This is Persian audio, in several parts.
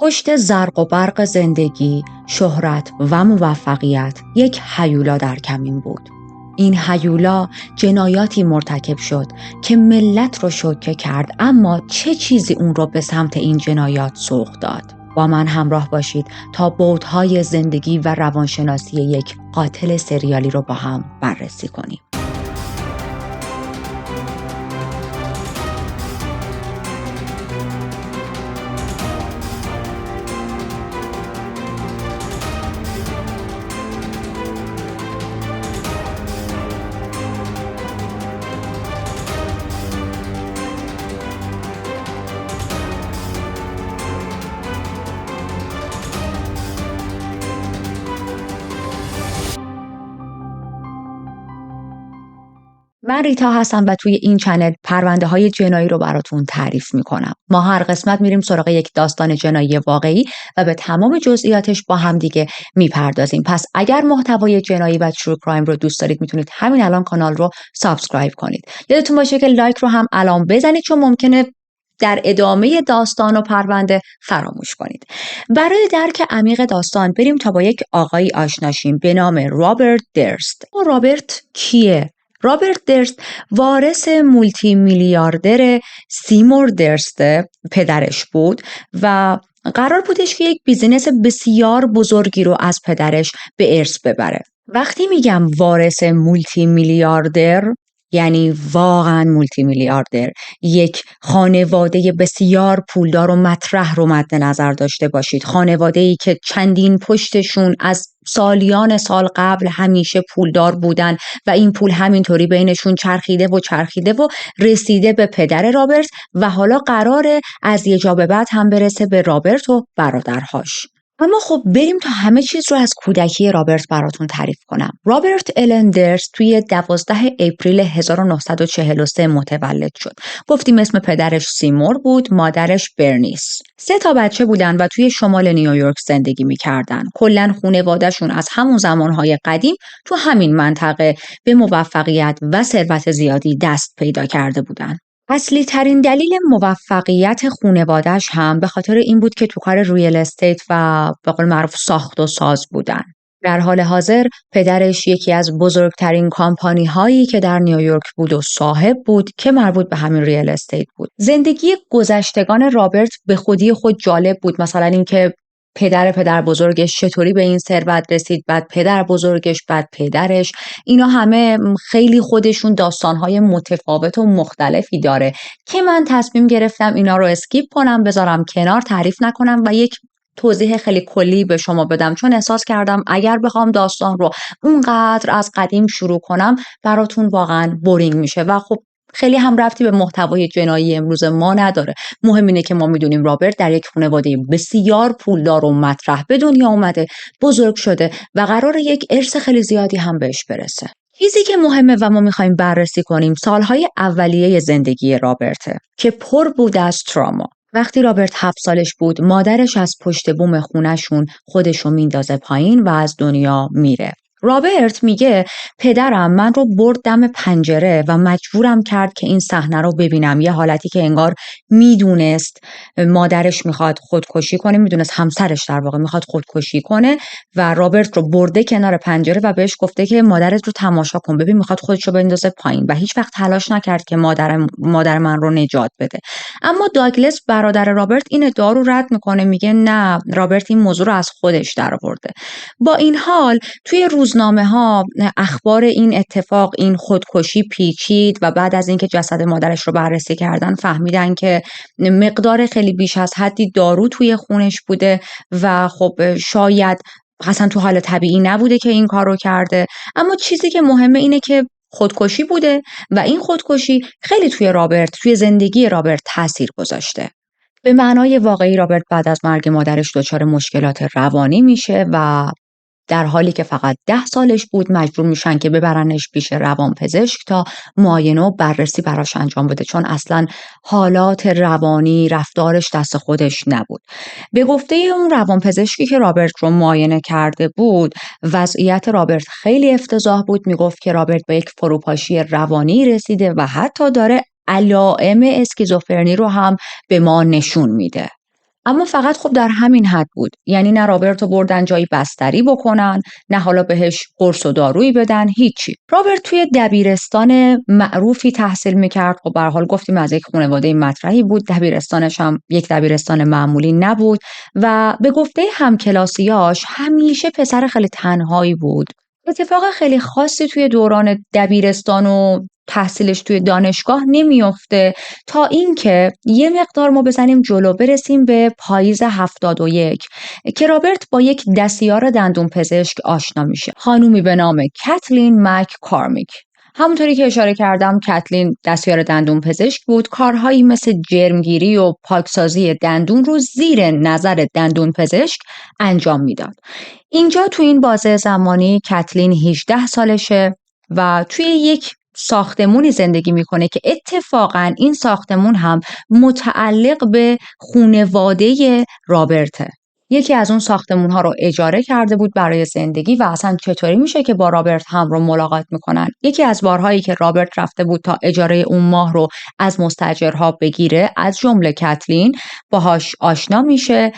پشت زرق و برق زندگی، شهرت و موفقیت یک هیولا در کمین بود. این هیولا جنایاتی مرتکب شد که ملت رو شوکه کرد، اما چه چیزی اون رو به سمت این جنایات سوق داد؟ با من همراه باشید تا بعدهای زندگی و روانشناسی یک قاتل سریالی رو با هم بررسی کنیم. من ریتا هستم و توی این چنل پرونده های جنایی رو براتون تعریف میکنم. ما هر قسمت میریم سراغ یک داستان جنایی واقعی و به تمام جزئیاتش با هم دیگه میپردازیم. پس اگر محتوای جنایی و ترو کرایم رو دوست دارید میتونید همین الان کانال رو سابسکرایب کنید. یادتون باشه که لایک رو هم الان بزنید چون ممکنه در ادامه داستان و پرونده فراموش کنید. برای درک عمیق داستان بریم تا با یک آقایی آشنا شیم به نام رابرت درست. رابرت کیه؟ رابرت درست وارث مولتی میلیاردر سیمور درست پدرش بود و قرار بودش که یک بیزینس بسیار بزرگی رو از پدرش به ارث ببره. وقتی میگم وارث مولتی میلیاردر یعنی واقعا مولتی میلیاردر، یک خانواده بسیار پولدار و مطرح رو مد نظر داشته باشید. خانواده‌ای که چندین پشتشون از سالیان سال قبل همیشه پولدار بودن و این پول همینطوری بینشون چرخیده و رسیده به پدر رابرت و حالا قراره از یه جا به بعد هم برسه به رابرت و برادرهاش. اما خب بریم تا همه چیز رو از کودکی رابرت براتون تعریف کنم. رابرت الن درست توی 12 اپریل 1943 متولد شد. گفتیم اسم پدرش سیمور بود، مادرش برنیس. 3 تا بچه بودن و توی شمال نیویورک زندگی می‌کردن. کلاً خانواده‌شون از همون زمانهای قدیم تو همین منطقه به موفقیت و ثروت زیادی دست پیدا کرده بودن. اصلی ترین دلیل موفقیت خانواده‌اش هم به خاطر این بود که تو کار ریل استیت و به قول معروف ساخت و ساز بودن. در حال حاضر پدرش یکی از بزرگترین کامپانی هایی که در نیویورک بود و صاحب بود که مربوط به همین ریل استیت بود. زندگی گذشتگان رابرت به خودی خود جالب بود، مثلا اینکه پدر بزرگش چطوری به این ثروت رسید، بعد پدر بزرگش، بعد پدرش، اینا همه خیلی خودشون داستانهای متفاوت و مختلفی داره که من تصمیم گرفتم اینا رو اسکیپ کنم، بذارم کنار، تعریف نکنم و یک توضیح خیلی کلی به شما بدم، چون احساس کردم اگر بخوام داستان رو اونقدر از قدیم شروع کنم براتون واقعا بورینگ میشه و خب خیلی هم ربطی به محتوای جنایی امروز ما نداره. مهم اینه که ما میدونیم رابرت در یک خانواده بسیار پولدار و مطرح به دنیا اومده، بزرگ شده و قراره یک ارث خیلی زیادی هم بهش برسه. چیزی که مهمه و ما میخوایم بررسی کنیم سالهای اولیه زندگی رابرته که پر بود از تراما. وقتی رابرت 7 سالش بود، مادرش از پشت بوم خونه‌شون خودشو میندازه پایین و از دنیا میره. رابرت میگه پدرم من رو برد دم پنجره و مجبورم کرد که این صحنه رو ببینم. یه حالتی که انگار میدونست مادرش میخواد خودکشی کنه، میدونست همسرش در واقع میخواد خودکشی کنه و رابرت رو برده کنار پنجره و بهش گفته که مادرت رو تماشا کن، ببین میخواد خودش رو بندازه پایین و هیچ وقت تلاش نکرد که مادر من رو نجات بده. اما داگلس برادر رابرت این ادعا رو رد میکنه، میگه نه، رابرت این موضوع رو از خودش درآورده. با این حال توی روزنامه‌ها اخبار این اتفاق، این خودکشی پیچید و بعد از اینکه جسد مادرش رو بررسی کردن فهمیدن که مقدار خیلی بیش از حدی دارو توی خونش بوده و خب شاید اصلا تو حال طبیعی نبوده که این کار رو کرده. اما چیزی که مهمه اینه که خودکشی بوده و این خودکشی خیلی توی زندگی رابرت تاثیر گذاشته. به معنای واقعی رابرت بعد از مرگ مادرش دچار مشکلات روانی میشه و در حالی که فقط 10 سالش بود مجبور میشن که ببرنش پیش روانپزشک تا معاینه و بررسی براش انجام بده، چون اصلا حالات روانی رفتارش دست خودش نبود. به گفته اون روانپزشکی که رابرت رو معاینه کرده بود، وضعیت رابرت خیلی افتضاح بود. میگفت که رابرت به یک فروپاشی روانی رسیده و حتی داره علائم اسکیزوفرنی رو هم به ما نشون میده. اما فقط خب در همین حد بود. یعنی نه رابرتو بردن جایی بستری بکنن، نه حالا بهش قرص و دارویی بدن، هیچی. رابرت توی دبیرستان معروفی تحصیل میکرد. خب به هر حال گفتیم از یک خانواده مطرحی بود، دبیرستانش هم یک دبیرستان معمولی نبود و به گفته همکلاسیاش همیشه پسر خیلی تنهایی بود. اتفاق خیلی خاصی توی دوران دبیرستان و تحصیلش توی دانشگاه نمیفته تا اینکه یه مقدار ما بزنیم جلو برسیم به پاییز 71 که رابرت با یک دستیار دندون پزشک آشنا میشه، خانومی به نام کتلین مک کارمیک. همونطوری که اشاره کردم کتلین دستیار دندون پزشک بود، کارهایی مثل جرمگیری و پاکسازی دندون رو زیر نظر دندون پزشک انجام میداد. اینجا تو این بازه زمانی کتلین 18 سالشه و توی یک ساختمونی زندگی میکنه که اتفاقا این ساختمون هم متعلق به خانواده رابرته. یکی از اون ساختمون ها رو اجاره کرده بود برای زندگی و اصلا چطوری میشه که با رابرت هم رو ملاقات میکنن. یکی از بارهایی که رابرت رفته بود تا اجاره اون ماه رو از مستاجرها بگیره، از جمله کتلین باهاش آشنا میشه،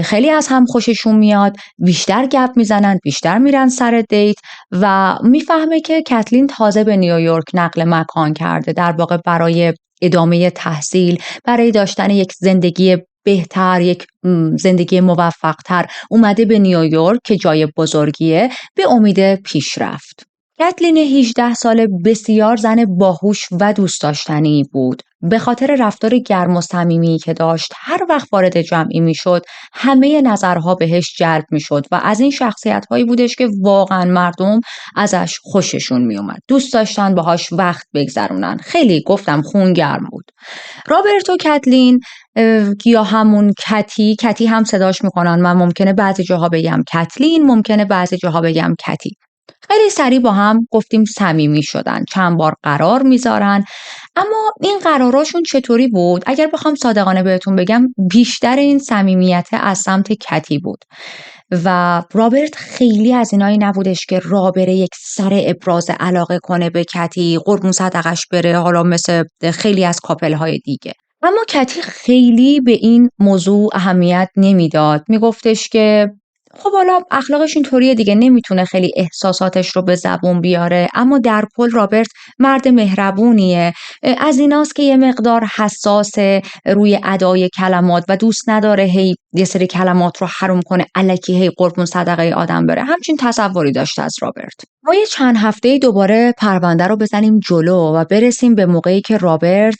خیلی از هم خوششون میاد، بیشتر گپ میزنن، بیشتر میرن سر دیت و میفهمه که کتلین تازه به نیویورک نقل مکان کرده، در واقع برای ادامه تحصیل، برای داشتن یک زندگی بهتر، یک زندگی موفقتر اومده به نیویورک که جای بزرگیه به امید پیشرفت. کتلین 18 ساله بسیار زن باهوش و دوست داشتنی بود. به خاطر رفتار گرم و صمیمی که داشت، هر وقت وارد جمعی میشد، همه نظرها بهش جلب میشد و از این شخصیت هایی بودش که واقعا مردم ازش خوششون میومد. دوست داشتن باهاش وقت بگذرونن. خیلی گفتم خونگرم بود. رابرت و کتلین یا همون کتی هم صداش میکنن. من ممکنه بعضی جاها بگم کتلین، ممکنه بعضی جاها بگم کتی. خیلی سریع با هم گفتیم صمیمی شدن، چند بار قرار میذارن. اما این قراراشون چطوری بود؟ اگر بخوام صادقانه بهتون بگم بیشتر این صمیمیت از سمت کتی بود و رابرت خیلی از اینایی نبودش که راه بره یک سر ابراز علاقه کنه به کتی، قربون صدقش بره، حالا مثل خیلی از کاپل های دیگه. اما کتی خیلی به این موضوع اهمیت نمیداد. میگفتش که خب حالا اخلاقش اینطوریه دیگه، نمیتونه خیلی احساساتش رو به زبون بیاره. اما در کل رابرت مرد مهربونیه، از ایناست که یه مقدار حساسه روی ادای کلمات و دوست نداره هی یه سری کلمات رو حروم کنه، الکی هی قربون صدقه آدم بره. همچین تصوری داشته از رابرت. ما یه چند هفته دوباره پرونده رو بزنیم جلو و برسیم به موقعی که رابرت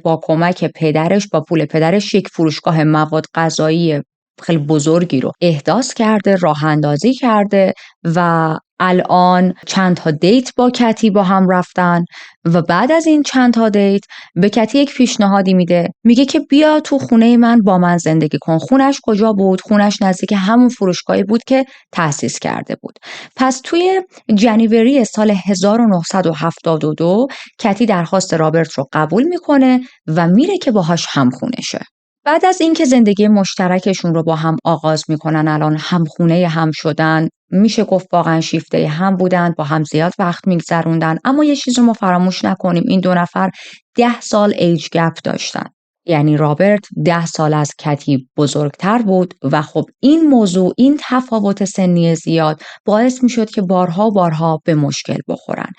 با کمک پدرش، با پول پدرش، یک فروشگاه مواد غذایی خیلی بزرگی رو احداث کرده، راه اندازی کرده و الان چند تا دیت با کتی با هم رفتن و بعد از این چند تا دیت به کتی یک پیشنهادی میده، میگه که بیا تو خونه من با من زندگی کن. خونش کجا بود؟ خونش نزدیک همون فروشگاهی بود که تأسیس کرده بود. پس توی جنوری سال 1972 کتی درخواست رابرت رو قبول میکنه و میره که باهاش همخونه شه. بعد از اینکه زندگی مشترکشون رو با هم آغاز میکنن، الان همخونه هم شدن، میشه گفت واقعا شیفته هم بودن، با هم زیاد وقت میگذروندن. اما یه چیز رو ما فراموش نکنیم، این دو نفر 10 سال ایج گپ داشتن. یعنی رابرت 10 سال از کتی بزرگتر بود و خب این موضوع، این تفاوت سنی زیاد باعث میشد که بارها به مشکل بخورن.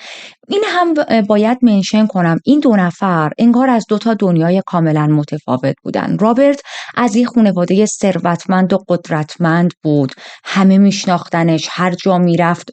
این هم باید منشن کنم، این دو نفر انگار از دو تا دنیای کاملا متفاوت بودن. رابرت از یک خانواده ثروتمند و قدرتمند بود، همه میشناختنش، هر جا میرفت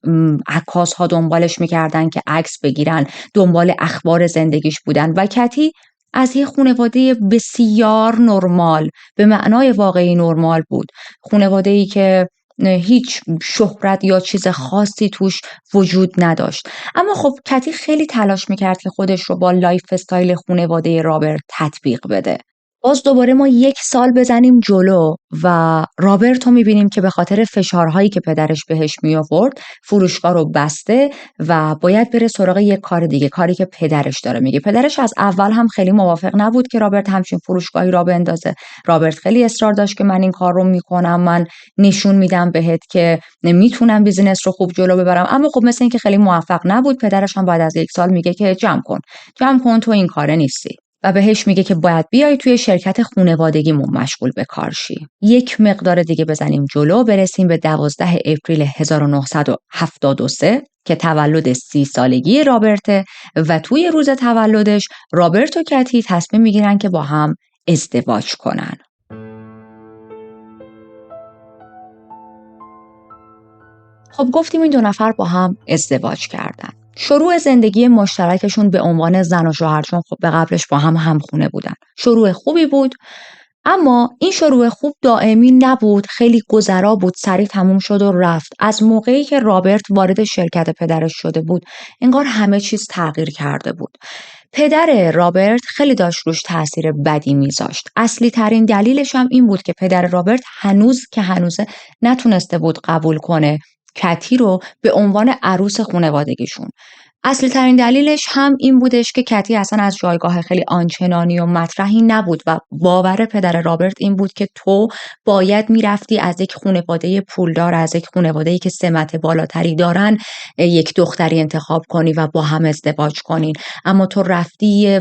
عکاس‌ها دنبالش میکردن که عکس بگیرن، دنبال اخبار زندگیش بودن. و کتی از یک خانواده بسیار نرمال، به معنای واقعی نرمال بود، خانواده‌ای که هیچ شهرت یا چیز خاصی توش وجود نداشت. اما خب کتی خیلی تلاش میکرد که خودش رو با لایف استایل خانواده رابرت تطبیق بده. باز دوباره ما 1 سال بزنیم جلو و رابرت رو میبینیم که به خاطر فشارهایی که پدرش بهش میآورد فروشگاه رو بسته و باید بره سراغ یک کار دیگه، کاری که پدرش داره میگه. پدرش از اول هم خیلی موافق نبود که رابرت همچین فروشگاهی را بندازه. رابرت خیلی اصرار داشت که من این کار رو میکنم، من نشون میدم بهت که میتونم بیزینس رو خوب جلو ببرم. اما خب مثل این که خیلی موفق نبود. پدرش هم بعد از 1 سال میگه که جمع کن تو این کاره نیستی. و بهش میگه که باید بیای توی شرکت خانوادگیمون مشغول به کار شی. یک مقدار دیگه بزنیم جلو، برسیم به 12 اپریل 1973 که تولد 30 سالگی رابرته و توی روز تولدش رابرت و کتی تصمیم میگیرن که با هم ازدواج کنن. خب گفتیم این دو نفر با هم ازدواج کردن. شروع زندگی مشترکشون به عنوان زن و شوهر، چون خب به قبلش با هم همخونه بودن، شروع خوبی بود، اما این شروع خوب دائمی نبود، خیلی گذرا بود، سریع تموم شد و رفت. از موقعی که رابرت وارد شرکت پدرش شده بود انگار همه چیز تغییر کرده بود. پدر رابرت خیلی داشت روش تاثیر بدی میذاشت. اصلی ترین دلیلش هم این بود که پدر رابرت هنوزه نتونسته بود قبول کنه کتی رو به عنوان عروس خانوادگیشون. اصلی ترین دلیلش هم این بودش که کتی اصلا از جایگاه خیلی آنچنانی و مطرحی نبود و باور پدر رابرت این بود که تو باید میرفتی از یک خانواده پولدار، از یک خانواده‌ای که سمت بالاتری دارن، یک دختری انتخاب کنی و با هم ازدواج کنین، اما تو رفتی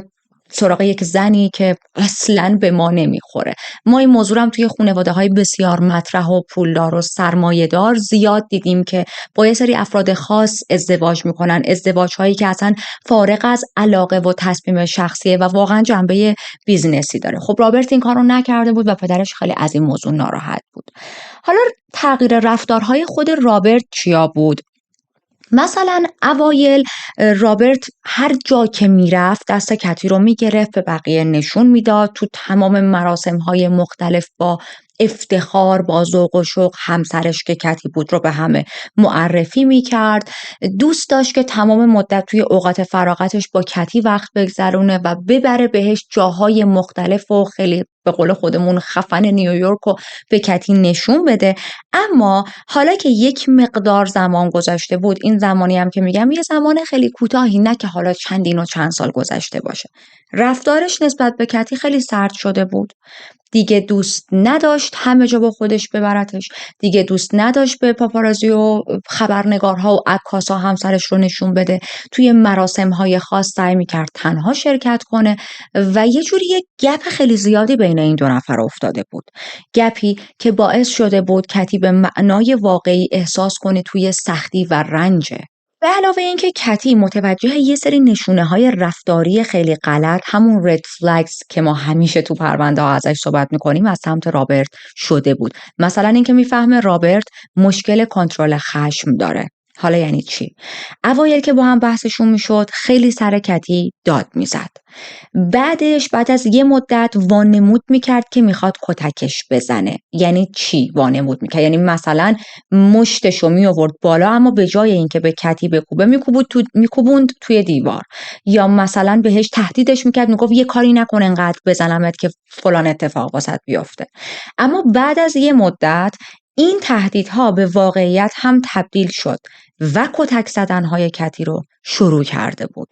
سراغ یک زنی که اصلاً به ما نمیخوره. ما این موضوع هم توی خانواده‌های بسیار مطرح و پولدار و سرمایه‌دار زیاد دیدیم که با یه سری افراد خاص ازدواج میکنن، ازدواج‌هایی که اصلا فارغ از علاقه و تصمیم شخصیه و واقعا جنبه بیزنسی داره. خب رابرت این کارو نکرده بود و پدرش خیلی از این موضوع ناراحت بود. حالا تغییر رفتارهای خود رابرت چیا بود؟ مثلا اوایل رابرت هر جا که میرفت دست کتی رو میگرفت، به بقیه نشون میداد، تو تمام مراسم‌های مختلف با افتخار، با ذوق و شوق همسرش که کتی بود رو به همه معرفی میکرد. دوست داشت که تمام مدت توی اوقات فراغتش با کتی وقت بگذرونه و ببره بهش جاهای مختلف و خیلی به قول خودمون خفن نیویورک رو به کتی نشون بده. اما حالا که یک مقدار زمان گذشته بود، این زمانی هم که میگم یه زمان خیلی کوتاهی، نه که حالا چندین و چند سال گذشته باشه، رفتارش نسبت به کتی خیلی سرد شده بود. دیگه دوست نداشت همه جا با خودش ببرتش، دیگه دوست نداشت به پاپارازی و خبرنگارها و عکاسا همسرش رو نشون بده، توی مراسم‌های خاص سعی می‌کرد تنها شرکت کنه و یه جوری یک گپ خیلی زیادی بین این دو نفر افتاده بود. گپی که باعث شده بود کتی به معنای واقعی احساس کنه توی سختی و رنجه. به علاوه اینکه کتی متوجه یه سری نشونه‌های رفتاری خیلی غلط، همون رد فلگز که ما همیشه تو پرونده ها ازش صحبت می‌کنیم، از سمت رابرت شده بود. مثلا اینکه میفهمه رابرت مشکل کنترل خشم داره. حالا یعنی چی؟ اوایل که با هم بحثشون میشد خیلی سر کتی داد میزد. بعد از یه مدت وانمود میکرد که میخواد کتکش بزنه. یعنی چی وانمود میکرد؟ یعنی مثلا مشتشو می آورد بالا، اما به جای اینکه به کتی بکوبه میکوبوند توی دیوار، یا مثلا بهش تهدیدش میکرد، میگفت یه کاری نکن انقدر بزنمت که فلان اتفاق واسط بیفته. اما بعد از یه مدت این تهدیدها به واقعیت هم تبدیل شد و کتک زدنهای کتی رو شروع کرده بود.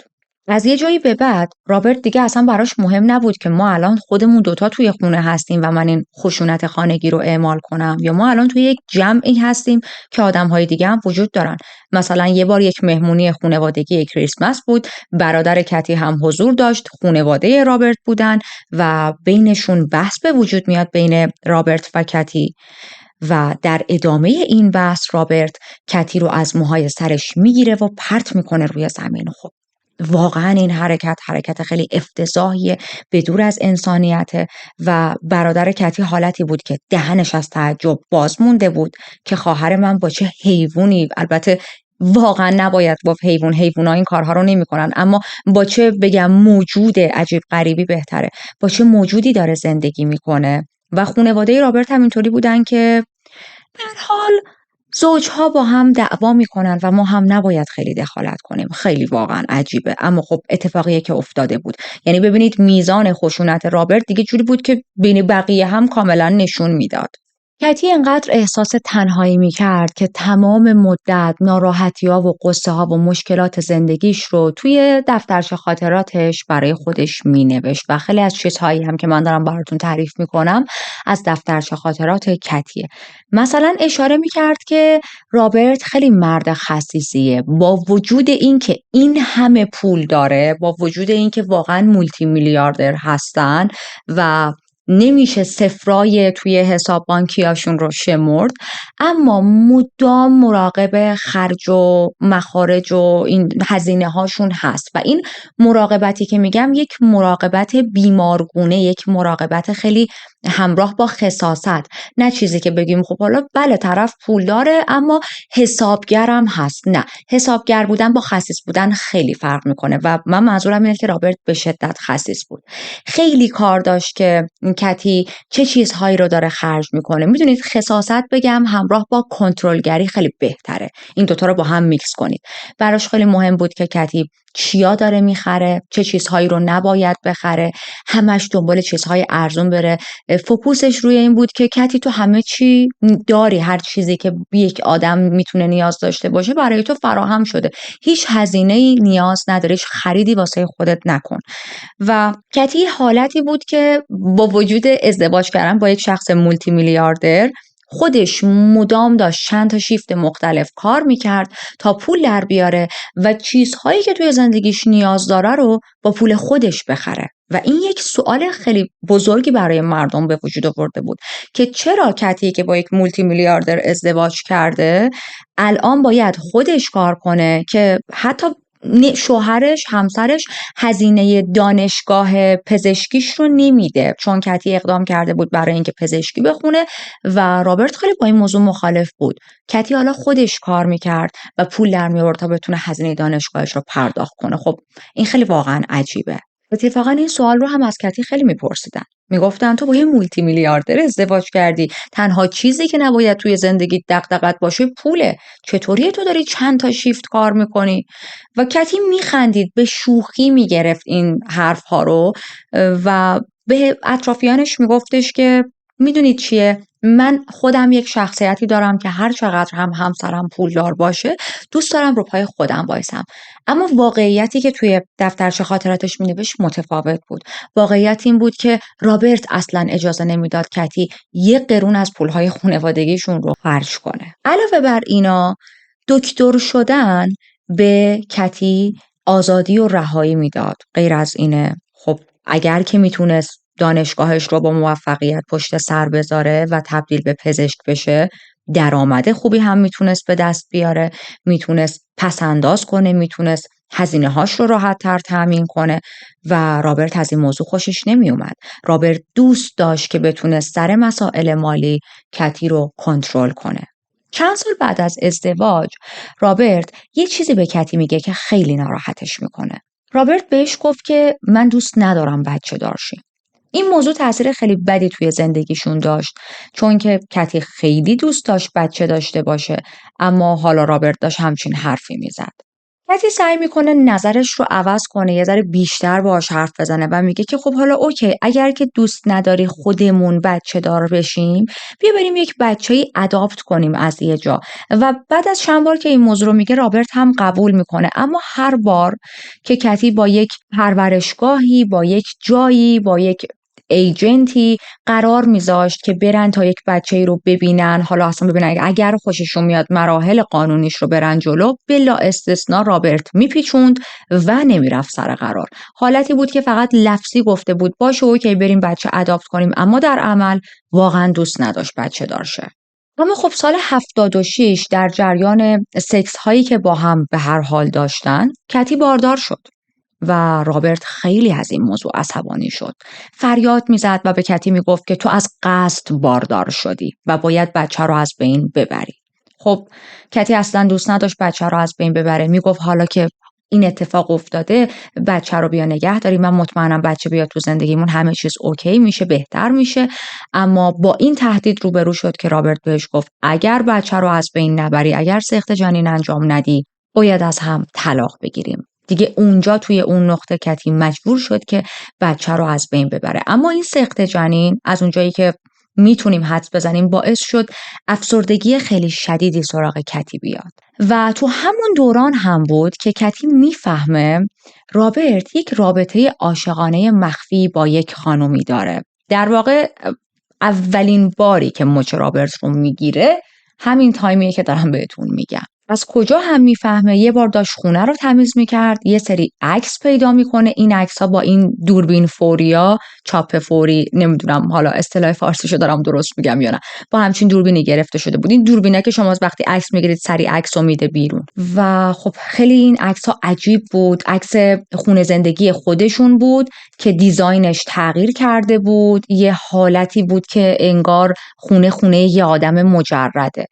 از یه جایی به بعد رابرت دیگه اصلا براش مهم نبود که ما الان خودمون دوتا توی خونه هستیم و من این خشونت خانگی رو اعمال کنم، یا ما الان توی یک جمعی هستیم که آدم‌های دیگه هم وجود دارن. مثلا یه بار یک مهمونی خانوادگی کریسمس بود، برادر کتی هم حضور داشت، خانواده رابرت بودن و بینشون بحث به وجود میاد بین رابرت و کتی و در ادامه این بحث رابرت کتی رو از موهای سرش میگیره و پرت میکنه روی زمین. خب واقعا این حرکت خیلی افتضاحیه، به دور از انسانیته و برادر کتی حالتی بود که دهنش از تعجب باز مونده بود که خواهر من با چه حیوانی، البته واقعا نباید با حیونا این کارها رو نمی‌کنن، اما با چه بگم موجود عجیب غریبی بهتره، با چه موجودی داره زندگی میکنه. و خانواده رابرت هم اینطوری بودن که به هر حال زوجها با هم دعوا میکنن و ما هم نباید خیلی دخالت کنیم. خیلی واقعا عجیبه، اما خب اتفاقیه که افتاده بود. یعنی ببینید میزان خشونت رابرت دیگه جوری بود که بین بقیه هم کاملا نشون میداد. کتی انقدر احساس تنهایی میکرد که تمام مدت ناراحتی‌ها و غصه‌ها و مشکلات زندگیش رو توی دفترچه خاطراتش برای خودش مینوشت و خیلی از چیزهایی هم که من دارم براتون تعریف میکنم از دفترچه خاطرات کتیه. مثلا اشاره میکرد که رابرت خیلی مرد خسیسیه، با وجود اینکه این همه پول داره، با وجود اینکه واقعا مولتی میلیاردر هستن و نمیشه صفرای توی حساب بانکیاشون رو شمرد، اما مدام مراقب خرج و مخارج و این هزینه هاشون هست و این مراقبتی که میگم یک مراقبت بیمارگونه، یک مراقبت خیلی همراه با خساست، نه چیزی که بگیم خب حالا بله طرف پول داره اما حسابگرم هست. نه، حسابگر بودن با خسیس بودن خیلی فرق میکنه و من منظورم اینه که رابرت به شدت خسیس بود. خیلی کار داشت که کتی چه چیزهایی رو داره خرج میکنه. میدونید خساست بگم همراه با کنترلگری خیلی بهتره، این دوتا رو با هم میکس کنید. براش خیلی مهم بود که کتی چیا داره میخره، چه چیزهایی رو نباید بخره، همش دنبال چیزهای ارزون بره. فوکوسش روی این بود که کتی تو همه چی داری، هر چیزی که یک آدم میتونه نیاز داشته باشه برای تو فراهم شده، هیچ هزینه‌ای نیاز نداری، هیچ خریدی واسه خودت نکن. و کتی حالتی بود که با وجود ازدواج کردن با یک شخص مولتی میلیاردر خودش مدام داشت چند تا شیفت مختلف کار میکرد تا پول در بیاره و چیزهایی که توی زندگیش نیاز داره رو با پول خودش بخره. و این یک سوال خیلی بزرگی برای مردم به وجود آورده بود که چرا کتی که با یک مولتی میلیاردر ازدواج کرده الان باید خودش کار کنه که حتی شوهرش، همسرش هزینه دانشگاه پزشکیش رو نمیده، چون کتی اقدام کرده بود برای اینکه پزشکی بخونه و رابرت خیلی با این موضوع مخالف بود. کتی حالا خودش کار میکرد و پول در میآورد تا بتونه هزینه دانشگاهش رو پرداخت کنه. خب این خیلی واقعا عجیبه. اتفاقا این سوال رو هم از کتی خیلی میپرسیدن، میگفتن تو با یه مولتی میلیاردر ازدواج کردی، تنها چیزی که نباید توی زندگی دغدغت باشه پوله، چطوری تو داری چند تا شیفت کار میکنی؟ و کتی میخندید، به شوخی میگرفت این حرف ها رو و به اطرافیانش میگفتش که میدونید چیه، من خودم یک شخصیتی دارم که هر چقدر هم همسرم پولدار باشه دوست دارم رو پای خودم وایسم. اما واقعیتی که توی دفترچه خاطراتش مینوشت متفاوت بود. واقعیت این بود که رابرت اصلا اجازه نمیداد کتی یک قرون از پولهای خانوادگیشون رو خرج کنه. علاوه بر اینا دکتر شدن به کتی آزادی و رهایی میداد. غیر از اینه خب اگر که میتونست دانشگاهش رو با موفقیت پشت سر بذاره و تبدیل به پزشک بشه، درآمد خوبی هم میتونست به دست بیاره، میتونست پسنداز کنه، میتونست هزینه هاش رو راحت تر تأمین کنه و رابرت از این موضوع خوشش نمی اومد. رابرت دوست داشت که بتونه سر مسائل مالی کتی رو کنترل کنه. چند سال بعد از ازدواج رابرت یه چیزی به کتی میگه که خیلی ناراحتش میکنه. رابرت بهش گفت که من دوست ندارم بچه دار شیم. این موضوع تاثیر خیلی بدی توی زندگیشون داشت، چون که کتی خیلی دوست داشت بچه داشته باشه، اما حالا رابرت داشت همچین حرفی میزد. کتی سعی میکنه نظرش رو عوض کنه، یه ذره بیشتر باهاش حرف بزنه و میگه که خب حالا اوکی، اگر که دوست نداری خودمون بچه دار بشیم، بیا بریم یک بچه‌ای اداپت کنیم از یه جا. و بعد از چند بار که این موضوع رو میگه رابرت هم قبول میکنه، اما هر بار که کتی با یک پرورشگاهی، با یک جایی، با یک ایجنتی قرار میذاشت که برن تا یک بچه‌ای رو ببینن، حالا اصلا ببینن اگر خوششون میاد مراحل قانونیش رو برن جلو، بلا استثنا رابرت میپیچوند و نمیرفت سر قرار. حالتی بود که فقط لفظی گفته بود باشه اوکی بریم بچه اداپت کنیم، اما در عمل واقعا دوست نداشت بچه دار شه. اما خب سال 76 در جریان سکس هایی که با هم به هر حال داشتن، کتی باردار شد و رابرت خیلی از این موضوع عصبانی شد. فریاد میزد و به کتی میگفت که تو از قصد باردار شدی و باید بچه رو از بین ببری. خب کتی اصلا دوست نداشت بچه رو از بین ببره. میگفت حالا که این اتفاق افتاده بچه رو بیا نگه داری، من مطمئنم بچه بیاد تو زندگیمون همه چیز اوکی میشه، بهتر میشه. اما با این تهدید روبرو شد که رابرت بهش گفت اگر بچه رو از بین نبری، اگر سقط جنین انجام ندی، باید از هم طلاق بگیریم. دیگه اونجا توی اون نقطه کتی مجبور شد که بچه رو از بین ببره. اما این سقط جنین از اونجایی که میتونیم حدس بزنیم باعث شد افسردگی خیلی شدیدی سراغ کتی بیاد. و تو همون دوران هم بود که کتی میفهمه رابرت یک رابطه عاشقانه مخفی با یک خانومی داره. در واقع اولین باری که مچ رابرت رو میگیره همین تایمیه که دارم بهتون میگم. از کجا هم میفهمه؟ یه بار داشت خونه رو تمیز میکرد، یه سری عکس پیدا میکنه. این عکس ها با این دوربین فوریا، چاپ فوری، نمیدونم حالا اصطلاح فارسیشو دارم درست میگم یا نه، با همچین دوربینی گرفته شده بود. این دوربینه که شما وقتی عکس میگیرید سری عکس رو میده بیرون. و خب خیلی این عکس ها عجیب بود. عکس خونه زندگی خودشون بود که دیزاینش تغییر کرده بود، یه حالتی بود که انگار خونه یه آدم مجرده.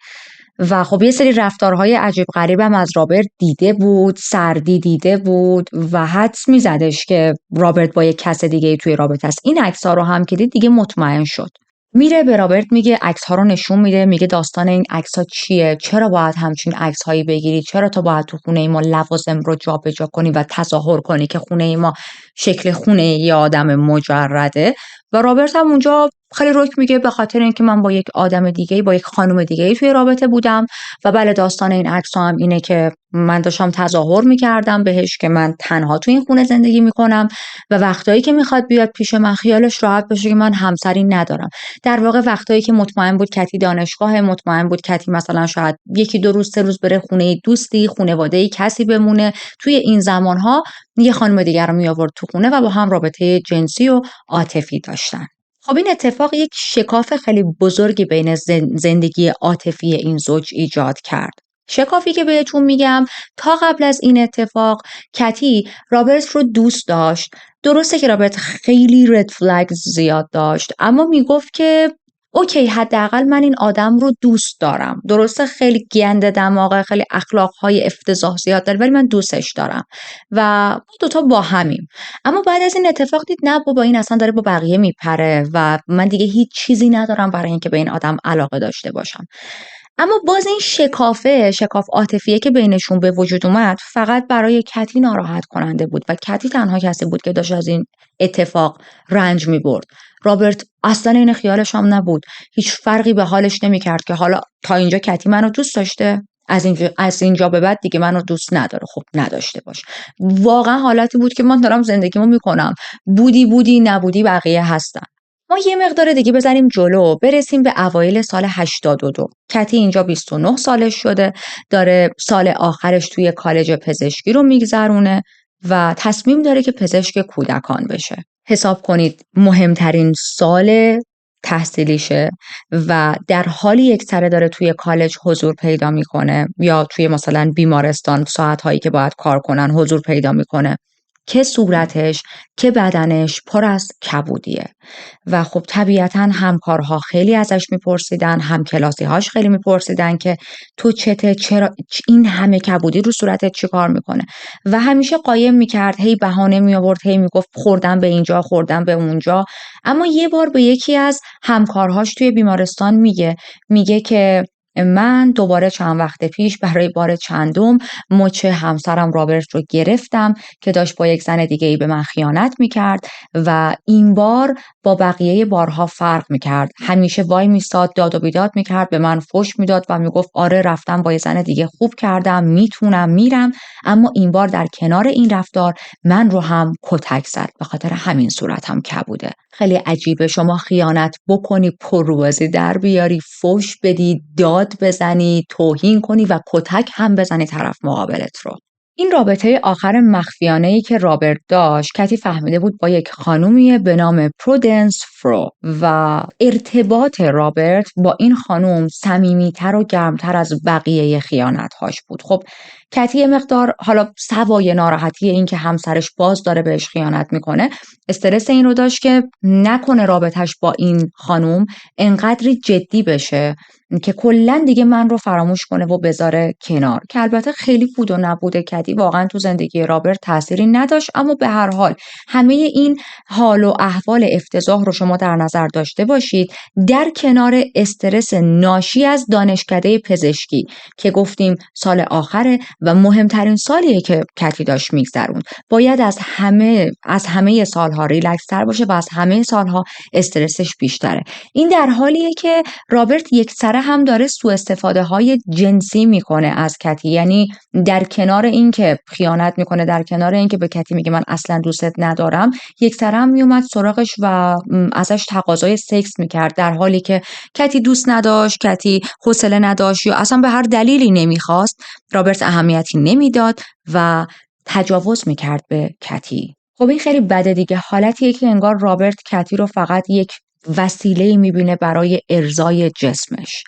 و خب یه سری رفتارهای عجیب غریبم از رابرت دیده بود، سردی دیده بود و حدس میزدش که رابرت با یک کس دیگه توی رابطه است. این عکس‌ها رو هم که دید دیگه مطمئن شد. میره به رابرت میگه، عکس‌ها رو نشون میده، میگه داستان این عکس‌ها چیه؟ چرا باید همچین عکس‌هایی بگیری؟ چرا تو باید تو خونه ما لوازم رو جابجا کنی و تظاهر کنی که خونه ما شکل خونه یه آدم مجرده؟ و رابرت هم اونجا خیلی رک میگه به خاطر اینکه من با یک آدم دیگه، با یک خانم دیگه توی رابطه بودم و بله داستان این عکس‌ها هم اینه که من داشتم تظاهر میکردم بهش که من تنها تو این خونه زندگی میکنم و وقتایی که میخواد بیاد پیش من خیالش راحت باشه که من همسری ندارم. در واقع وقتایی که مطمئن بود کتی دانشگاه، مطمئن بود کتی مثلا شاید 1-2 روز 3 روز بره خونه دوستی، خانواده‌ای کسی بمونه، توی این زمانها یه خانم دیگر رو می آورد تو خونه و با هم رابطه جنسی و عاطفی داشتن. خب این اتفاق یک شکاف خیلی بزرگی بین زندگی عاطفی این زوج ایجاد کرد. شکافی که بهتون میگم، تا قبل از این اتفاق کتی رابرت رو دوست داشت. درسته که رابرت خیلی رد فلگز زیاد داشت، اما میگفت که اوکی حداقل من این آدم رو دوست دارم. درسته خیلی گنده دماغه، خیلی اخلاقهای افتضاح زیاد داره، ولی من دوستش دارم و ما دوتا با همیم. اما بعد از این اتفاق دید نه بابا این اصلا داره با بقیه میپره و من دیگه هیچ چیزی ندارم برای اینکه به این آدم علاقه داشته باشم. اما باز این شکاف عاطفیه که بینشون به وجود اومد فقط برای کتی ناراحت کننده بود و کتی تنها کسی بود که داشت از این اتفاق رنج میبرد. رابرت اصلا این خیالش هم نبود، هیچ فرقی به حالش نمیکرد که حالا تا اینجا کتی منو دوست داشته، از اینجا به بعد دیگه منو دوست نداره. خب نداشته باش. واقعا حالتی بود که من دارم زندگیمو میکنم، بودی نبودی بقیه هستن. ما یه مقدار دیگه بزنیم جلو، برسیم به اوایل سال 82. کتی اینجا 29 سالش شده، داره سال آخرش توی کالج پزشکی رو میگذرونه و تصمیم داره که پزشک کودکان بشه. حساب کنید مهمترین سال تحصیلیشه و در حالی یک سره داره توی کالج حضور پیدا میکنه یا توی مثلا بیمارستان ساعتهایی که باید کار کنن حضور پیدا میکنه که صورتش که بدنش پر از کبودیه و خب طبیعتا همکارها خیلی ازش میپرسیدن، هم کلاسی‌هاش خیلی میپرسیدن که تو چته، چرا این همه کبودی رو صورتت چی کار میکنه و همیشه قایم میکرد، هی بهانه میآورد، هی میگفت خوردم به اینجا خوردم به اونجا. اما یه بار به یکی از همکارهاش توی بیمارستان میگه که من دوباره چند وقت پیش برای بار چندم مچ همسرم رابرت رو گرفتم که داشت با یک زن دیگه ای به من خیانت میکرد و این بار با بقیه بارها فرق میکرد. همیشه وای میستاد، داد و بیداد میکرد، به من فحش میداد و میگفت آره رفتم با یک زن دیگه خوب کردم، میتونم میرم، اما این بار در کنار این رفتار من رو هم کتک زد، به خاطر همین صورتم کبوده. خیلی عجیبه شما خیانت بکنی، پرروازی در بیاری، فحش بدی، داد بزنی، توهین کنی و کتک هم بزنی طرف مقابلت رو. این رابطه آخر مخفیانه‌ای که رابرت داشت، کتی فهمیده بود با یک خانومیه به نام پرودنس فرو و ارتباط رابرت با این خانوم صمیمیتر و گرمتر از بقیه خیانت‌هاش بود. خب کتی یه مقدار حالا سوای ناراحتی این که همسرش باز داره بهش خیانت میکنه، استرس این رو داشت که نکنه رابطش با این خانوم انقدری جدی بشه که کلا دیگه من رو فراموش کنه و بذاره کنار، که البته خیلی بود و نبوده کتی واقعا تو زندگی رابرت تأثیری نداشت. اما به هر حال همه این حال و احوال افتضاح رو شما در نظر داشته باشید، در کنار استرس ناشی از دانشکده پزشکی که گفتیم سال آخره و مهمترین سالیه که کتی داشت میگذروند، باید از همه سالها ریلکس تر باشه و از همه سالها استرسش بیشتره. این در حالیه که رابرت یکسره هم داره سوء استفاده های جنسی میکنه از کتی، یعنی در کنار این که خیانت میکنه، در کنار این که به کتی میگه من اصلا دوستت ندارم، یکسره هم میومد سراغش و ازش تقاضای سکس میکرد، در حالی که کتی دوست نداشت، کتی حوصله نداشت یا اصلا به هر دلیلی نمیخواست. رابرت اهمیتی نمیداد و تجاوز میکرد به کتی. خب این خیلی بده دیگه، حالتیه که انگار رابرت کتی رو فقط یک وسیله میبینه برای ارضای جسمش.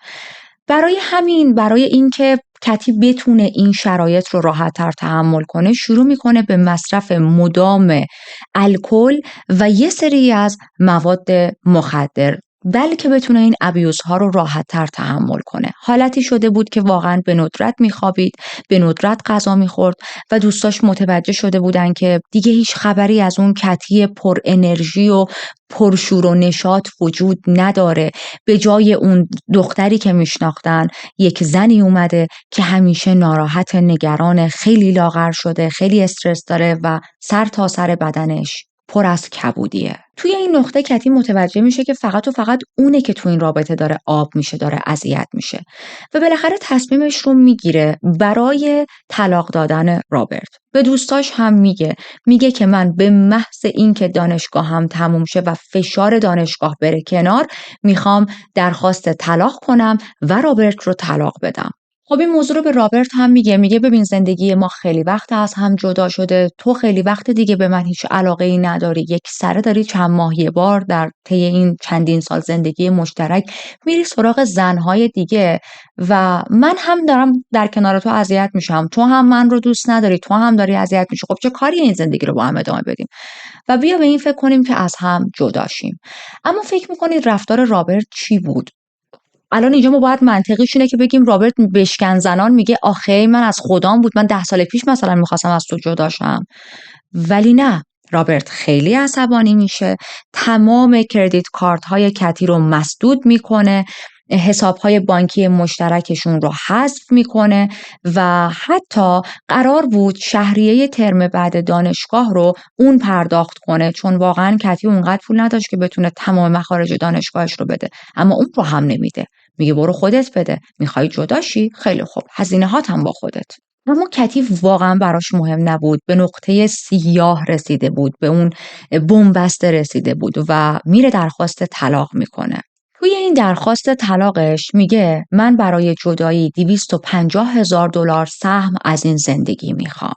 برای اینکه کتی بتونه این شرایط رو راحت‌تر تحمل کنه، شروع میکنه به مصرف مدام الکل و یه سری از مواد مخدر، بلکه بتونه این ابیوزها رو راحت‌تر تحمل کنه. حالتی شده بود که واقعا به ندرت میخوابید، به ندرت غذا میخورد و دوستاش متوجه شده بودن که دیگه هیچ خبری از اون کتی پر انرژی و پرشور و نشاط وجود نداره. به جای اون دختری که میشناختن یک زنی اومده که همیشه ناراحت، نگران، خیلی لاغر شده، خیلی استرس داره و سر تا سر بدنش پر از کبودیه. توی این نقطه کتی متوجه میشه که فقط و فقط اونه که تو این رابطه داره آب میشه، داره اذیت میشه و بالاخره تصمیمش رو میگیره برای طلاق دادن رابرت. به دوستاش هم میگه که من به محض اینکه دانشگاهم تموم شه و فشار دانشگاه بره کنار، میخوام درخواست طلاق کنم و رابرت رو طلاق بدم. خب این موضوع رو به رابرت هم میگه ببین زندگی ما خیلی وقت از هم جدا شده، تو خیلی وقت دیگه به من هیچ علاقه ای نداری، یک سره داری چند ماه یه بار در طی این چندین سال زندگی مشترک میری سراغ زنهای دیگه و من هم دارم در کنار تو اذیت میشم، تو هم من رو دوست نداری، تو هم داری اذیت میشی. خب چه کاری این زندگی رو با هم ادامه بدیم و بیا به این فکر کنیم که از هم جدا شیم. اما فکر میکنید رفتار رابرت چی بود؟ الان اینجا ما باید منطقیش اینه که بگیم رابرت بشکن زنان میگه آخه من از خودم بود، من 10 سال پیش مثلا میخواستم از تو جدا شم. ولی نه، رابرت خیلی عصبانی میشه، تمام کردیت کارت های کتی رو مسدود میکنه، حسابهای بانکی مشترکشون رو حذف میکنه و حتی قرار بود شهریه ترم بعد دانشگاه رو اون پرداخت کنه، چون واقعا کتی اونقدر پول نداشت که بتونه تمام مخارج دانشگاهش رو بده، اما اون رو هم نمیده. میگه برو خودت بده، میخوای جداشی؟ خیلی خوب، هزینه هات هم با خودت. اما کتی واقعا براش مهم نبود، به نقطه سیاه رسیده بود، به اون بن‌بسته رسیده بود و میره درخواست طلاق میکنه. توی این درخواست طلاقش میگه من برای جدایی $250,000 سهم از این زندگی میخوام.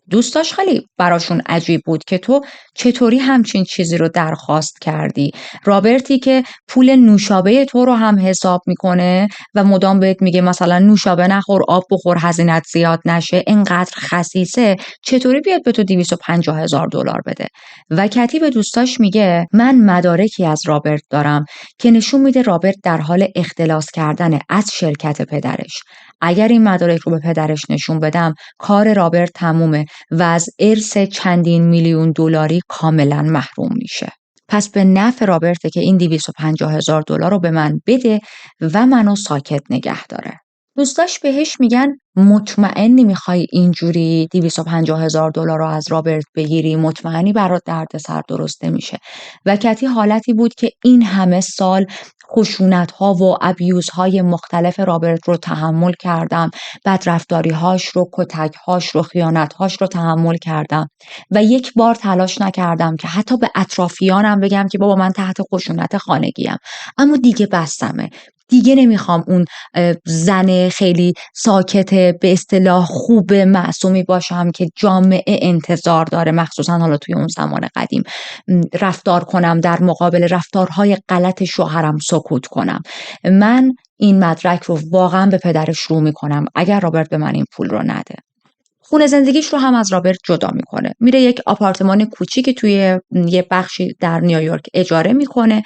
دوستاش خیلی براشون عجیب بود که تو چطوری همچین چیزی رو درخواست کردی. رابرتی که پول نوشابه تو رو هم حساب میکنه و مدام بهت میگه مثلا نوشابه نخور، آب بخور، هزینت زیاد نشه، اینقدر خسیسه، چطوری بیاد به تو $250,000 بده؟ و کتی به دوستاش میگه من مدارکی از رابرت دارم که نشون میده رابرت در حال اختلاس کردن از شرکت پدرش. اگر این مدارک رو به پدرش نشون بدم کار رابرت تمومه و از ارث چندین میلیون دلاری کاملا محروم میشه. پس به نفع رابرته که این $250,000 رو به من بده و منو ساکت نگه داره. دوستاش بهش میگن مطمئنی میخوای اینجوری $250,000 رو از رابرت بگیری؟ مطمئنی برات دردسر درست نمیشه؟ و کتی حالتی بود که این همه سال خشونت‌ها و ابیوزهای مختلف رابرت رو تحمل کردم، بدرفتاری‌هاش رو، کتک‌هاش رو، خیانت‌هاش رو تحمل کردم و یک بار تلاش نکردم که حتی به اطرافیانم بگم که بابا من تحت خشونت خانگیم. اما دیگه بسمه، دیگه نمیخوام اون زن خیلی ساکت به اصطلاح خوب معصومی باشم که جامعه انتظار داره، مخصوصا حالا توی اون زمان قدیم، رفتار کنم در مقابل رفتارهای غلط شوهرم سکوت کنم. من این مدرک رو واقعا به پدرش رو میکنم اگر رابرت به من این پول رو نده. خونه زندگیش رو هم از رابرت جدا میکنه. میره یک آپارتمان کوچیکی توی یه بخشی در نیویورک اجاره میکنه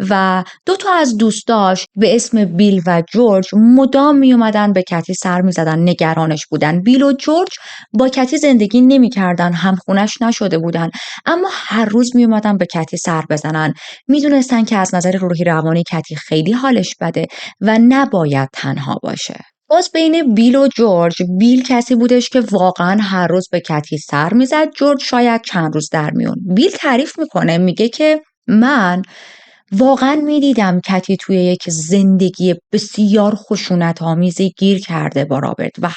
و 2 تا از دوستاش به اسم بیل و جورج مدام میومدن به کتی سر میزدن، نگرانش بودن. بیل و جورج با کتی زندگی نمیکردن، هم خونش نشده بودن، اما هر روز میومدن به کتی سر بزنن. میدونستن که از نظر روحی روانی کتی خیلی حالش بده و نباید تنها باشه. باز بین بیل و جورج، بیل کسی بودش که واقعا هر روز به کتی سر میزد، جورج شاید چند روز در میون. بیل تعریف میکنه، میگه که من واقعا میدیدم کتی توی یک زندگی بسیار خشونت‌آمیزی گیر کرده با رابرت و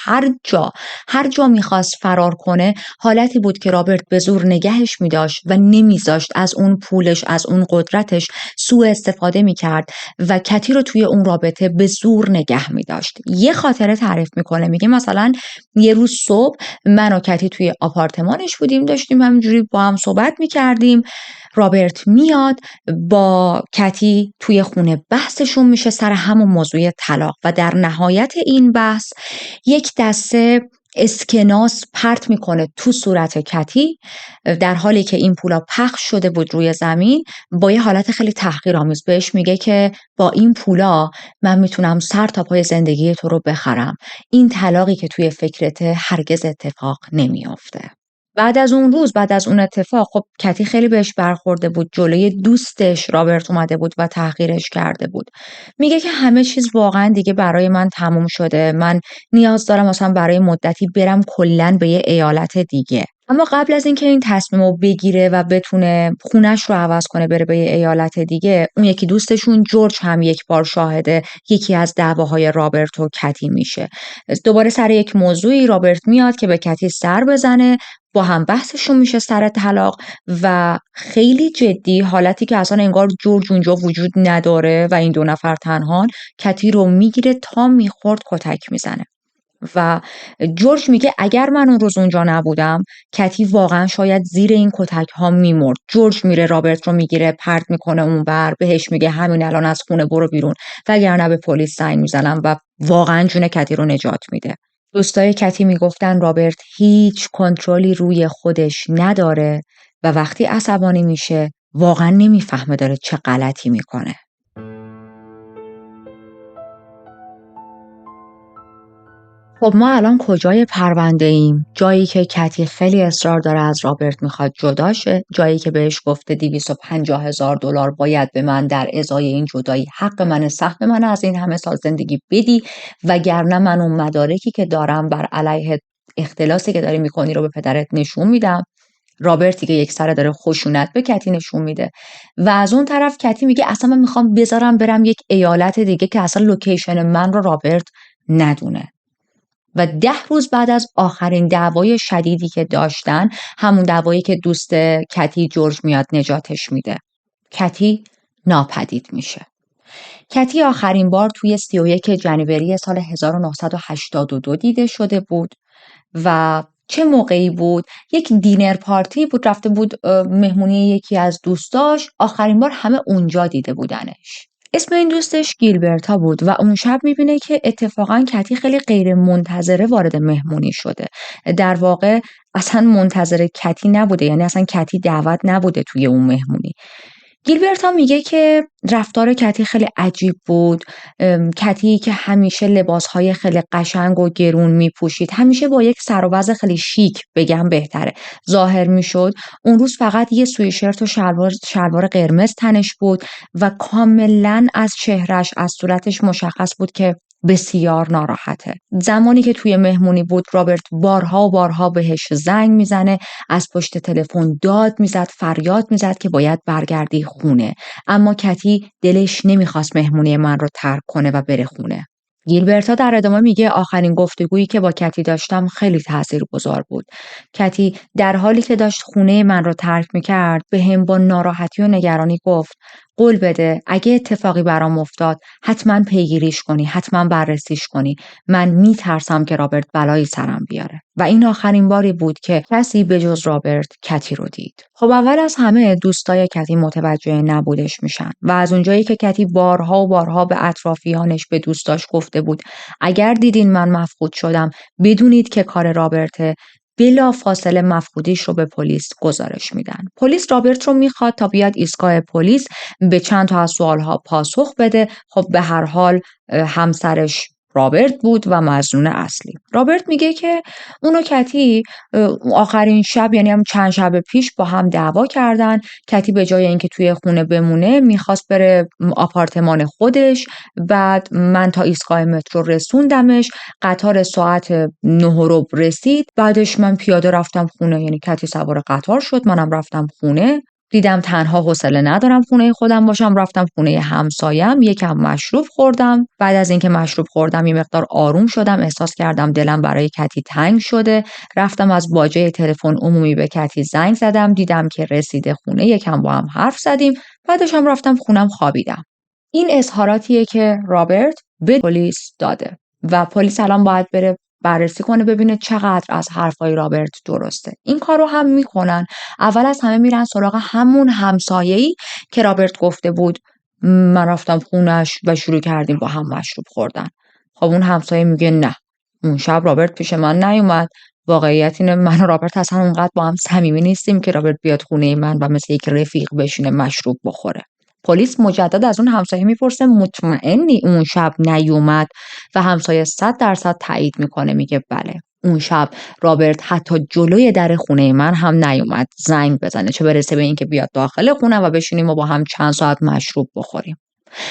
هر جا میخواست فرار کنه حالتی بود که رابرت به زور نگهش میداشت و نمیذاشت از اون پولش، از اون قدرتش سوء استفاده میکرد و کتی رو توی اون رابطه به زور نگه میداشت. یه خاطره تعریف میکنه، میگه مثلا یه روز صبح من و کتی توی آپارتمانش بودیم، داشتیم همینجوری با هم صحبت میکردیم. رابرت میاد با کتی توی خونه، بحثشون میشه سر همون موضوع طلاق و در نهایت این بحث یک دسته اسکناس پرت میکنه تو صورت کتی در حالی که این پولا پخش شده بود روی زمین. با یه حالت خیلی تحقیرآمیز بهش میگه که با این پولا من میتونم سر تا پای زندگی تو رو بخرم. این طلاقی که توی فکرت هرگز اتفاق نمیافته. بعد از اون روز، بعد از اون اتفاق، خب کتی خیلی بهش برخورده بود. جلوی دوستش رابرت اومده بود و تحقیرش کرده بود. میگه که همه چیز واقعا دیگه برای من تموم شده. من نیاز دارم مثلا برای مدتی برم کلاً به یه ایالت دیگه. اما قبل از اینکه این تصمیمو بگیره و بتونه خونش رو عوض کنه بره به یه ایالت دیگه، اون یکی دوستشون جورج هم یک بار شاهد یکی از دعواهای رابرت و کتی میشه. دوباره سر یک موضوعی رابرت میاد که به کتی سر بزنه، با هم بحثشون میشه سر طلاق و خیلی جدی، حالتی که اصلا انگار جورج اونجا وجود نداره و این 2 نفر تنهان. کتی رو میگیره تا میخورد کتک میزنه و جورج میگه اگر من اون روز اونجا نبودم کتی واقعا شاید زیر این کتک ها میمرد. جورج میره رابرت رو میگیره، پرت میکنه اونور، بهش میگه همین الان از خونه برو بیرون وگرنه به پلیس زنگ میزنم و واقعا جون کتی رو نجات میده. دوستای کتی میگفتن رابرت هیچ کنترلی روی خودش نداره و وقتی عصبانی میشه واقعا نمیفهمه داره چه غلطی میکنه. خب ما الان کجای پرونده ایم؟ جایی که کتی خیلی اصرار داره از رابرت میخواد جدا شه، جایی که بهش گفته $250,000 باید به من در ازای این جدایی حق من، سهم من از این همه سال زندگی بدی، وگرنه من اون مدارکی که دارم بر علیه اختلاسی که داری میکنی رو به پدرت نشون میدم. رابرتی که یک سره داره خشونت به کتی نشون میده و از اون طرف کتی میگه اصلا من میخوام بذارم برم یک ایالت دیگه که اصلا لوکیشن من رو رابرت ندونه. و 10 روز بعد از آخرین دعوای شدیدی که داشتن، همون دعوایی که دوست کتی جورج میاد نجاتش میده، کتی ناپدید میشه. کتی آخرین بار توی 31 جنوری سال 1982 دیده شده بود و چه موقعی بود؟ یک دینر پارتی بود، رفته بود مهمونی یکی از دوستاش، آخرین بار همه اونجا دیده بودنش. اسم این دوستش گیلبرتا بود و اون شب میبینه که اتفاقا کتی خیلی غیر منتظره وارد مهمونی شده. در واقع اصلا منتظر کتی نبوده، یعنی اصلا کتی دعوت نبوده توی اون مهمونی. گیلبرتا میگه که رفتار کتی خیلی عجیب بود. کتی که همیشه لباسهای خیلی قشنگ و گرون میپوشید، همیشه با یک سر و وضع خیلی شیک بگم بهتره ظاهر میشد، اون روز فقط یه سویشرت و شلوار قرمز تنش بود و کاملا از چهرش، از صورتش مشخص بود که بسیار ناراحته. زمانی که توی مهمونی بود رابرت بارها و بارها بهش زنگ میزنه، از پشت تلفن داد میزد، فریاد میزد که باید برگردی خونه، اما کتی دلش نمیخواست مهمونی من رو ترک کنه و بره خونه. گیلبرتا در ادامه میگه آخرین گفتگویی که با کتی داشتم خیلی تاثیرگذار بود. کتی در حالی که داشت خونه من رو ترک میکرد به هم با ناراحتی و نگرانی گفت قول بده اگه اتفاقی برام افتاد حتما پیگیریش کنی، حتما بررسیش کنی. من میترسم که رابرت بلایی سرم بیاره. و این آخرین باری بود که کسی به جز رابرت کتی رو دید. خب اول از همه دوستای کتی متوجه نبودش میشن و از اونجایی که کتی بارها و بارها به اطرافیانش، به دوستاش گفته بود اگر دیدین من مفقود شدم بدونید که کار رابرته، بلافاصله مفقودیش رو به پلیس گزارش میدن. پلیس رابرت رو میخواد تا بیاد ایستگاه پلیس به چند تا از سوالها پاسخ بده. خب به هر حال همسرش رابرت بود و مظنون اصلی. رابرت میگه که اونو کتی آخرین شب، یعنی هم چند شب پیش، با هم دعوا کردن. کتی به جای اینکه توی خونه بمونه میخواست بره آپارتمان خودش. بعد من تا ایستگاه مترو رسوندمش، قطار ساعت 9 رسید. بعدش من پیاده رفتم خونه، یعنی کتی سوار قطار شد، منم رفتم خونه. دیدم تنها حوصله ندارم خونه خودم باشم، رفتم خونه همسایم، یکم مشروب خوردم. بعد از اینکه مشروب خوردم یه مقدار آروم شدم، احساس کردم دلم برای کتی تنگ شده. رفتم از باجه تلفن عمومی به کتی زنگ زدم، دیدم که رسیده خونه، یکم با هم حرف زدیم. بعدش هم رفتم خونم خوابیدم. این اظهاراتیه که رابرت به پلیس داده و پلیس الان باید بره بررسی کنه ببینه چقدر از حرفای رابرت درسته. این کارو هم میکنن. اول از همه میرن سراغ همون همسایه‌ای که رابرت گفته بود من رفتم خونش و شروع کردیم با هم مشروب خوردن. خب اون همسایه میگه نه، اون شب رابرت پیش من نیومد. واقعیت اینه من و رابرت اصلا اونقدر با هم صمیمی نیستیم که رابرت بیاد خونه من و مثل یک رفیق بشینه مشروب بخوره. پلیس مجدد از اون همسایه میپرسه مطمئنی اون شب نیومد؟ و همسایه 100% تایید میکنه، میگه بله، اون شب رابرت حتی جلوی در خونه من هم نیومد زنگ بزنه، چه برسه به اینکه بیاد داخل خونه و بشینیم و با هم چند ساعت مشروب بخوریم.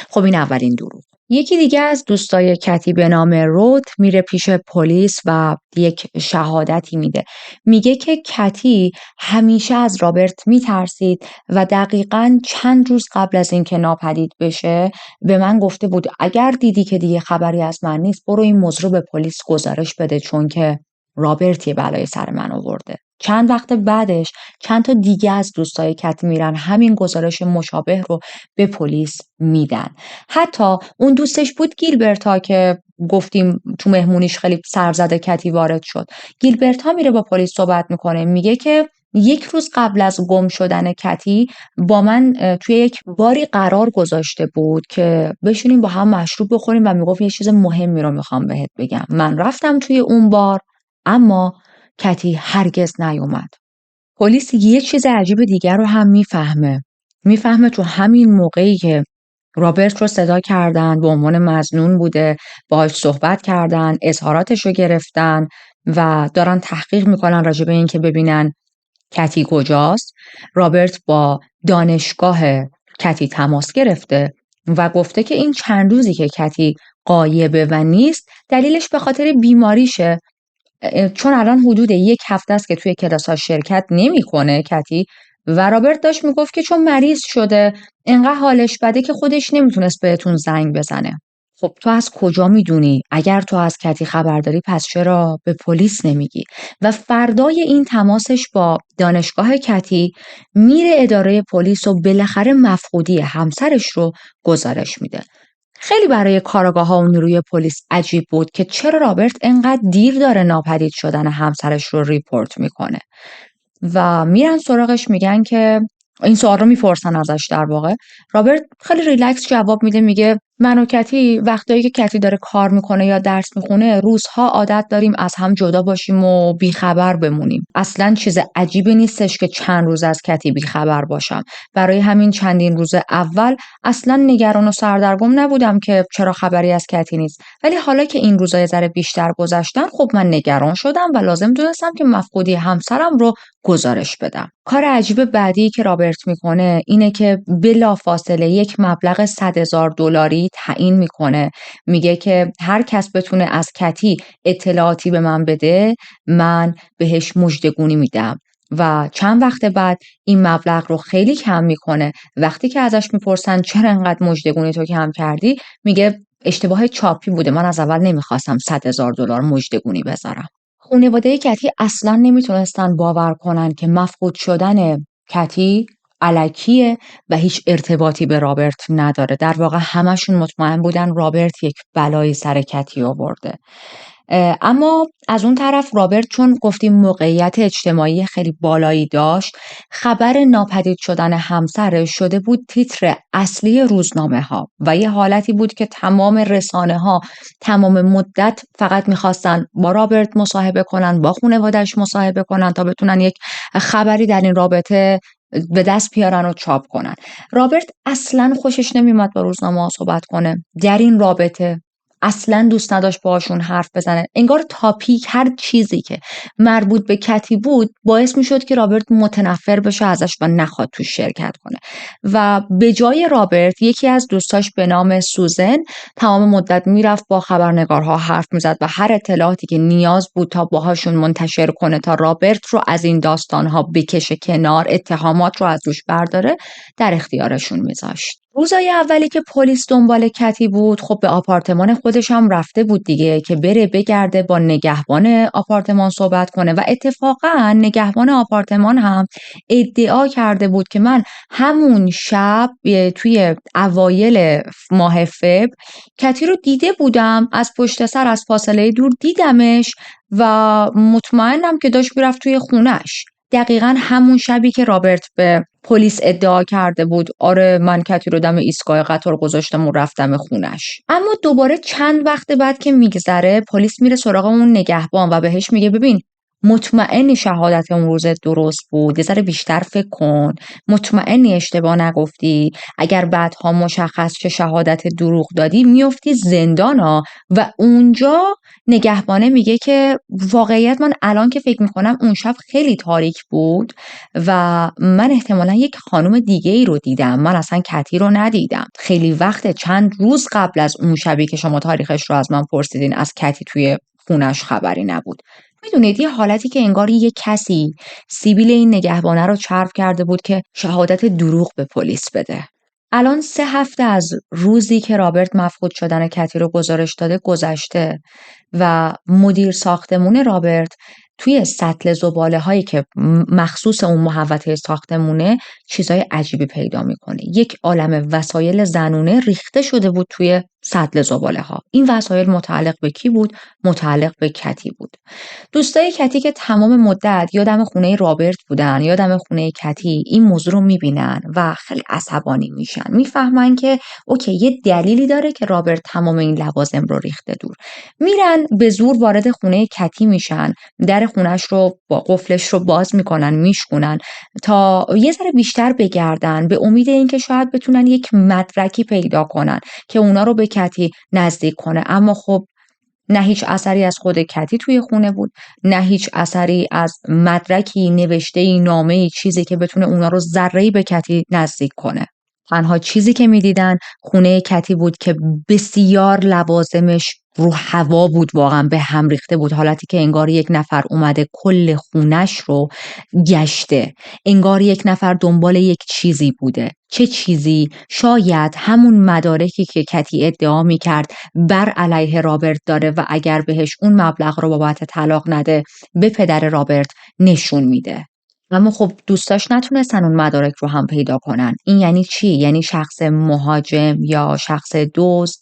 خب این اولین دروغ. یکی دیگه از دوستای کتی به نام رود میره پیش پلیس و یک شهادتی میده. میگه که کتی همیشه از رابرت میترسید و دقیقاً چند روز قبل از اینکه ناپدید بشه به من گفته بود اگر دیدی که دیگه خبری از من نیست برو این موضوع رو به پلیس گزارش بده، چون که رابرت یه بلای سر من آورده. چند وقت بعدش چند تا دیگه از دوستای کتی میرن همین گزارش مشابه رو به پلیس میدن. حتی اون دوستش بود گیلبرتا که گفتیم تو مهمونیش خیلی سرزده کتی وارد شد. گیلبرتا میره با پلیس صحبت میکنه، میگه که یک روز قبل از گم شدن کتی با من توی یک باری قرار گذاشته بود که بشینیم با هم مشروب بخوریم و میگفت یه چیز مهمی رو میخوام بهت بگم. من رفتم توی اون بار اما کتی هرگز نیومد. پلیس یه چیز عجیب دیگر رو هم میفهمه تو همین موقعی که رابرت رو صدا کردن، به عنوان مظنون بوده، باهاش صحبت کردن، اظهاراتش رو گرفتن و دارن تحقیق میکنن راجع به این که ببینن کتی کجاست. رابرت با دانشگاه کتی تماس گرفته و گفته که این چند روزی که کتی غایبه و نیست دلیلش به خاطر بیماریشه، چون الان حدود 1 هفته است که توی کلاس‌ها شرکت نمی‌کنه کتی. و رابرت داشت میگفت که چون مریض شده انقدر حالش بده که خودش نمیتونست بهتون زنگ بزنه. خب تو از کجا میدونی؟ اگر تو از کتی خبر داری پس چرا به پلیس نمیگی؟ و فردای این تماسش با دانشگاه کتی میره اداره پلیس و بالاخره مفقودی همسرش رو گزارش میده. خیلی برای کاراگاه‌ها و نیروی پلیس عجیب بود که چرا رابرت انقدر دیر داره ناپدید شدن همسرش رو ریپورت میکنه و میرن سراغش، میگن که این سوال رو میپرسن ازش. در واقع رابرت خیلی ریلکس جواب میده، میگه من و کتی وقتایی که کتی داره کار میکنه یا درس میخونه روزها عادت داریم از هم جدا باشیم و بیخبر بمونیم. اصلا چیز عجیبی نیستش که چند روز از کتی بیخبر باشم. برای همین چندین روز اول اصلا نگران و سردرگم نبودم که چرا خبری از کتی نیست، ولی حالا که این روزا یه ذره بیشتر گذشتن خب من نگران شدم و لازم دونستم که مفقودی همسرم رو گزارش بدم. کار عجیب بعدی که رابرت میکنه اینه که بلافاصله یک مبلغ $100,000 تعیین میکنه. میگه که هر کس بتونه از کتی اطلاعاتی به من بده من بهش مژدگونی میدم. و چند وقت بعد این مبلغ رو خیلی کم میکنه. وقتی که ازش میپرسن چرا انقدر مژدگونی تو کم کردی میگه اشتباه چاپی بوده، من از اول نمیخواستم $100,000 مژدگونی بذارم. خانواده کتی اصلا نمیتونستن باور کنن که مفقود شدن کتی الکیه و هیچ ارتباطی به رابرت نداره. در واقع همشون مطمئن بودن رابرت یک بلایی سر کتی آورده. اما از اون طرف رابرت چون گفتیم موقعیت اجتماعی خیلی بالایی داشت، خبر ناپدید شدن همسرش شده بود تیتر اصلی روزنامه ها و یه حالتی بود که تمام رسانه ها تمام مدت فقط میخواستن با رابرت مصاحبه کنن، با خانواده‌اش مصاحبه کنن تا بتونن یک خبری در این رابطه به دست بیارن و چاپ کنن. رابرت اصلا خوشش نمیومد با روزنامه ها صحبت کنه در این رابطه، اصلا دوست نداشت باهاشون حرف بزنه. انگار تاپیک هر چیزی که مربوط به کتی بود باعث میشد که رابرت متنفر بشه ازش و نخواد توش شرکت کنه. و به جای رابرت یکی از دوستاش به نام سوزن تمام مدت میرفت با خبرنگارها حرف میزد و هر اطلاعاتی که نیاز بود تا باهاشون منتشر کنه تا رابرت رو از این داستانها بکشه کنار، اتهامات رو از روش برداره، در اختیارشون میذاشت. روزای اولی که پلیس دنبال کتی بود، خب به آپارتمان خودش هم رفته بود دیگه که بره بگرده با نگهبان آپارتمان صحبت کنه و اتفاقا نگهبان آپارتمان هم ادعا کرده بود که من همون شب توی اوایل ماه فبر کتی رو دیده بودم، از پشت سر از فاصله دور دیدمش و مطمئنم که داشت میرفت توی خونش. دقیقا همون شبی که رابرت به پلیس ادعا کرده بود آره من کتی رو دم ایستگاه قطار گذاشتم و رفتم خونش. اما دوباره چند وقت بعد که میگذره پلیس میره سراغ اون نگهبان و بهش میگه ببین مطمئنی شهادت اون روز درست بود، یه ذره بیشتر فکر کن، مطمئنی اشتباه نگفتی، اگر بعدها مشخص شه شهادت دروغ دادی میفتی زندان ها. و اونجا نگهبانه میگه که واقعیت من الان که فکر میکنم اون شب خیلی تاریک بود و من احتمالا یک خانم دیگه ای رو دیدم، من اصلا کتی رو ندیدم. خیلی وقت چند روز قبل از اون شبی که شما تاریخش رو از من پرسیدین از کتی توی خونش خبری نبود. میدونید یه حالتی که انگار یه کسی سیبیل این نگهبانه رو چرب کرده بود که شهادت دروغ به پلیس بده. الان 3 هفته از روزی که رابرت مفقود شدن کتی رو گزارش داده گذشته و مدیر ساختمون رابرت توی سطل زباله هایی که مخصوص اون محوطه ساختمونه چیزای عجیبی پیدا میکنه. یک عالم وسایل زنونه ریخته شده بود توی سطل زباله ها. این وسایل متعلق به کی بود؟ متعلق به کتی بود. دوستای کتی که تمام مدت یادم خونه رابرت بودن، یادم خونه کتی، این موضوع رو میبینن و خیلی عصبانی میشن. میفهمن که اوکی یه دلیلی داره که رابرت تمام این لوازم رو ریخته دور. میرن به زور وارد خونه کتی میشن، در خونش رو با قفلش رو باز میکنن، میشکنن تا یه ذره بیشتر بگردن به امید اینکه شاید بتونن یک مدرکی پیدا کنن که اونا رو به کتی نزدیک کنه. اما خب نه هیچ اثری از خود کتی توی خونه بود، نه هیچ اثری از مدرکی، نوشته‌ای، نامه‌ای، چیزی که بتونه اونا رو ذره‌ای به کتی نزدیک کنه. تنها چیزی که می‌دیدن خونه کتی بود که بسیار لوازمش رو هوا بود، واقعا به هم ریخته بود، حالتی که انگار یک نفر اومده کل خونش رو گشته، انگار یک نفر دنبال یک چیزی بوده. چه چیزی؟ شاید همون مدارکی که کتی ادعا می‌کرد بر علیه رابرت داره و اگر بهش اون مبلغ رو بابت طلاق نده به پدر رابرت نشون میده. اما خب دوستاش نتونستن اون مدارک رو هم پیدا کنن. این یعنی چی؟ یعنی شخص مهاجم یا شخص دزد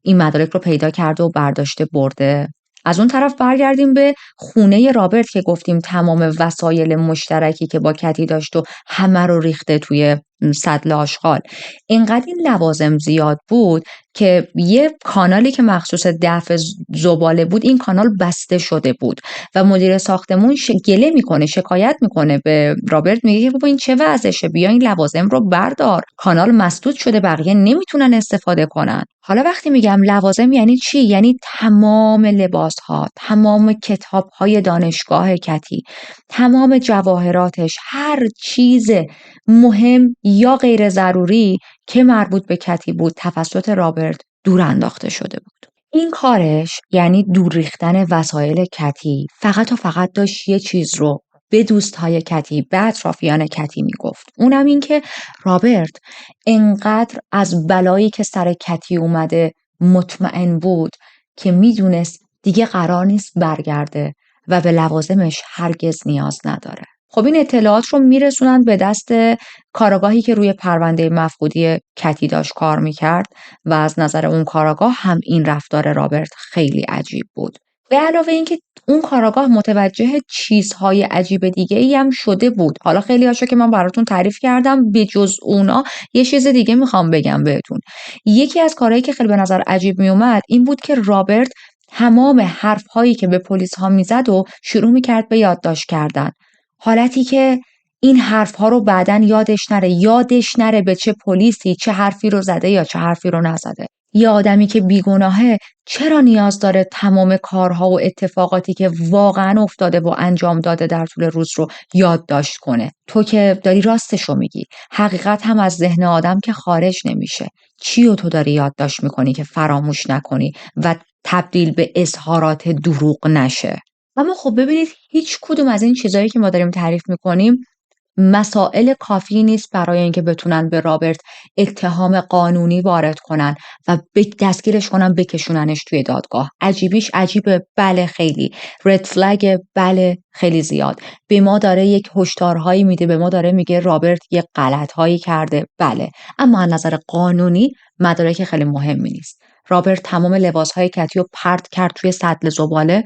این مدارک رو پیدا کرده و برداشته برده. از اون طرف برگردیم به خونه رابرت که گفتیم تمام وسایل مشترکی که با کتی داشت و همه رو ریخته توی سطل آشغال. اینقدر این لوازم زیاد بود که یه کانالی که مخصوص دفع زباله بود این کانال بسته شده بود و مدیر ساختمون گله میکنه، شکایت میکنه به رابرت، میگه بابا این چه وضعشه، بیا این لوازم رو بردار، کانال مسدود شده، بقیه نمیتونن استفاده کنن. حالا وقتی میگم لوازم یعنی چی؟ یعنی تمام لباس ها، تمام کتاب های دانشگاه کتی، تمام جواهراتش، هر چیز مهم یا غیر ضروری که مربوط به کتی بود توسط رابرت دور انداخته شده بود. این کارش یعنی دور ریختن وسایل کتی فقط و فقط داشت یه چیز رو به دوستهای کتی، به اطرافیان کتی میگفت. اونم این که رابرت انقدر از بلایی که سر کتی اومده مطمئن بود که میدونست دیگه قرار نیست برگرده و به لوازمش هرگز نیاز نداره. خب این اطلاعات رو میرسونن به دست کاراگاهی که روی پرونده مفقودی کتی داشت کار میکرد و از نظر اون کاراگاه هم این رفتار رابرت خیلی عجیب بود. به علاوه اینکه اون کاراگاه متوجه چیزهای عجیب دیگه ای هم شده بود. حالا خیلی هاشو که من براتون تعریف کردم، به جز اونا یه چیز دیگه میخوام بگم بهتون. یکی از کارهایی که خیلی به نظر عجیب میومد این بود که رابرت تمام حرفهایی که به پلیس ها میزد و شروع میکرد به یادداشت کردن. حالتی که این حرفها رو بعداً یادش نره به چه پلیسی چه حرفی رو زده یا چه حرفی رو نزده. یه آدمی که بیگناهه چرا نیاز داره تمام کارها و اتفاقاتی که واقعا افتاده و انجام داده در طول روز رو یادداشت کنه؟ تو که داری راستش رو میگی، حقیقت هم از ذهن آدم که خارج نمیشه. چی رو تو داری یادداشت میکنی که فراموش نکنی و تبدیل به اظهارات دروغ نشه؟ اما خب ببینید هیچ کدوم از این چیزایی که ما داریم تعریف میکنیم مسائل کافی نیست برای اینکه بتونن به رابرت اتهام قانونی وارد کنن و دستگیرش کنن بکشوننش توی دادگاه. عجیبیش عجیبه، بله خیلی. رد فلگ، بله خیلی زیاد. به ما داره یک هشدارهایی میده، به ما داره میگه رابرت یک غلطهایی کرده، بله. اما از نظر قانونی مدارک خیلی مهمی نیست. رابرت تمام لباسهای کتی رو پرت کرد توی سطل زباله،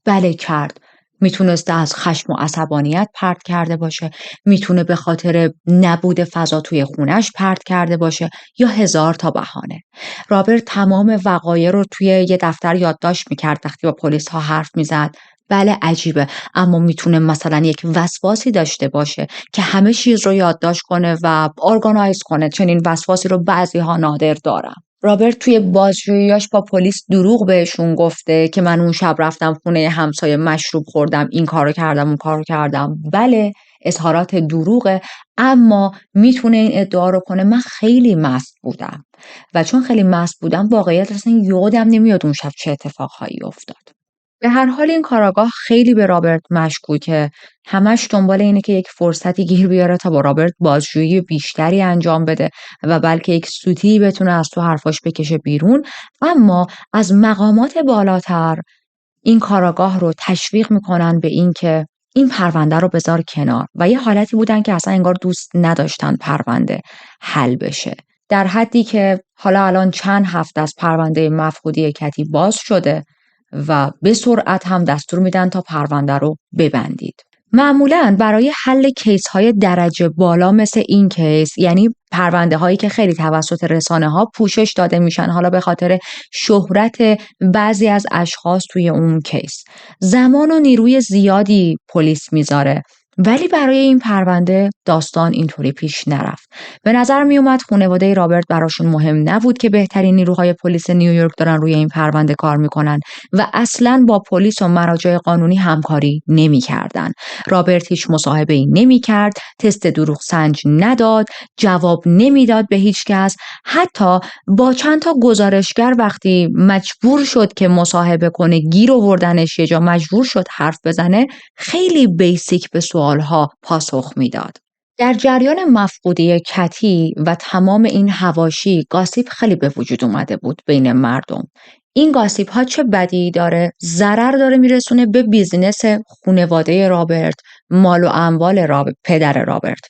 بله کرد. میتونسته از خشم و عصبانیت پرت کرده باشه، میتونه به خاطر نبود فضا توی خونش پرت کرده باشه یا هزار تا بهانه. رابرت تمام وقایع رو توی یه دفتر یادداشت میکرد وقتی با پلیس ها حرف میزد. بله عجیبه، اما میتونه مثلا یک وسواسی داشته باشه که همه چیز رو یادداشت کنه و ارگانایز کنه. چنین وسواسی رو بعضی ها نادر دارن. رابرت توی بازجوییاش با پلیس دروغ بهشون گفته که من اون شب رفتم خونه همسایه مشروب خوردم، این کارو کردم اون کارو کردم. بله اظهارات دروغه، اما میتونه این ادعا رو کنه من خیلی مست بودم و چون خیلی مست بودم واقعیت اصلا یادم نمیاد اون شب چه اتفاقهایی افتاد. به هر حال این کاراگاه خیلی به رابرت مشکوکه. همش دنبال اینه که یک فرصتی گیر بیاره تا با رابرت بازجویی بیشتری انجام بده و بلکه یک سوتی بتونه از تو حرفاش بکشه بیرون. اما از مقامات بالاتر این کاراگاه رو تشویق میکنن به این که این پرونده رو بذار کنار و یه حالتی بودن که اصلا انگار دوست نداشتن پرونده حل بشه. در حدی که حالا الان چند هفته از پرونده مفقودی کتی باز شده و به سرعت هم دستور میدن تا پرونده رو ببندید. معمولاً برای حل کیس های درجه بالا مثل این کیس، یعنی پرونده هایی که خیلی توسط رسانه ها پوشش داده میشن، حالا به خاطر شهرت بعضی از اشخاص توی اون کیس، زمان و نیروی زیادی پلیس میذاره. ولی برای این پرونده داستان اینطوری پیش نرفت. به نظر می اومد خانواده رابرت براشون مهم نبود که بهترین نیروهای پلیس نیویورک دارن روی این پرونده کار میکنن و اصلاً با پلیس و مراجع قانونی همکاری نمیکردن. رابرت هیچ مصاحبه‌ای نمیکرد، تست دروغ سنج نداد، جواب نمیداد به هیچ کس. حتی با چند تا گزارشگر وقتی مجبور شد که مصاحبه کنه، گیر آوردنش یه جا مجبور شد حرف بزنه، خیلی بیسیک به سوالها پاسخ میداد. در جریان مفقودی کتی و تمام این حواشی گاسیپ خیلی به وجود اومده بود بین مردم. این گاسیپ ها چه بدی داره؟ ضرر داره میرسونه به بیزینس خانواده رابرت، مال و اموال پدر رابرت.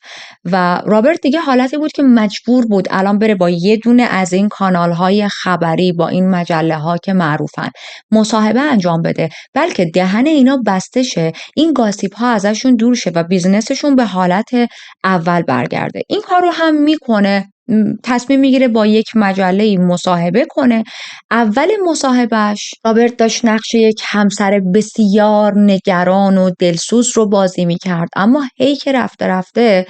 و رابرت دیگه حالتی بود که مجبور بود الان بره با یه دونه از این کانال های خبری، با این مجله ها که معروفن، مصاحبه انجام بده، بلکه دهن اینا بسته شه، این گاسیپ ها ازشون دور شه و بیزینسشون به حالت اول برگرده. این کار رو هم میکنه، تصمیم میگیره با یک مجله مصاحبه کنه. اول مصاحبهش رابرت داشت نقش یک همسر بسیار نگران و دلسوز رو بازی میکرد، اما هی که رفته رفته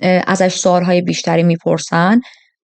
ازش سوالهای بیشتری میپرسن،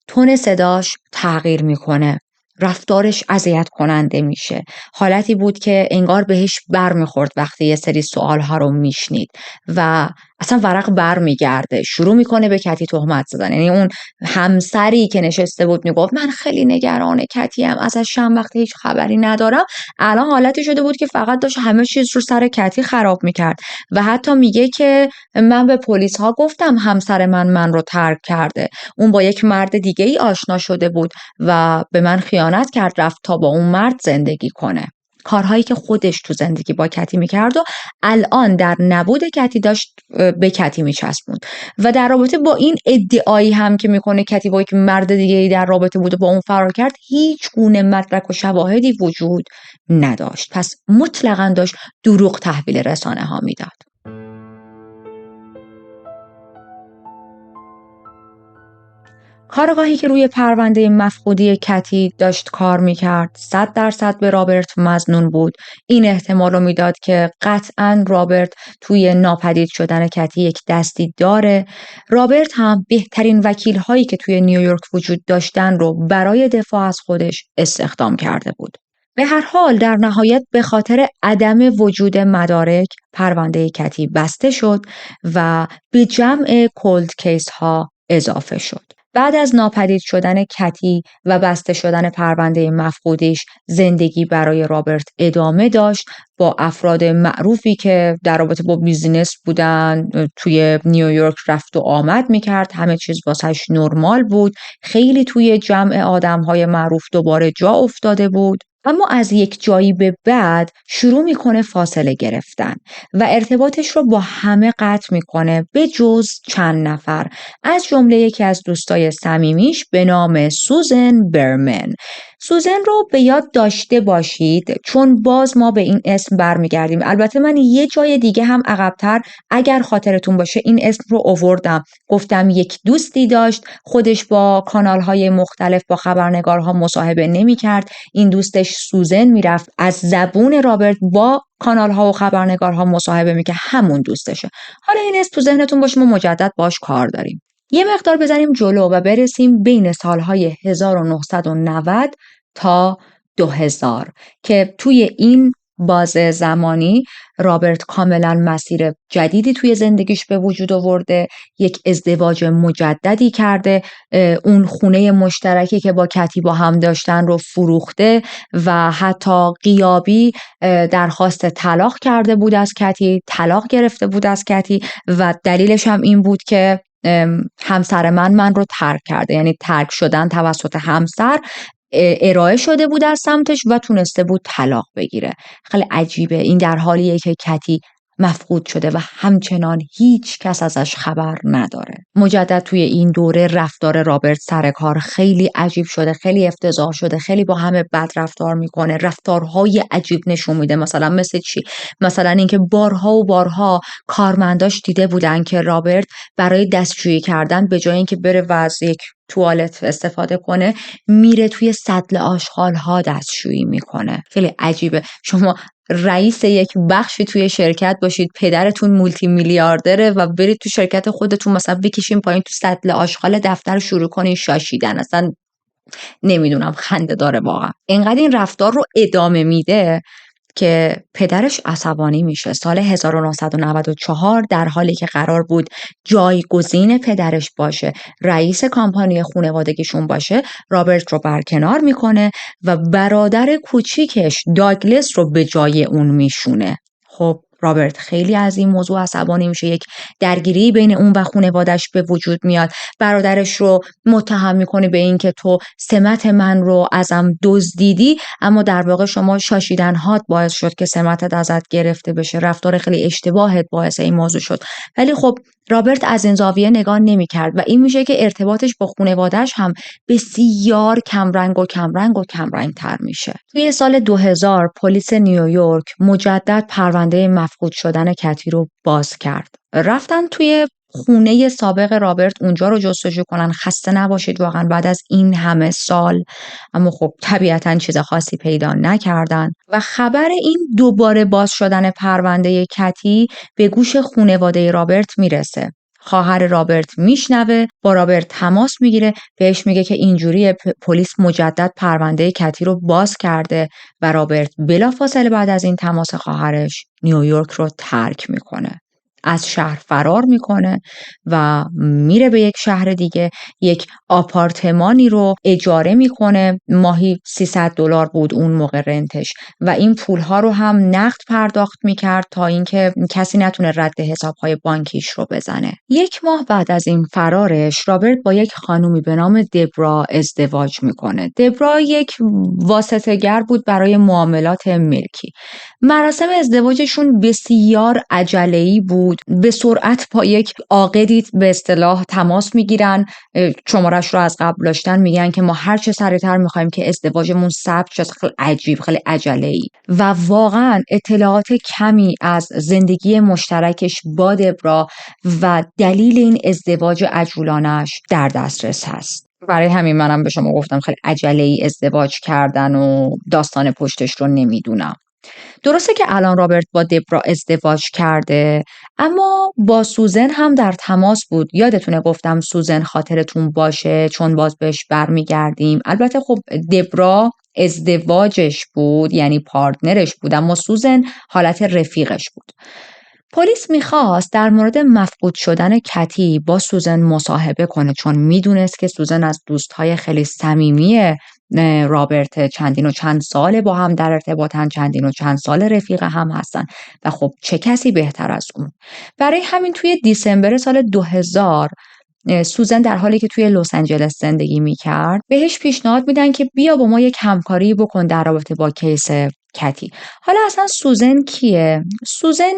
تون صداش تغییر میکنه، رفتارش اذیت کننده میشه. حالتی بود که انگار بهش بر میخورد وقتی یه سری سوالها رو میشنید و اصلا ورق بر میگرده، شروع میکنه به کتی تهمت زدن. یعنی اون همسری که نشسته بود میگفت من خیلی نگران کتی ام، ازش چند وقت هیچ خبری ندارم، الان حالتی شده بود که فقط داشت همه چیز رو سر کتی خراب میکرد و حتی میگه که من به پلیس ها گفتم همسر من رو ترک کرده، اون با یک مرد دیگه ای آشنا شده بود و به من خیانت کرد، رفت تا با اون مرد زندگی کنه. کارهایی که خودش تو زندگی با کتی میکرد و الان در نبود کتی داشت به کتی میچسبوند و در رابطه با این ادعایی هم که میکنه کتی با یک مرد دیگه ای در رابطه بود و با اون فرار کرد هیچ گونه مدرک و شواهدی وجود نداشت. پس مطلقاً داشت دروغ تحویل رسانه ها میداد. کارآگاهی که روی پرونده مفقودی کتی داشت کار میکرد 100% به رابرت مظنون بود. این احتمال رو میداد که قطعاً رابرت توی ناپدید شدن کتی یک دستی داره. رابرت هم بهترین وکیل هایی که توی نیویورک وجود داشتن رو برای دفاع از خودش استخدام کرده بود. به هر حال در نهایت به خاطر عدم وجود مدارک پرونده کتی بسته شد و به جمع کولد کیس ها اضافه شد. بعد از ناپدید شدن کتی و بسته شدن پرونده مفقودیش زندگی برای رابرت ادامه داشت با افراد معروفی که در رابطه با بیزینس بودن، توی نیویورک رفت و آمد میکرد، همه چیز واسش نرمال بود، خیلی توی جمع آدمهای معروف دوباره جا افتاده بود. اما از یک جایی به بعد شروع میکنه فاصله گرفتن و ارتباطش رو با همه قطع میکنه به جز چند نفر، از جمله یکی از دوستای صمیمیش به نام سوزن برمن. سوزن رو به یاد داشته باشید چون باز ما به این اسم برمیگردیم. البته من یه جای دیگه هم عقب‌تر اگر خاطرتون باشه این اسم رو آوردم، گفتم یک دوستی داشت، خودش با کانال‌های مختلف با خبرنگارها مصاحبه نمی‌کرد، این دوستش سوزن میرفت از زبون رابرت با کانال‌ها و خبرنگارها مصاحبه می‌کرد، همون دوستشه. حالا این اسم تو ذهنتون باشه، ما مجدد باش کار داریم. یه مقدار بزنیم جلو و برسیم بین سالهای 1990 تا 2000 که توی این باز زمانی رابرت کاملا مسیر جدیدی توی زندگیش به وجود آورده، یک ازدواج مجددی کرده، اون خونه مشترکی که با کتی با هم داشتن رو فروخته و حتی غیابی درخواست طلاق کرده بود از کتی، طلاق گرفته بود از کتی و دلیلش هم این بود که همسر من رو ترک کرده، یعنی ترک شدن توسط همسر ارائه شده بود از سمتش و تونسته بود طلاق بگیره. خیلی عجیبه، این در حالیه که کتی مفقود شده و همچنان هیچ کس ازش خبر نداره. مجدد توی این دوره رفتار رابرت سر کار خیلی عجیب شده، خیلی افتضاح شده، خیلی با همه بد رفتار میکنه، رفتارهای عجیب نشون میده. مثلا مثل چی؟ مثلا اینکه بارها و بارها کارمنداش دیده بودن که رابرت برای دستشویی کردن به جای اینکه بره و از یک توالت استفاده کنه میره توی سطل آشغال‌ها دستشویی میکنه. خیلی عجیبه. شما رئیس یک بخشی توی شرکت باشید، پدرتون مولتی میلیاردره و برید تو شرکت خودتون مثلا بکشین پایین تو سطل آشغال دفتر شروع کنین شاشیدن. اصلا نمیدونم، خنده داره واقعا. اینقدر این رفتار رو ادامه میده که پدرش عصبانی میشه. سال 1994 در حالی که قرار بود جایگزین پدرش باشه، رئیس کمپانی خانوادگیشون باشه، رابرت رو برکنار میکنه و برادر کوچیکش داگلس رو به جای اون میشونه. خب رابرت خیلی از این موضوع عصبانی میشه، یک درگیری بین اون و خانواده‌اش به وجود میاد. برادرش رو متهم میکنه به این که تو سمت من رو ازم دزدیدی، اما در واقع شما شاشیدن هات باعث شد که سمتت ازت گرفته بشه، رفتار خیلی اشتباهت باعث این موضوع شد. ولی خب رابرت از این زاویه نگاه نمی‌کرد و این میشه که ارتباطش با خانواده‌اش هم بسیار کمرنگ‌تر میشه. توی سال 2000 پلیس نیویورک مجدد پرونده مفقود شدن کتی رو باز کرد. رفتن توی خونه سابق رابرت اونجا رو جستجو کنن. خسته نباشید واقعا بعد از این همه سال، اما خب طبیعتاً چیز خاصی پیدا نکردن و خبر این دوباره باز شدن پرونده کتی به گوش خانواده رابرت میرسه. خواهر رابرت میشنوه، با رابرت تماس میگیره، بهش میگه که اینجوری پلیس مجدد پرونده کتی رو باز کرده و رابرت بلافاصله بعد از این تماس خواهرش نیویورک رو ترک میکنه. از شهر فرار میکنه و میره به یک شهر دیگه، یک آپارتمانی رو اجاره میکنه، ماهی $300 بود اون موقع رنتش و این پولها رو هم نقد پرداخت میکرد تا اینکه کسی نتونه رد حسابهای بانکیش رو بزنه. 1 ماه بعد از این فرارش رابرت با یک خانومی به نام دبرا ازدواج میکنه. دبرا یک واسطه‌گر بود برای معاملات ملکی. مراسم ازدواجشون بسیار عجله‌ای بود. به سرعت با یک عاقدی به اصطلاح تماس میگیرن، شمارش رو از قبل داشتن، میگن که ما هر چه سریعتر میخوایم که ازدواجمون ثبت شه. خیلی عجیب، خیلی عجله‌ای و واقعا اطلاعات کمی از زندگی مشترکش با دبرا و دلیل این ازدواج عجولانش در دسترس هست. برای همین منم به شما گفتم خیلی عجله‌ای ازدواج کردن و داستان پشتش رو نمیدونم. درسته که الان رابرت با دبرا ازدواج کرده، اما با سوزن هم در تماس بود. یادتونه گفتم سوزن خاطرتون باشه، چون باز بهش برمیگردیم. البته خب دبرا ازدواجش بود، یعنی پارتنرش بود، اما سوزن حالت رفیقش بود. پلیس میخواست در مورد مفقود شدن کتی با سوزن مصاحبه کنه، چون میدونست که سوزن از دوستهای خیلی صمیمی رابرت، چندین و چند سال با هم در ارتباطن، چندین و چند سال رفیق هم هستن و خب چه کسی بهتر از اون. برای همین توی دیسمبر سال 2000 سوزن در حالی که توی لس آنجلس زندگی میکرد بهش پیشنهاد میدن که بیا با ما یک همکاری بکن در رابطه با کیس کتی. حالا اصلا سوزن کیه؟ سوزن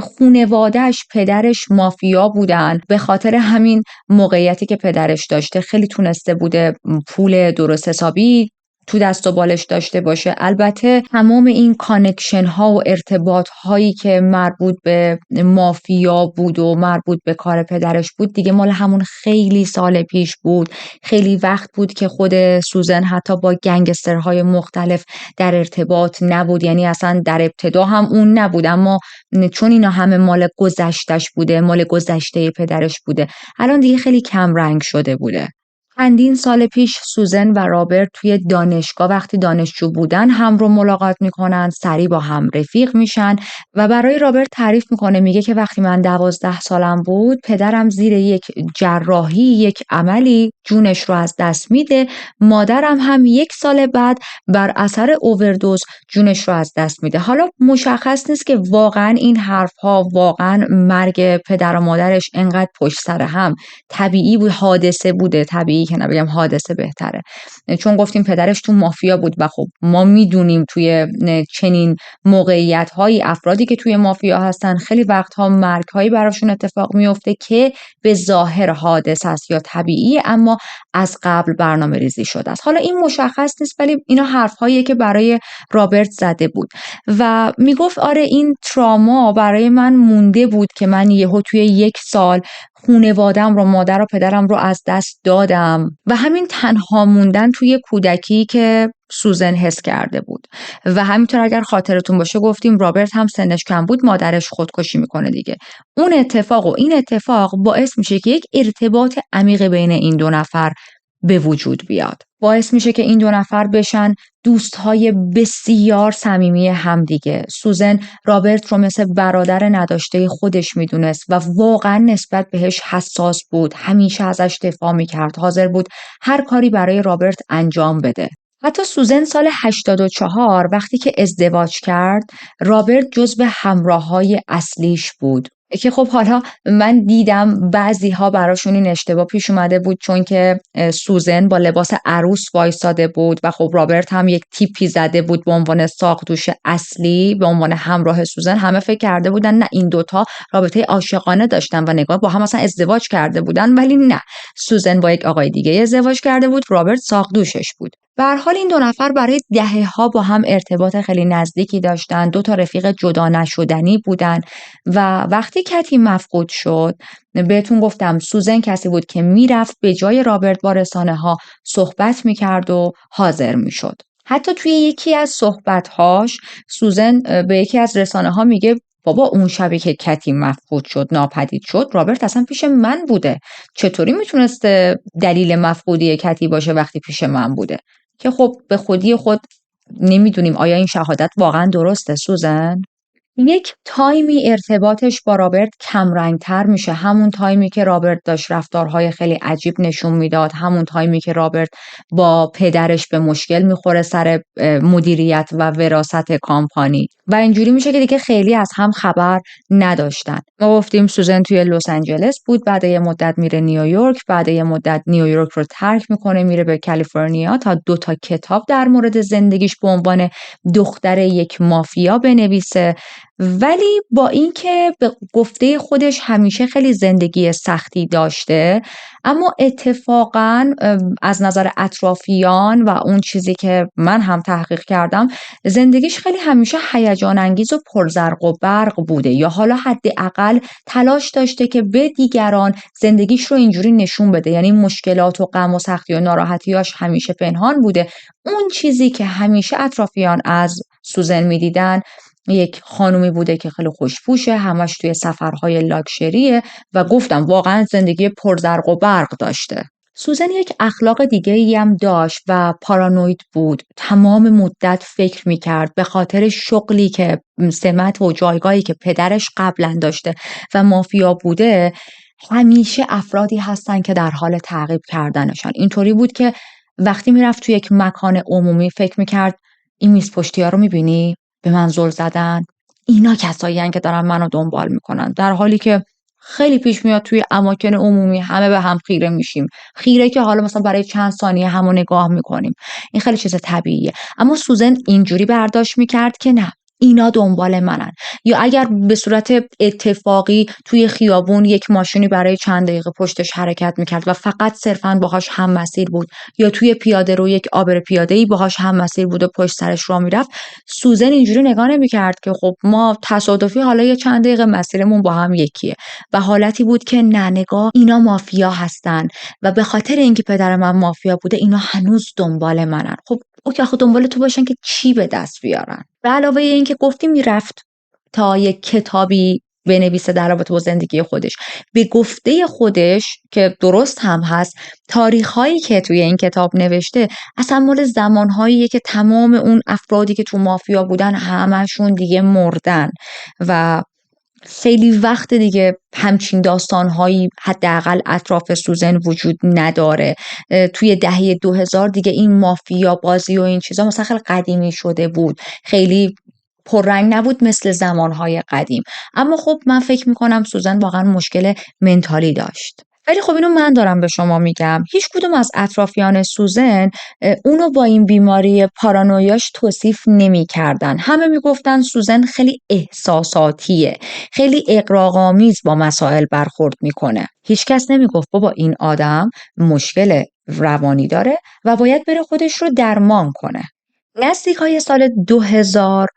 خونوادهش، پدرش مافیا بودن. به خاطر همین موقعیتی که پدرش داشته خیلی تونسته بوده پول درست حسابی تو دست و بالش داشته باشه. البته تمام این کانکشن ها و ارتباط هایی که مربوط به مافیا بود و مربوط به کار پدرش بود دیگه مال همون خیلی سال پیش بود. خیلی وقت بود که خود سوزن حتی با گنگسترهای مختلف در ارتباط نبود، یعنی اصلا در ابتدا هم اون نبود، اما چون اینا همه مال گذشتش بوده، مال گذشته پدرش بوده، الان دیگه خیلی کم رنگ شده بوده. چندین سال پیش سوزن و رابرت توی دانشگاه وقتی دانشجو بودن هم رو ملاقات میکنن، سریع با هم رفیق میشن و برای رابرت تعریف میکنه، میگه که وقتی من 12 سالم بود پدرم زیر یک جراحی، یک عملی جونش رو از دست میده، مادرم هم 1 سال بعد بر اثر اووردوز جونش رو از دست میده. حالا مشخص نیست که واقعا این حرفها، واقعا مرگ پدر و مادرش انقدر پشت سر هم طبیعی بود، حادثه بوده، طبیعی که نبگم حادثه بهتره، چون گفتیم پدرش تو مافیا بود و خب ما میدونیم توی چنین موقعیت هایی افرادی که توی مافیا هستن خیلی وقتها مرگ هایی براشون اتفاق میفته که به ظاهر حادثه است یا طبیعی، اما از قبل برنامه ریزی شده است. حالا این مشخص نیست، ولی اینا حرف هاییه که برای رابرت زده بود و میگفت آره این تراما برای من مونده بود که من یهو توی 1 سال خونوادم رو، مادر و پدرم رو از دست دادم و همین تنها موندن توی کودکی که سوزن حس کرده بود. و همینطور اگر خاطرتون باشه گفتیم رابرت هم سنش کم بود، مادرش خودکشی میکنه دیگه. اون اتفاق و این اتفاق باعث میشه که یک ارتباط عمیق بین این 2 نفر به وجود بیاد. باعث میشه که این 2 نفر بشن دوستهای بسیار صمیمی همدیگه. سوزن رابرت رو مثل برادر نداشته خودش میدونست و واقعا نسبت بهش حساس بود. همیشه ازش دفاع میکرد، حاضر بود هر کاری برای رابرت انجام بده. حتی سوزن سال 84 وقتی که ازدواج کرد، رابرت جزو همراه‌های اصلیش بود که خب حالا من دیدم بعضی ها براشون این اشتباه پیش اومده بود، چون که سوزن با لباس عروس وایساده بود و خب رابرت هم یک تیپی زده بود به عنوان ساقدوش اصلی، به عنوان همراه سوزن. همه فکر کرده بودن نه این دوتا رابطه عاشقانه داشتن و نگاه با هم اصلا ازدواج کرده بودن، ولی نه، سوزن با یک آقای دیگه ازدواج کرده بود، رابرت ساقدوشش بود. به هر حال این 2 نفر برای دهه‌ها با هم ارتباط خیلی نزدیکی داشتن، 2 تا رفیق جدا نشدنی بودن و وقتی کتی مفقود شد، بهتون گفتم سوزن کسی بود که میرفت به جای رابرت با رسانه‌ها صحبت میکرد و حاضر میشد. حتی توی یکی از صحبت‌هاش سوزن به یکی از رسانه‌ها میگه بابا اون شبی که کتی مفقود شد، ناپدید شد، رابرت اصلا پیش من بوده، چطوری میتونسته دلیل مفقودی کتی باشه وقتی پیش من بوده؟ که خب به خودی خود نمیدونیم آیا این شهادت واقعا درسته سوزن؟ یک تایمی ارتباطش با رابرت کمرنگ‌تر میشه، همون تایمی که رابرت داشت رفتارهای خیلی عجیب نشون میداد، همون تایمی که رابرت با پدرش به مشکل میخوره سر مدیریت و وراثت کامپانی و اینجوری میشه که دیگه خیلی از هم خبر نداشتن. ما گفتیم سوزن توی لس آنجلس بود، بعد یه مدت میره نیویورک، بعد یه مدت نیویورک رو ترک میکنه میره به کالیفرنیا تا 2 کتاب در مورد زندگیش به عنوان دختر یک مافیا بنویسه. ولی با اینکه به گفته خودش همیشه خیلی زندگی سختی داشته، اما اتفاقا از نظر اطرافیان و اون چیزی که من هم تحقیق کردم، زندگیش خیلی همیشه هیجان انگیز و پرزرق و برق بوده، یا حالا حداقل تلاش داشته که به دیگران زندگیش رو اینجوری نشون بده، یعنی مشکلات و غم و سختی و ناراحتیاش همیشه پنهان بوده. اون چیزی که همیشه اطرافیان از سوزن میدیدن یک خانومی بوده که خیلی خوش‌پوشه، همش توی سفرهای لاکچریه و گفتم واقعا زندگی پرزرق و برق داشته. سوزن یک اخلاق دیگه‌ای هم داشت و پارانوید بود. تمام مدت فکر می‌کرد به خاطر شغلی که سمت و جایگاهی که پدرش قبلا داشته و مافیا بوده، همیشه افرادی هستن که در حال تعقیب کردنشن. اینطوری بود که وقتی میرفت توی یک مکان عمومی فکر می‌کرد این میز پشتی‌ها رو می‌بینی؟ به من زل زدن، اینا کسایی هستن که دارن منو دنبال میکنن، در حالی که خیلی پیش میاد توی اماکن عمومی همه به هم خیره میشیم، خیره که حالا مثلا برای چند ثانیه همو نگاه میکنیم، این خیلی چیز طبیعیه. اما سوزن اینجوری برداشت میکرد که نه، اینا دنبال منن. یا اگر به صورت اتفاقی توی خیابون یک ماشینی برای چند دقیقه پشتش حرکت میکرد و فقط صرفاً باهاش هم مسیر بود، یا توی پیاده رو یک عابر پیاده‌ای باهاش هم مسیر بود و پشت سرش راه میرفت، سوزن اینجوری نگاه نمی‌کرد که خب ما تصادفی حالا یه چند دقیقه مسیرمون با هم یکیه، و حالتی بود که نه، نگاه اینا مافیا هستن و به خاطر اینکه پدر من مافیا بوده اینا هنوز دنبال منن. خب اوکی، خود دنبال تو باشن که چی به دست بیارن؟ به علاوه اینکه گفتیم میرفت تا یک کتابی بنویسه در رابطه با زندگی خودش، به گفته خودش که درست هم هست، تاریخ‌هایی که توی این کتاب نوشته اصلا مال زمان‌هاییه که تمام اون افرادی که تو مافیا بودن همشون دیگه مردن و خیلی وقت دیگه همچین داستان‌هایی حداقل اطراف سوزن وجود نداره. توی دهه 2000 دیگه این مافیا بازی و این چیزا مثلا خیلی قدیمی شده بود، خیلی پررنگ نبود مثل زمانهای قدیم. اما خب من فکر میکنم سوزن واقعا مشکل منتالی داشت. ولی خب اینو من دارم به شما میگم، هیچ کدوم از اطرافیان سوزن اونو با این بیماری پارانویاش توصیف نمی کردن. همه میگفتن سوزن خیلی احساساتیه، خیلی اغراق‌آمیز با مسائل برخورد میکنه. هیچ کس نمیگفت بابا این آدم مشکل روانی داره و باید بره خودش رو درمان کنه. نزدیکای سال 2000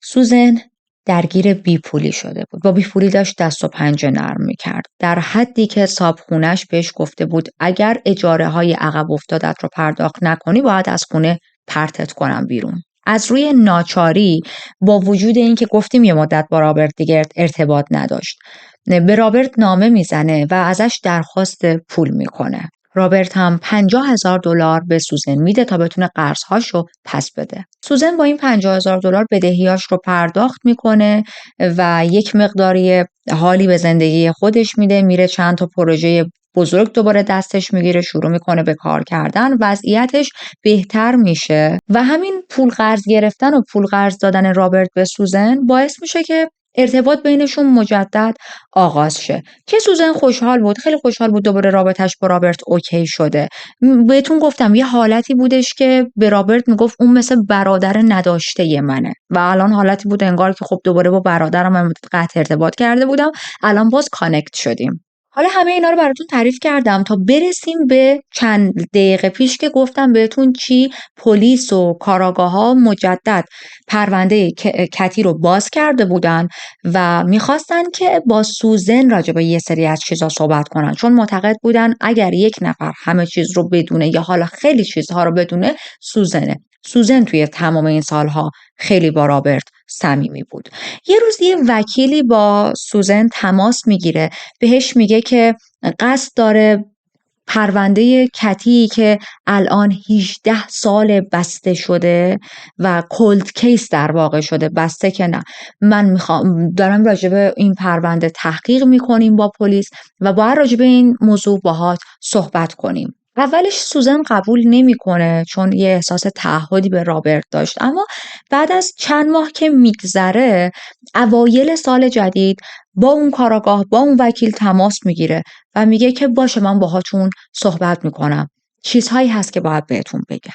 سوزن درگیر بیپولی شده بود. با بیپولی داشت دست و پنجه نرم میکرد، در حدی که صاحبخونه‌اش بهش گفته بود اگر اجاره های عقب افتادت رو پرداخت نکنی باید از خونه پرتت کنم بیرون. از روی ناچاری، با وجود اینکه گفتیم یه مدت با رابرت دیگه ارتباط نداشت، به رابرت نامه میزنه و ازش درخواست پول میکنه. رابرت هم $50,000 به سوزن میده تا بتونه قرضهاشو پس بده. سوزن با این $50,000 بدهیاش رو پرداخت میکنه و یک مقداری حالی به زندگی خودش میده، میره چند تا پروژه بزرگ دوباره دستش میگیره، شروع میکنه به کار کردن، وضعیتش بهتر میشه و همین پول قرض گرفتن و پول قرض دادن رابرت به سوزن باعث میشه که ارتباط بینشون مجدد آغاز شه که سوزن خوشحال بود، خیلی خوشحال بود دوباره رابطش با رابرت اوکی شده. بهتون گفتم یه حالتی بودش که به رابرت میگفت اون مثل برادر نداشته منه و الان حالتی بود انگار که خب دوباره با برادرم من قطع ارتباط کرده بودم، الان باز کانکت شدیم. حالا همه اینا رو براتون تعریف کردم تا برسیم به چند دقیقه پیش که گفتم بهتون چی پلیس و کاراگاه‌ها مجدد پرونده کتی رو باز کرده بودن و میخواستن که با سوزن راجع به یه سری از چیزا صحبت کنن، چون معتقد بودن اگر یک نفر همه چیز رو بدونه یا حالا خیلی چیزها رو بدونه سوزنه. سوزن توی تمام این سالها خیلی با رابرت صمیمی بود. یه روز یه وکیلی با سوزن تماس میگیره، بهش میگه که قصد داره پرونده کتی که الان 18 سال بسته شده و کولد کیس در واقع شده، بسته که نه، من دارم راجع به این پرونده تحقیق میکنیم با پلیس و باید راجع به این موضوع باهات صحبت کنیم. اولش سوزن قبول نمیکنه چون یه احساس تعهدی به رابرت داشت، اما بعد از چند ماه که میگذره، اوایل سال جدید با اون کاراگاه، با اون وکیل تماس میگیره و میگه که باشه من باهاتون صحبت میکنم، چیزهایی هست که باید بهتون بگم.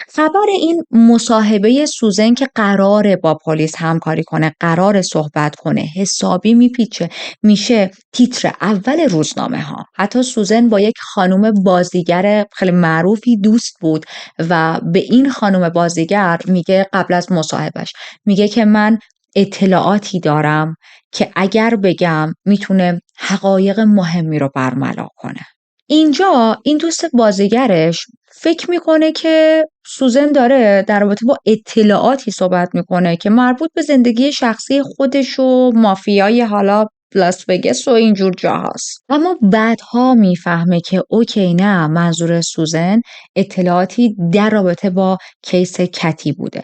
خبر این مصاحبه سوزن که قراره با پلیس همکاری کنه، قراره صحبت کنه، حسابی میپیچه، میشه تیتر اول روزنامه ها. حتی سوزن با یک خانم بازیگر خیلی معروفی دوست بود و به این خانم بازیگر میگه قبل از مصاحبهش، میگه که من اطلاعاتی دارم که اگر بگم میتونه حقایق مهمی رو برملا کنه. اینجا این دوست بازیگرش فکر میکنه که سوزن داره در رابطه با اطلاعاتی صحبت میکنه که مربوط به زندگی شخصی خودش و مافیای حالا لاس وگاس و اینجور جاهاست. اما بعدها میفهمه که اوکی، نه، منظور سوزن اطلاعاتی در رابطه با کیس کتی بوده.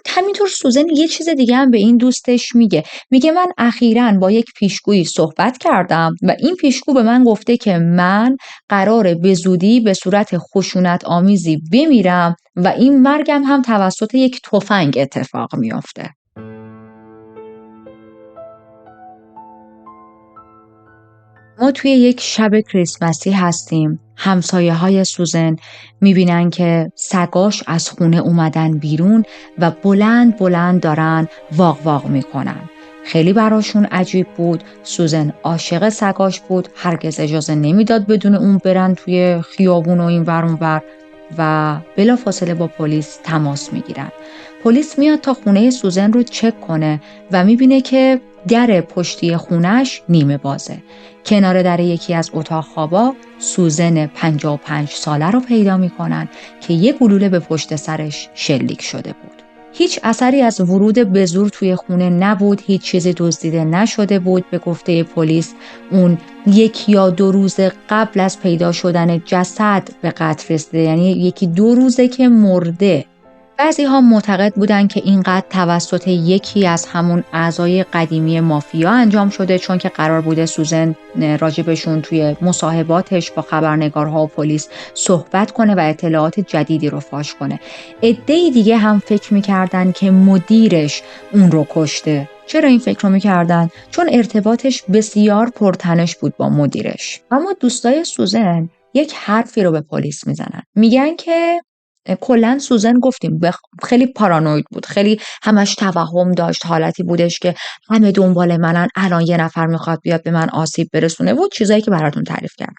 همینطور سوزن یه چیز دیگه هم به این دوستش میگه من اخیراً با یک پیشگویی صحبت کردم و این پیشگو به من گفته که من قراره به زودی به صورت خشونت آمیزی بمیرم و این مرگم هم توسط یک تفنگ اتفاق میافته. ما توی یک شب کریسمسی هستیم. همسایه های سوزن میبینن که سگاش از خونه اومدن بیرون و بلند بلند دارن واق واق میکنن. خیلی براشون عجیب بود. سوزن عاشق سگاش بود، هرگز اجازه نمیداد بدون اون برن توی خیابون و این ور اون ور و بلافاصله با پلیس تماس میگیرن. پلیس میاد تا خونه سوزن رو چک کنه و میبینه که در پشتی خونش نیمه بازه. کنار در یکی از اتاق خوابا سوزن 55 ساله رو پیدا میکنن که یه گلوله به پشت سرش شلیک شده بود. هیچ اثری از ورود به زور توی خونه نبود، هیچ چیزی دزدیده نشده بود. به گفته پلیس اون 1 یا 2 روز قبل از پیدا شدن جسد به قتل رسیده، یعنی 1-2 روزه که مرده. بعضی ها معتقد بودن که این قتل توسط یکی از همون اعضای قدیمی مافیا انجام شده، چون که قرار بوده سوزن راجبشون توی مصاحباتش با خبرنگارها و پلیس صحبت کنه و اطلاعات جدیدی رو فاش کنه. عده‌ای دیگه هم فکر می‌کردن که مدیرش اون رو کشته. چرا این فکر رو می‌کردن؟ چون ارتباطش بسیار پرتنش بود با مدیرش. اما دوستای سوزن یک حرفی رو به پلیس میزنن. میگن که کلا سوزن گفتیم خیلی پارانوید بود، خیلی همش توهم داشت، حالتی بودش که همه دنبال منن، الان یه نفر میخواد بیاد به من آسیب برسونه بود، چیزایی که براتون تعریف کردم.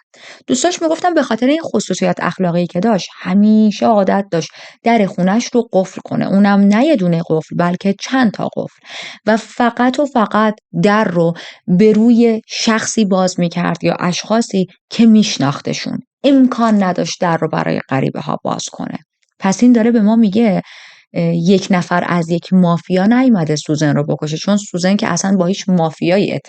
دوستاش میگفتن به خاطر این خصوصیات اخلاقی که داشت همیشه عادت داشت در خونش رو قفل کنه، اونم نه یه دونه قفل بلکه چند تا قفل، و فقط در رو به روی شخصی باز میکرد یا اشخاصی که میشناختشون. امکان نداشت در رو برای غریبه ها باز کنه. پس این داره به ما میگه یک نفر از یک مافیا نیومده سوزن رو بکشه، چون سوزن که اصلا با هیچ مافیایی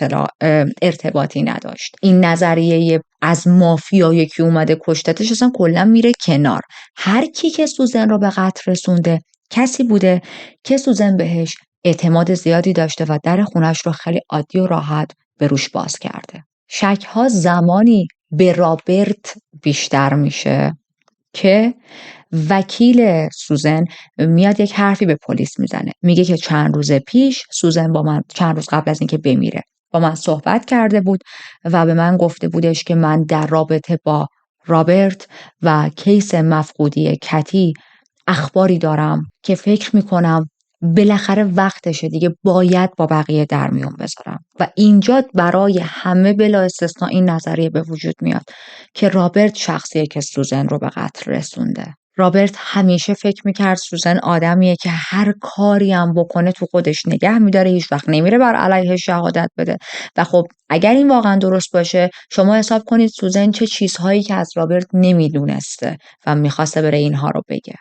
ارتباطی نداشت. این نظریه از مافیا یکی اومده کشتتش اصلا کلا میره کنار. هر کی که سوزن رو به قتل رسونده کسی بوده که سوزن بهش اعتماد زیادی داشته و در خونش رو خیلی عادی و راحت به روش باز کرده. شک‌ها زمانی به رابرت بیشتر میشه که وکیل سوزن میاد یک حرفی به پلیس میزنه. میگه که چند روز پیش سوزن با من، چند روز قبل از اینکه بمیره، با من صحبت کرده بود و به من گفته بودش که من در رابطه با رابرت و کیس مفقودی کتی اخباری دارم که فکر میکنم بالاخره وقتشه دیگه، باید با بقیه در میون بذارم. و اینجا برای همه بلا استثنا این نظریه به وجود میاد که رابرت شخصیه که سوزن رو به قتل رسونده. رابرت همیشه فکر میکرد سوزن آدمیه که هر کاری هم بکنه تو خودش نگه میداره، هیچ وقت نمیره بر علیه شهادت بده. و خب اگر این واقعا درست باشه، شما حساب کنید سوزن چه چیزهایی که از رابرت نمیدونسته و میخواسته بره اینها رو بگه.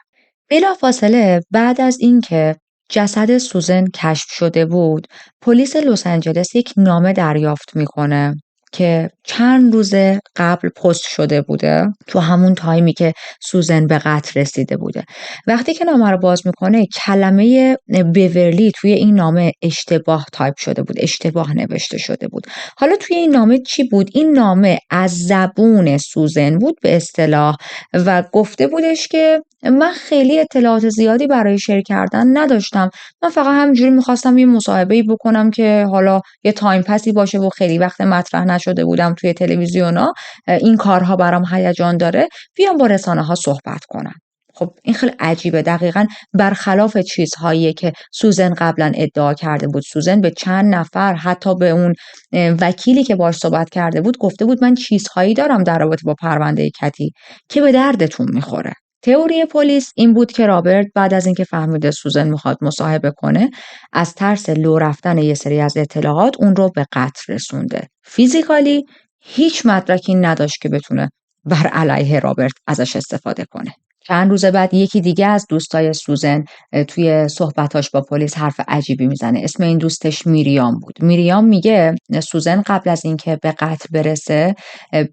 بلافاصله بعد از اینکه جسد سوزن کشف شده بود، پلیس لس آنجلس یک نامه دریافت میکنه که چند روز قبل پست شده بوده، تو همون تایمی که سوزن به قتل رسیده بوده. وقتی که نامه رو باز میکنه کلمه بیورلی توی این نامه اشتباه تایپ شده بود، اشتباه نوشته شده بود. حالا توی این نامه چی بود؟ این نامه از زبون سوزن بود به اصطلاح و گفته بودش که من خیلی اطلاعات زیادی برای شیر کردن نداشتم، من فقط همینجوری میخواستم یه مصاحبه‌ای بکنم که حالا یه تایم پسی باشه و خیلی وقت مطرح نشده بودم توی تلویزیونا، این کارها برام هیجان داره، بیام با رسانه‌ها صحبت کنم. خب این خیلی عجیبه، دقیقاً برخلاف چیزهایی که سوزن قبلا ادعا کرده بود. سوزن به چند نفر، حتی به اون وکیلی که باهاش صحبت کرده بود، گفته بود من چیزهایی دارم در رابطه با پرونده کتی که به دردتون میخوره. تئوری پلیس این بود که رابرت بعد از اینکه فهمیده سوزن میخواد مصاحبه کنه، از ترس لو رفتن یه سری از اطلاعات اون رو به قتل رسونده. فیزیکالی هیچ مدرکی نداشت که بتونه بر علیه رابرت ازش استفاده کنه. چند روز بعد یکی دیگه از دوستای سوزن توی صحبتاش با پلیس حرف عجیبی میزنه. اسم این دوستش میریام بود. میریام میگه سوزن قبل از اینکه به قتل برسه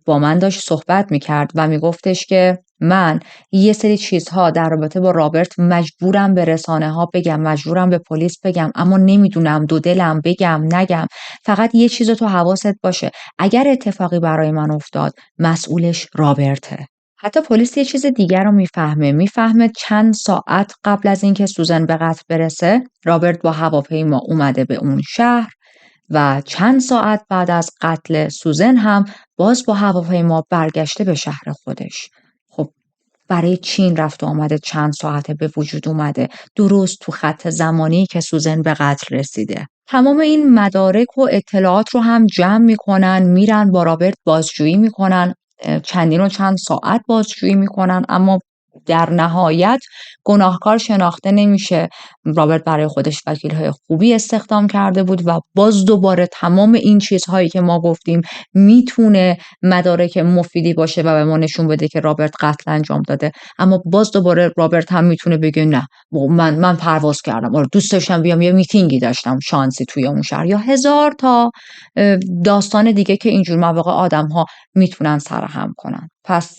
با من داشت صحبت میکرد و میگفتش که من یه سری چیزها در رابطه با رابرت مجبورم به رسانه ها بگم، مجبورم به پلیس بگم، اما نمیدونم دو دلم بگم نگم. فقط یه چیز تو حواست باشه، اگر اتفاقی برای من افتاد مسئولش رابرته. حتی پلیس یه چیز دیگر رو میفهمه چند ساعت قبل از اینکه سوزن به قتل برسه رابرت با هواپیما اومده به اون شهر و چند ساعت بعد از قتل سوزن هم باز با هواپیما برگشته به شهر خودش. خب برای چین رفت و آمده چند ساعته به وجود اومده، درست تو خط زمانی که سوزن به قتل رسیده. تمام این مدارک و اطلاعات رو هم جمع میکنن، میرن با رابرت بازجویی میکنن، چندین و چند ساعت بازجویی میکنن، اما در نهایت گناهکار شناخته نمیشه. رابرت برای خودش وکیل‌های خوبی استخدام کرده بود و باز دوباره تمام این چیزهایی که ما گفتیم میتونه مدارک مفیدی باشه و به ما نشون بده که رابرت قتل انجام داده، اما باز دوباره رابرت هم میتونه بگه نه من پرواز کردم، دوست داشتم بیام یه میتینگی داشتم شانسی توی اون شهر، یا هزار تا داستان دیگه که اینجور مواقع آدم‌ها میتونن سرهم کنن. پس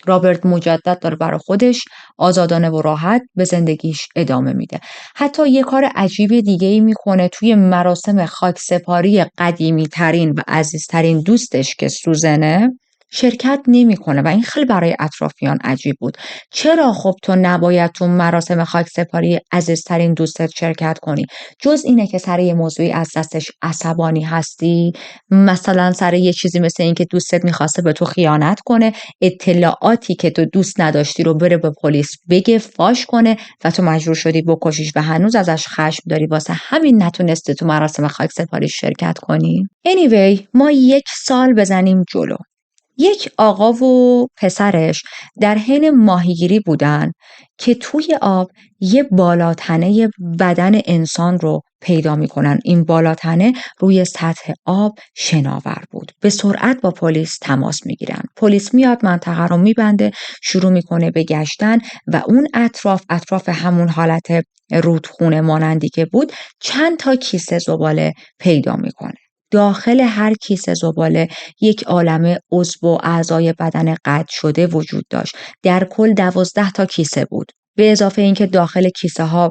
رابرت مجدد داره برای خودش آزادانه و راحت به زندگیش ادامه میده. حتی یه کار عجیب دیگه ای میکنه. توی مراسم خاکسپاری قدیمی ترین و عزیزترین دوستش که سوزنه شرکت نمیکنه و این خیلی برای اطرافیان عجیب بود. چرا خب تو نباید تو مراسم خاکسپاری عزیزترین دوستت شرکت کنی؟ جز اینه که سر یه موضوعی از دستش عصبانی هستی، مثلا سر یه چیزی مثل این که دوستت میخواسته به تو خیانت کنه، اطلاعاتی که تو دوست نداشتی رو بره به پلیس بگه، فاش کنه و تو مجبور شدی بکشیش و هنوز ازش خشم داری، واسه همین نتونستی تو مراسم خاکسپاری شرکت کنی. anyway ما 1 سال بزنیم جلو. یک آقا و پسرش در حین ماهیگیری بودن که توی آب یه بالاتنه بدن انسان رو پیدا میکنن. این بالاتنه روی سطح آب شناور بود. به سرعت با پلیس تماس میگیرن. پلیس میاد، منطقه رو میبنده، شروع میکنه به گشتن و اون اطراف همون حالت رودخونه مانندی که بود چند تا کیسه زباله پیدا میکنه. داخل هر کیسه زباله یک عالمه عضو و اعضای بدن قطع شده وجود داشت. در کل 12 تا کیسه بود. به اضافه اینکه داخل کیسه ها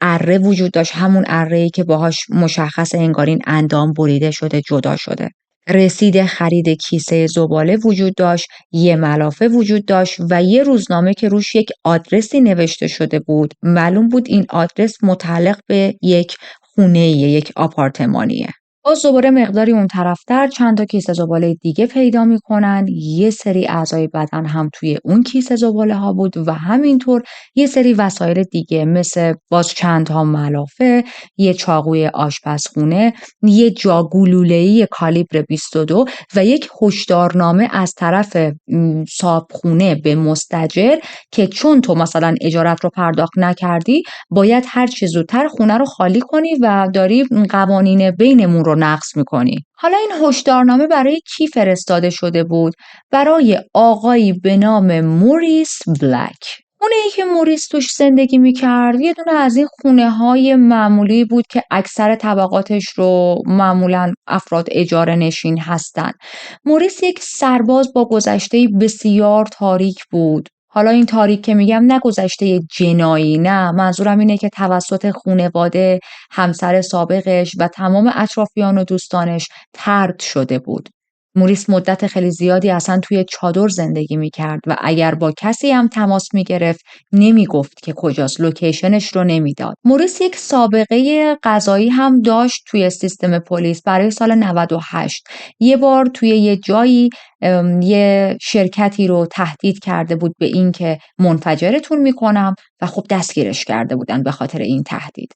اره وجود داشت، همون اره‌ای که باهاش مشخص انگار این اندام بریده شده، جدا شده. رسید خرید کیسه زباله وجود داشت، یه ملافه وجود داشت و یه روزنامه که روش یک آدرسی نوشته شده بود. معلوم بود این آدرس متعلق به یک خونه، یک آپارتمانیه. باز دوباره مقداری اون طرفتر چند تا کیسه زباله دیگه پیدا میکنن. یه سری اعضای بدن هم توی اون کیسه زباله ها بود و همینطور یه سری وسایل دیگه مثل باز چند تا ملافه، یه چاقوی آشپزخونه، یه جاگلوله‌ای کالیبر 22 و یک هشدارنامه از طرف صاحبخونه به مستاجر که چون تو مثلا اجارت رو پرداخت نکردی باید هر چه زودتر خونه رو خالی کنی و داری قوانین بینمون رو نقض میکنی. حالا این هشدارنامه برای کی فرستاده شده بود؟ برای آقایی به نام موریس بلک. خونه‌ای که موریس توش زندگی می‌کرد یه دونه از این خونه‌های معمولی بود که اکثر طبقاتش رو معمولاً افراد اجاره نشین هستن. موریس یک سرباز با گذشته‌ای بسیار تاریک بود. حالا این تاریک که میگم نه گذشته جنایی، نه، منظورم اینه که توسط خانواده، همسر سابقش و تمام اطرافیان و دوستانش طرد شده بود. موریس مدت خیلی زیادی اصلا توی چادر زندگی میکرد و اگر با کسی هم تماس میگرفت نمیگفت که کجاست، لوکیشنش رو نمیداد. موریس یک سابقه قضایی هم داشت توی سیستم پلیس برای سال 98. یه بار توی یه جایی یه شرکتی رو تهدید کرده بود به این که منفجرتون میکنم و خب دستگیرش کرده بودن به خاطر این تهدید.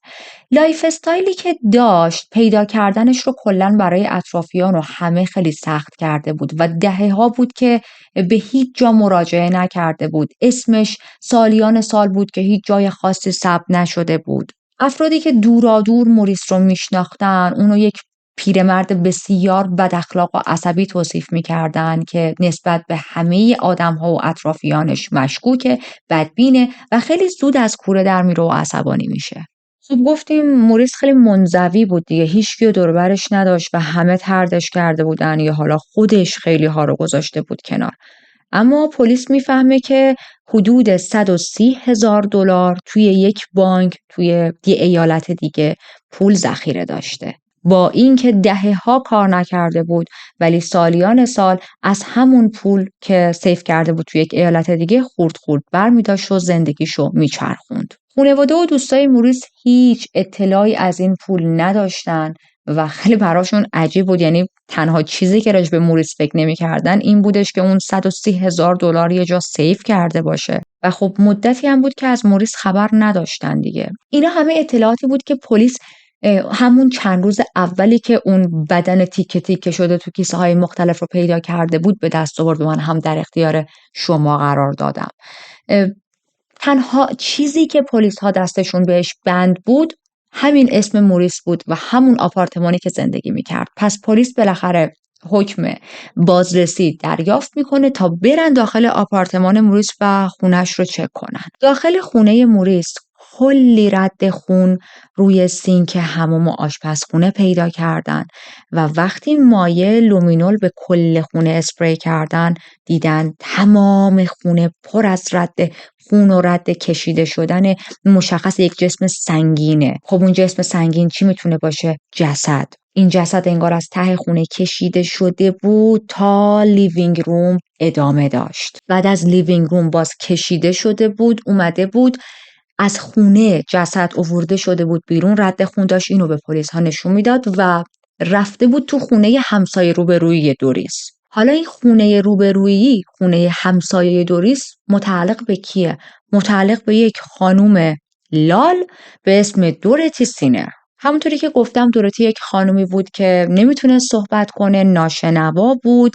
لایف استایلی که داشت پیدا کردنش رو کلاً برای اطرافیان و همه خیلی سخت کرده بود و دهه‌ها بود که به هیچ جا مراجعه نکرده بود. اسمش سالیان سال بود که هیچ جای خاصی ثبت نشده بود. افرادی که دورادور موریس رو میشناختن اونو یک پیرمرد بسیار بد اخلاق و عصبی توصیف می‌کردند که نسبت به همه آدم‌ها و اطرافیانش مشکوکه، بدبینه و خیلی زود از کوره در میره و عصبانی میشه. خب گفتیم موریس خیلی منزوی بود دیگه، هیچکی رو دور و برش نداشت و همه طردش کرده بودن یا حالا خودش خیلی ها رو گذاشته بود کنار. اما پلیس میفهمه که حدود $130,000 توی یک بانک توی یه ایالت دیگه پول ذخیره داشته. با اینکه دهه‌ها کار نکرده بود ولی سالیان سال از همون پول که سیف کرده بود توی یک ایالت دیگه خورد خورد برمی‌داشت و زندگیشو میچرخوند. خانواده و دوستای موریس هیچ اطلاعی از این پول نداشتن و خیلی براشون عجیب بود. یعنی تنها چیزی که راجع به موریس فکر نمی‌کردن این بودش که اون $130,000 یه جا سیف کرده باشه و خب مدتی هم بود که از موریس خبر نداشتن دیگه. اینا همه اطلاعاتی بود که پلیس همون چند روز اولی که اون بدن تیکه تیکه شده تو کیسه های مختلف رو پیدا کرده بود به دست آورد و من هم در اختیار شما قرار دادم. تنها چیزی که پلیس ها دستشون بهش بند بود همین اسم موریس بود و همون آپارتمانی که زندگی میکرد. پس پلیس بالاخره حکم بازرسی دریافت میکنه تا برن داخل آپارتمان موریس و خونش رو چک کنن. داخل خونه موریس کلی رد خون روی سینک حموم و آشپزخونه پیدا کردن و وقتی مایع لومینول به کل خونه اسپری کردن دیدن تمام خونه پر از رد خون و رد کشیده شدن مشخص یک جسم سنگینه. خب اون جسم سنگین چی میتونه باشه؟ جسد. این جسد انگار از ته خونه کشیده شده بود تا لیوینگ روم ادامه داشت. بعد از لیوینگ روم باز کشیده شده بود، اومده بود از خونه جسد آورده شده بود بیرون، رد خون داشت، اینو به پلیس ها نشون میداد و رفته بود تو خونه همسایه روبرویی دوریس. حالا این خونه روبرویی، خونه همسایه دوریس متعلق به کیه؟ متعلق به یک خانوم لال به اسم دورتی سینر. همونطوری که گفتم دورتی یک خانومی بود که نمیتونه صحبت کنه، ناشنوا بود،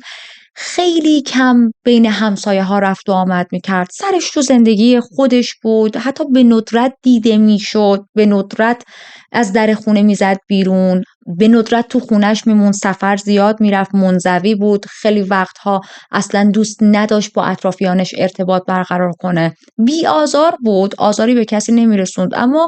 خیلی کم بین همسایه ها رفت و آمد میکرد، سرش تو زندگی خودش بود، حتی به ندرت دیده میشد، به ندرت از در خونه میزد بیرون، به ندرت تو خونش میمون، سفر زیاد میرفت، منزوی بود، خیلی وقتها اصلا دوست نداشت با اطرافیانش ارتباط برقرار کنه، بی آزار بود، آزاری به کسی نمیرسوند، اما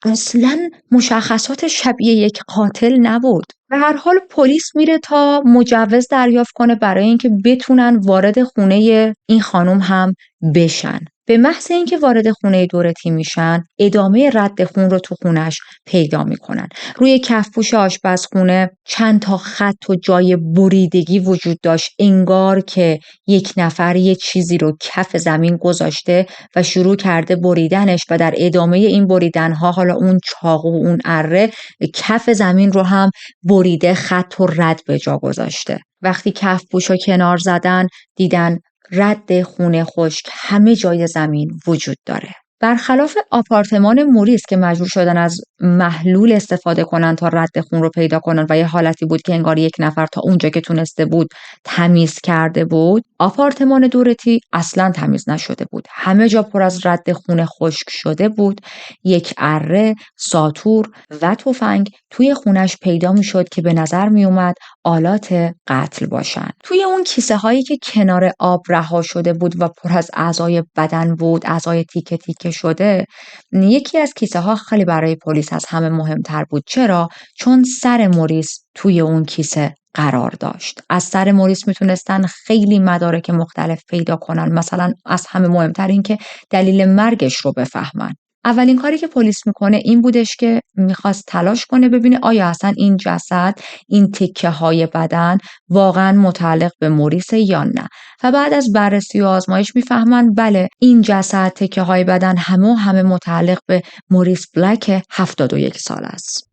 اصلا مشخصات شبیه یک قاتل نبود. به هر حال پلیس میره تا مجوز دریافت کنه برای اینکه بتونن وارد خونه این خانم هم بشن. به محض اینکه وارد خونه دورتی میشن ادامه رد خون رو تو خونش پیدا میکنن. روی کفپوش آشپزخونه چند تا خط و جای بریدگی وجود داشت، انگار که یک نفر یه چیزی رو کف زمین گذاشته و شروع کرده بریدنش و در ادامه این بریدنها حالا اون چاقو و اون اره کف زمین رو هم بریده، خط و رد به جا گذاشته. وقتی کفپوش رو کنار زدن دیدن رد خون خشک همه جای زمین وجود داره. برخلاف آپارتمان موریس که مجبور شدن از محلول استفاده کنن تا رد خون رو پیدا کنن و یه حالتی بود که انگار یک نفر تا اونجا که تونسته بود تمیز کرده بود، آپارتمان دورتی اصلا تمیز نشده بود. همه جا پر از رد خون خشک شده بود. یک اره، ساطور و تفنگ توی خونش پیدا میشد که به نظر می اومد آلات قتل باشن. توی اون کیسه هایی که کنار آب رها شده بود و پر از اعضای بدن بود، اعضای تیکه تیکه شده، یکی از کیسه ها خیلی برای پلیس از همه مهمتر بود. چرا؟ چون سر موریس توی اون کیسه قرار داشت. از سر موریس میتونستن خیلی مدارک مختلف پیدا کنن، مثلا از همه مهمتر این که دلیل مرگش رو بفهمن. اولین کاری که پلیس میکنه این بودش که میخواست تلاش کنه ببینه آیا اصلا این جسد، این تکه های بدن واقعا متعلق به موریس یا نه. و بعد از بررسی و آزمایش میفهمن بله، این جسد، تکه های بدن همه متعلق به موریس بلک 71 سال است.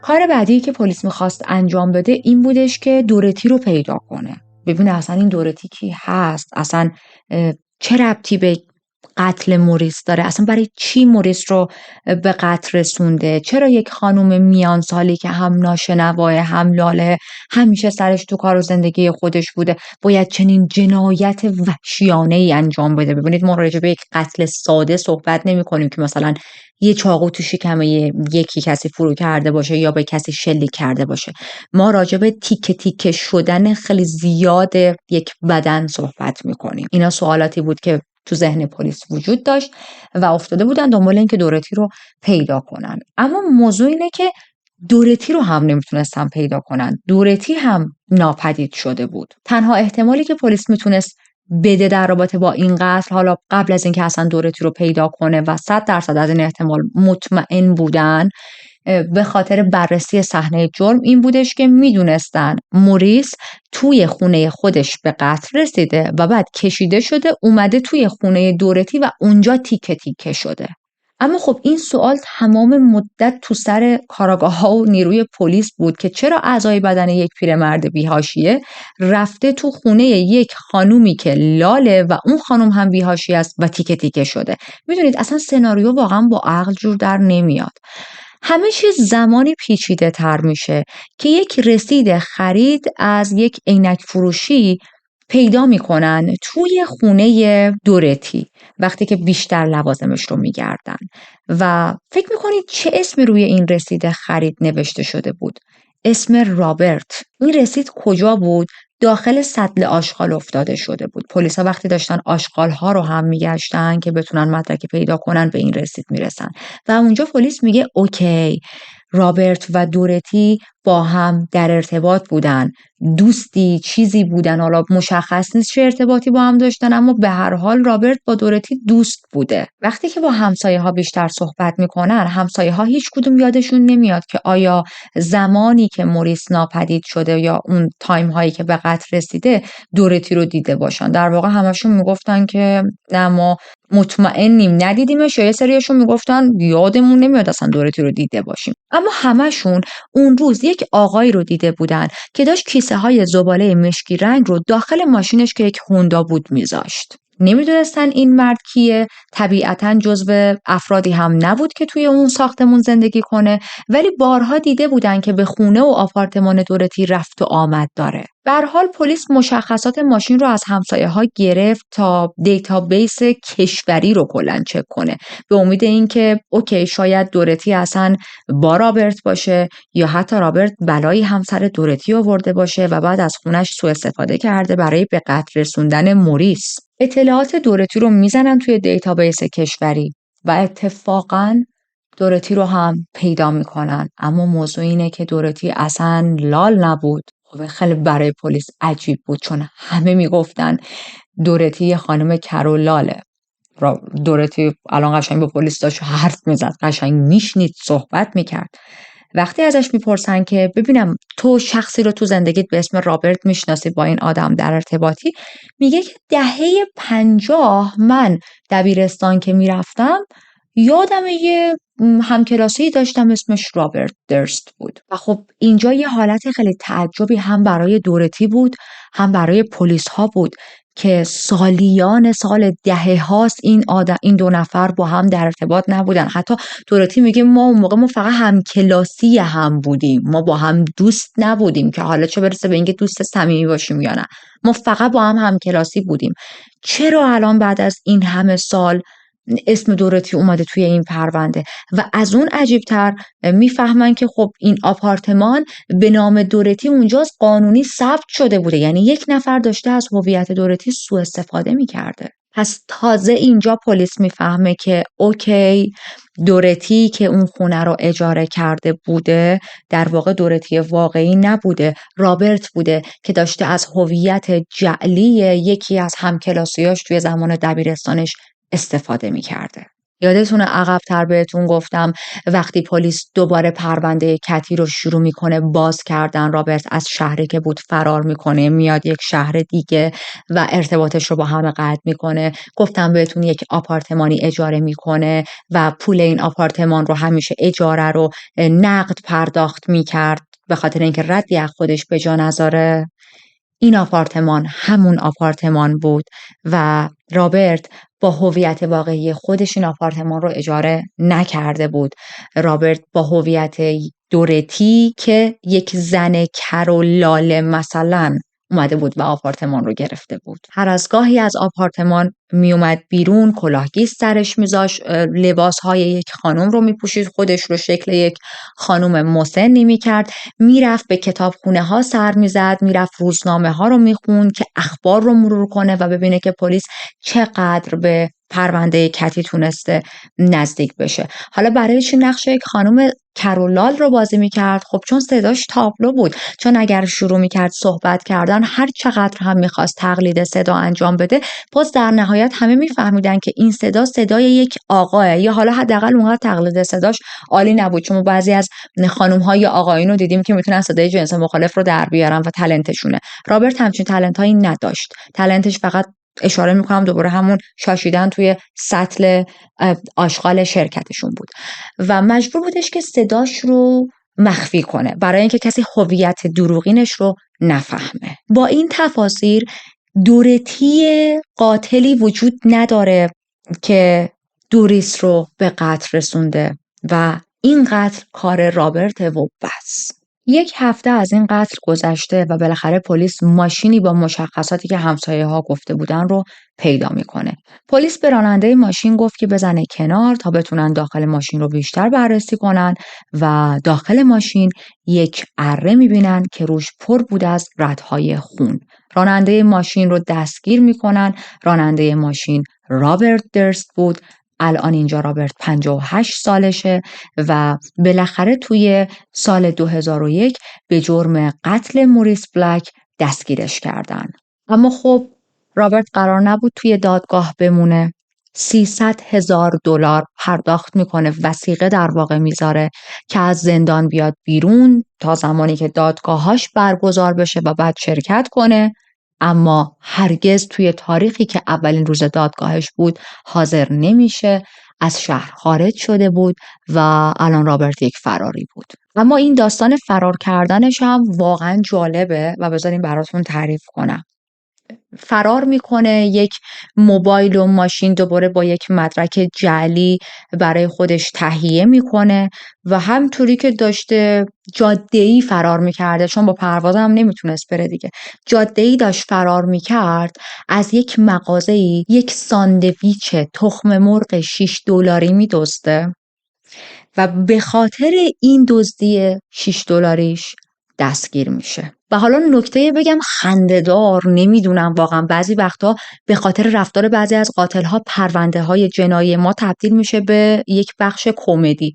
کار بعدی که پلیس میخواست انجام بده این بودش که دورتی رو پیدا کنه. ببینه اصلا این دورتی کی هست، اصلا چه ربطی به قتل موریس داره، اصلا برای چی موریس رو به قتل رسونده، چرا یک خانم میان سالی که هم ناشنواه هم لاله، همیشه سرش تو کار و زندگی خودش بوده، باید چنین جنایت وحشیانه ای انجام بده. ببینید ما راجع به یک قتل ساده صحبت نمی کنیم که مثلا یه چاقو تو شکم یکی کسی فرو کرده باشه یا به کسی شلیک کرده باشه. ما راجع به تیکه تیکه شدن خیلی زیاد یک بدن صحبت میکنیم. اینا سوالاتی بود که تو ذهن پلیس وجود داشت و افتاده بودن دنبال این که دورتی رو پیدا کنن. اما موضوع اینه که دورتی رو هم نمیتونستن پیدا کنن. دورتی هم ناپدید شده بود. تنها احتمالی که پلیس میتونست بده در رابطه با این قتل، حالا قبل از اینکه اصلا دورتی رو پیدا کنه و 100% از این احتمال مطمئن بودن، به خاطر بررسی صحنه جرم این بودش که میدونستن موریس توی خونه خودش به قتل رسیده و بعد کشیده شده اومده توی خونه دورتی و اونجا تیکه تیکه شده. اما خب این سوال تمام مدت تو سر کاراگاه‌ها و نیروی پلیس بود که چرا اعضای بدن یک پیرمرد بی‌حاشیه رفته تو خونه یک خانومی که لاله و اون خانم هم بی‌حاشیه است و تیکه تیکه شده. میدونید اصلا سناریو واقعا با عقل جور در نمیاد. همه چیز زمانی پیچیده تر میشه که یک رسید خرید از یک عینک فروشی پیدا میکنن توی خونه دورتی وقتی که بیشتر لوازمش رو میگردن و فکر میکنید چه اسمی روی این رسید خرید نوشته شده بود؟ اسم رابرت. این رسید کجا بود؟ داخل سطل آشغال افتاده شده بود. پلیسا وقتی داشتن آشغال ها رو هم میگشتن که بتونن مدرکی پیدا کنن به این رسید میرسن و اونجا پلیس میگه اوکی، رابرت و دورتی با هم در ارتباط بودن، دوستی چیزی بودن، حالا مشخص نیست چه ارتباطی با هم داشتن، اما به هر حال رابرت با دورتی دوست بوده. وقتی که با همسایه ها بیشتر صحبت میکنن، همسایه ها هیچ کدوم یادشون نمیاد که آیا زمانی که موریس ناپدید شده یا اون تایم هایی که به قتل رسیده دورتی رو دیده باشن. در واقع همشون میگفتن که نه ما مطمئنیم ندیدیمش، یا یه سریشون میگفتن یادمون نمیاد اصلا دورتی رو دیده باشیم. اما همشون اون روز یک آقایی رو دیده بودن که داشت کیسه های زباله مشکی رنگ رو داخل ماشینش که یک هوندا بود میذاشت. نمیدونستن این مرد کیه، طبیعتاً جزو افرادی هم نبود که توی اون ساختمون زندگی کنه، ولی بارها دیده بودن که به خونه و آپارتمان دورتی رفت و آمد داره. به هر حال پلیس مشخصات ماشین رو از همسایه ها گرفت تا دیتابیس کشوری رو کلاً چک کنه، به امید اینکه اوکی شاید دورتی اصلا با رابرت باشه یا حتی رابرت بلایی همسر دورتی آورده باشه و بعد از خونش سوء استفاده کرده برای به قتل رسوندن موریس. اطلاعات دورتی رو میزنن توی دیتابیس کشوری و اتفاقاً دورتی رو هم پیدا میکنن. اما موضوع اینه که دورتی اصلا لال نبود. خب خیلی برای پلیس عجیب بود، چون همه میگفتن دورتی یه خانم کرولاله. دورتی الان قشنگ با پلیس داشت حرف میزد، قشنگ میشنید، صحبت میکرد. وقتی ازش میپرسن که ببینم تو شخصی رو تو زندگیت به اسم رابرت میشناسی، با این آدم در ارتباطی، میگه که دهه 50 من دبیرستان که میرفتم یادم یه همکلاسی داشتم اسمش رابرت درست بود. و خب اینجا یه حالت خیلی تعجبی هم برای دورتی بود هم برای پلیس ها بود که سالیان سال دهه هاست این دو نفر با هم در ارتباط نبودن. حتی دوراتی میگه ما اون موقع فقط همکلاسی هم بودیم، ما با هم دوست نبودیم، که حالا چه برسه به اینکه دوست صمیمی باشیم یا نه، ما فقط با هم همکلاسی بودیم. چرا الان بعد از این همه سال اسم دوراتی اومده توی این پرونده؟ و از اون عجیبتر میفهمن که خب این آپارتمان به نام دوراتی اونجاست، قانونی ثبت شده بوده، یعنی یک نفر داشته از هویت دوراتی سوء استفاده میکرده. پس تازه اینجا پلیس میفهمه که اوکی، دوراتی که اون خونه رو اجاره کرده بوده در واقع دوراتی واقعی نبوده، رابرت بوده که داشته از هویت جعلی یکی از همکلاسیاش توی زمان دبیرستانش استفاده میکرده. یادتونه عقب‌تر بهتون گفتم وقتی پلیس دوباره پرونده کتی رو شروع میکنه باز کردن، رابرت از شهری که بود فرار میکنه، میاد یک شهر دیگه و ارتباطش رو با همه قطع میکنه. گفتم بهتون یک آپارتمانی اجاره میکنه و پول این آپارتمان رو همیشه اجاره رو نقد پرداخت میکرد به خاطر اینکه ردی از خودش به جا نذاره. این آپارتمان همون آپارتمان بود و رابرت با هویت واقعی خودش این آپارتمان رو اجاره نکرده بود. رابرت با هویت دوراتی که یک زن کر و لاله مثلا اومده بود و آپارتمان رو گرفته بود. هر از گاهی از آپارتمان میومد بیرون، کلاهگیس سرش میذاش، لباسهای یک خانم رو میپوشید، خودش رو شکل یک خانم مسنی میکرد، میرفت به کتابخونه ها سر میزد، میرفت روزنامه ها رو میخوند که اخبار رو مرور کنه و ببینه که پلیس چقدر به پرونده کتی تونسته نزدیک بشه. حالا برای چی نقش یک خانم کرولال رو بازی میکرد؟ خب چون صداش تابلو بود، چون اگر شروع میکرد صحبت کردن هر چقدر هم میخواست تقلید صدا انجام بده، باز در نهایت همه میفهمیدن که این صدا صدای یک آقاه، یا حالا حداقل اونقدر تقلید صداش عالی نبود، چون بعضی از خانم های آقایون رو دیدیم که میتونن صدای جنس مخالف رو در بیارن و تالنتشونه. رابرت همچین تالنت هایی نداشت. تالنتش فقط، اشاره میکنم دوباره، همون شاشیدن توی سطل آشغال شرکتشون بود و مجبور بودش که صداش رو مخفی کنه برای اینکه کسی هویت دروغینش رو نفهمه. با این تفاسیر دوراتی قاتلی وجود نداره که دوریس رو به قتل رسونده و این قتل کار رابرت و بس. یک هفته از این قتل گذشته و بالاخره پلیس ماشینی با مشخصاتی که همسایه ها گفته بودن رو پیدا میکنه. پلیس به راننده ماشین گفت که بزنه کنار تا بتونن داخل ماشین رو بیشتر بررسی کنن و داخل ماشین یک اره میبینن که روش پر بود از ردهای خون. راننده ماشین رو دستگیر میکنن. راننده ماشین رابرت درست بود. الان اینجا رابرت 58 سالشه و بالاخره توی سال 2001 به جرم قتل موریس بلک دستگیرش کردن. اما خب رابرت قرار نبود توی دادگاه بمونه. $300,000 پرداخت میکنه، وثیقه در واقع میذاره که از زندان بیاد بیرون تا زمانی که دادگاهاش برگزار بشه و بعد شرکت کنه. اما هرگز توی تاریخی که اولین روز دادگاهش بود حاضر نمیشه. از شهر خارج شده بود و الان رابرت یک فراری بود. اما این داستان فرار کردنش هم واقعا جالبه و بذارین براتون تعریف کنم. فرار میکنه، یک موبایل و ماشین دوباره با یک مدرک جعلی برای خودش تهیه میکنه و همطوری که داشته جاده‌ای فرار میکرده، چون با پرواز هم نمیتونست بره دیگه، جاده‌ای داشت فرار میکرد، از یک مغازه‌ای یک ساندویچ تخم مرغ $6 میدزده و به خاطر این دزدی $6 دستگیر میشه. و حالا نکته بگم خنده‌دار، نمیدونم واقعا بعضی وقتا به خاطر رفتار بعضی از قاتل‌ها پرونده های جنایی ما تبدیل میشه به یک بخش کمدی.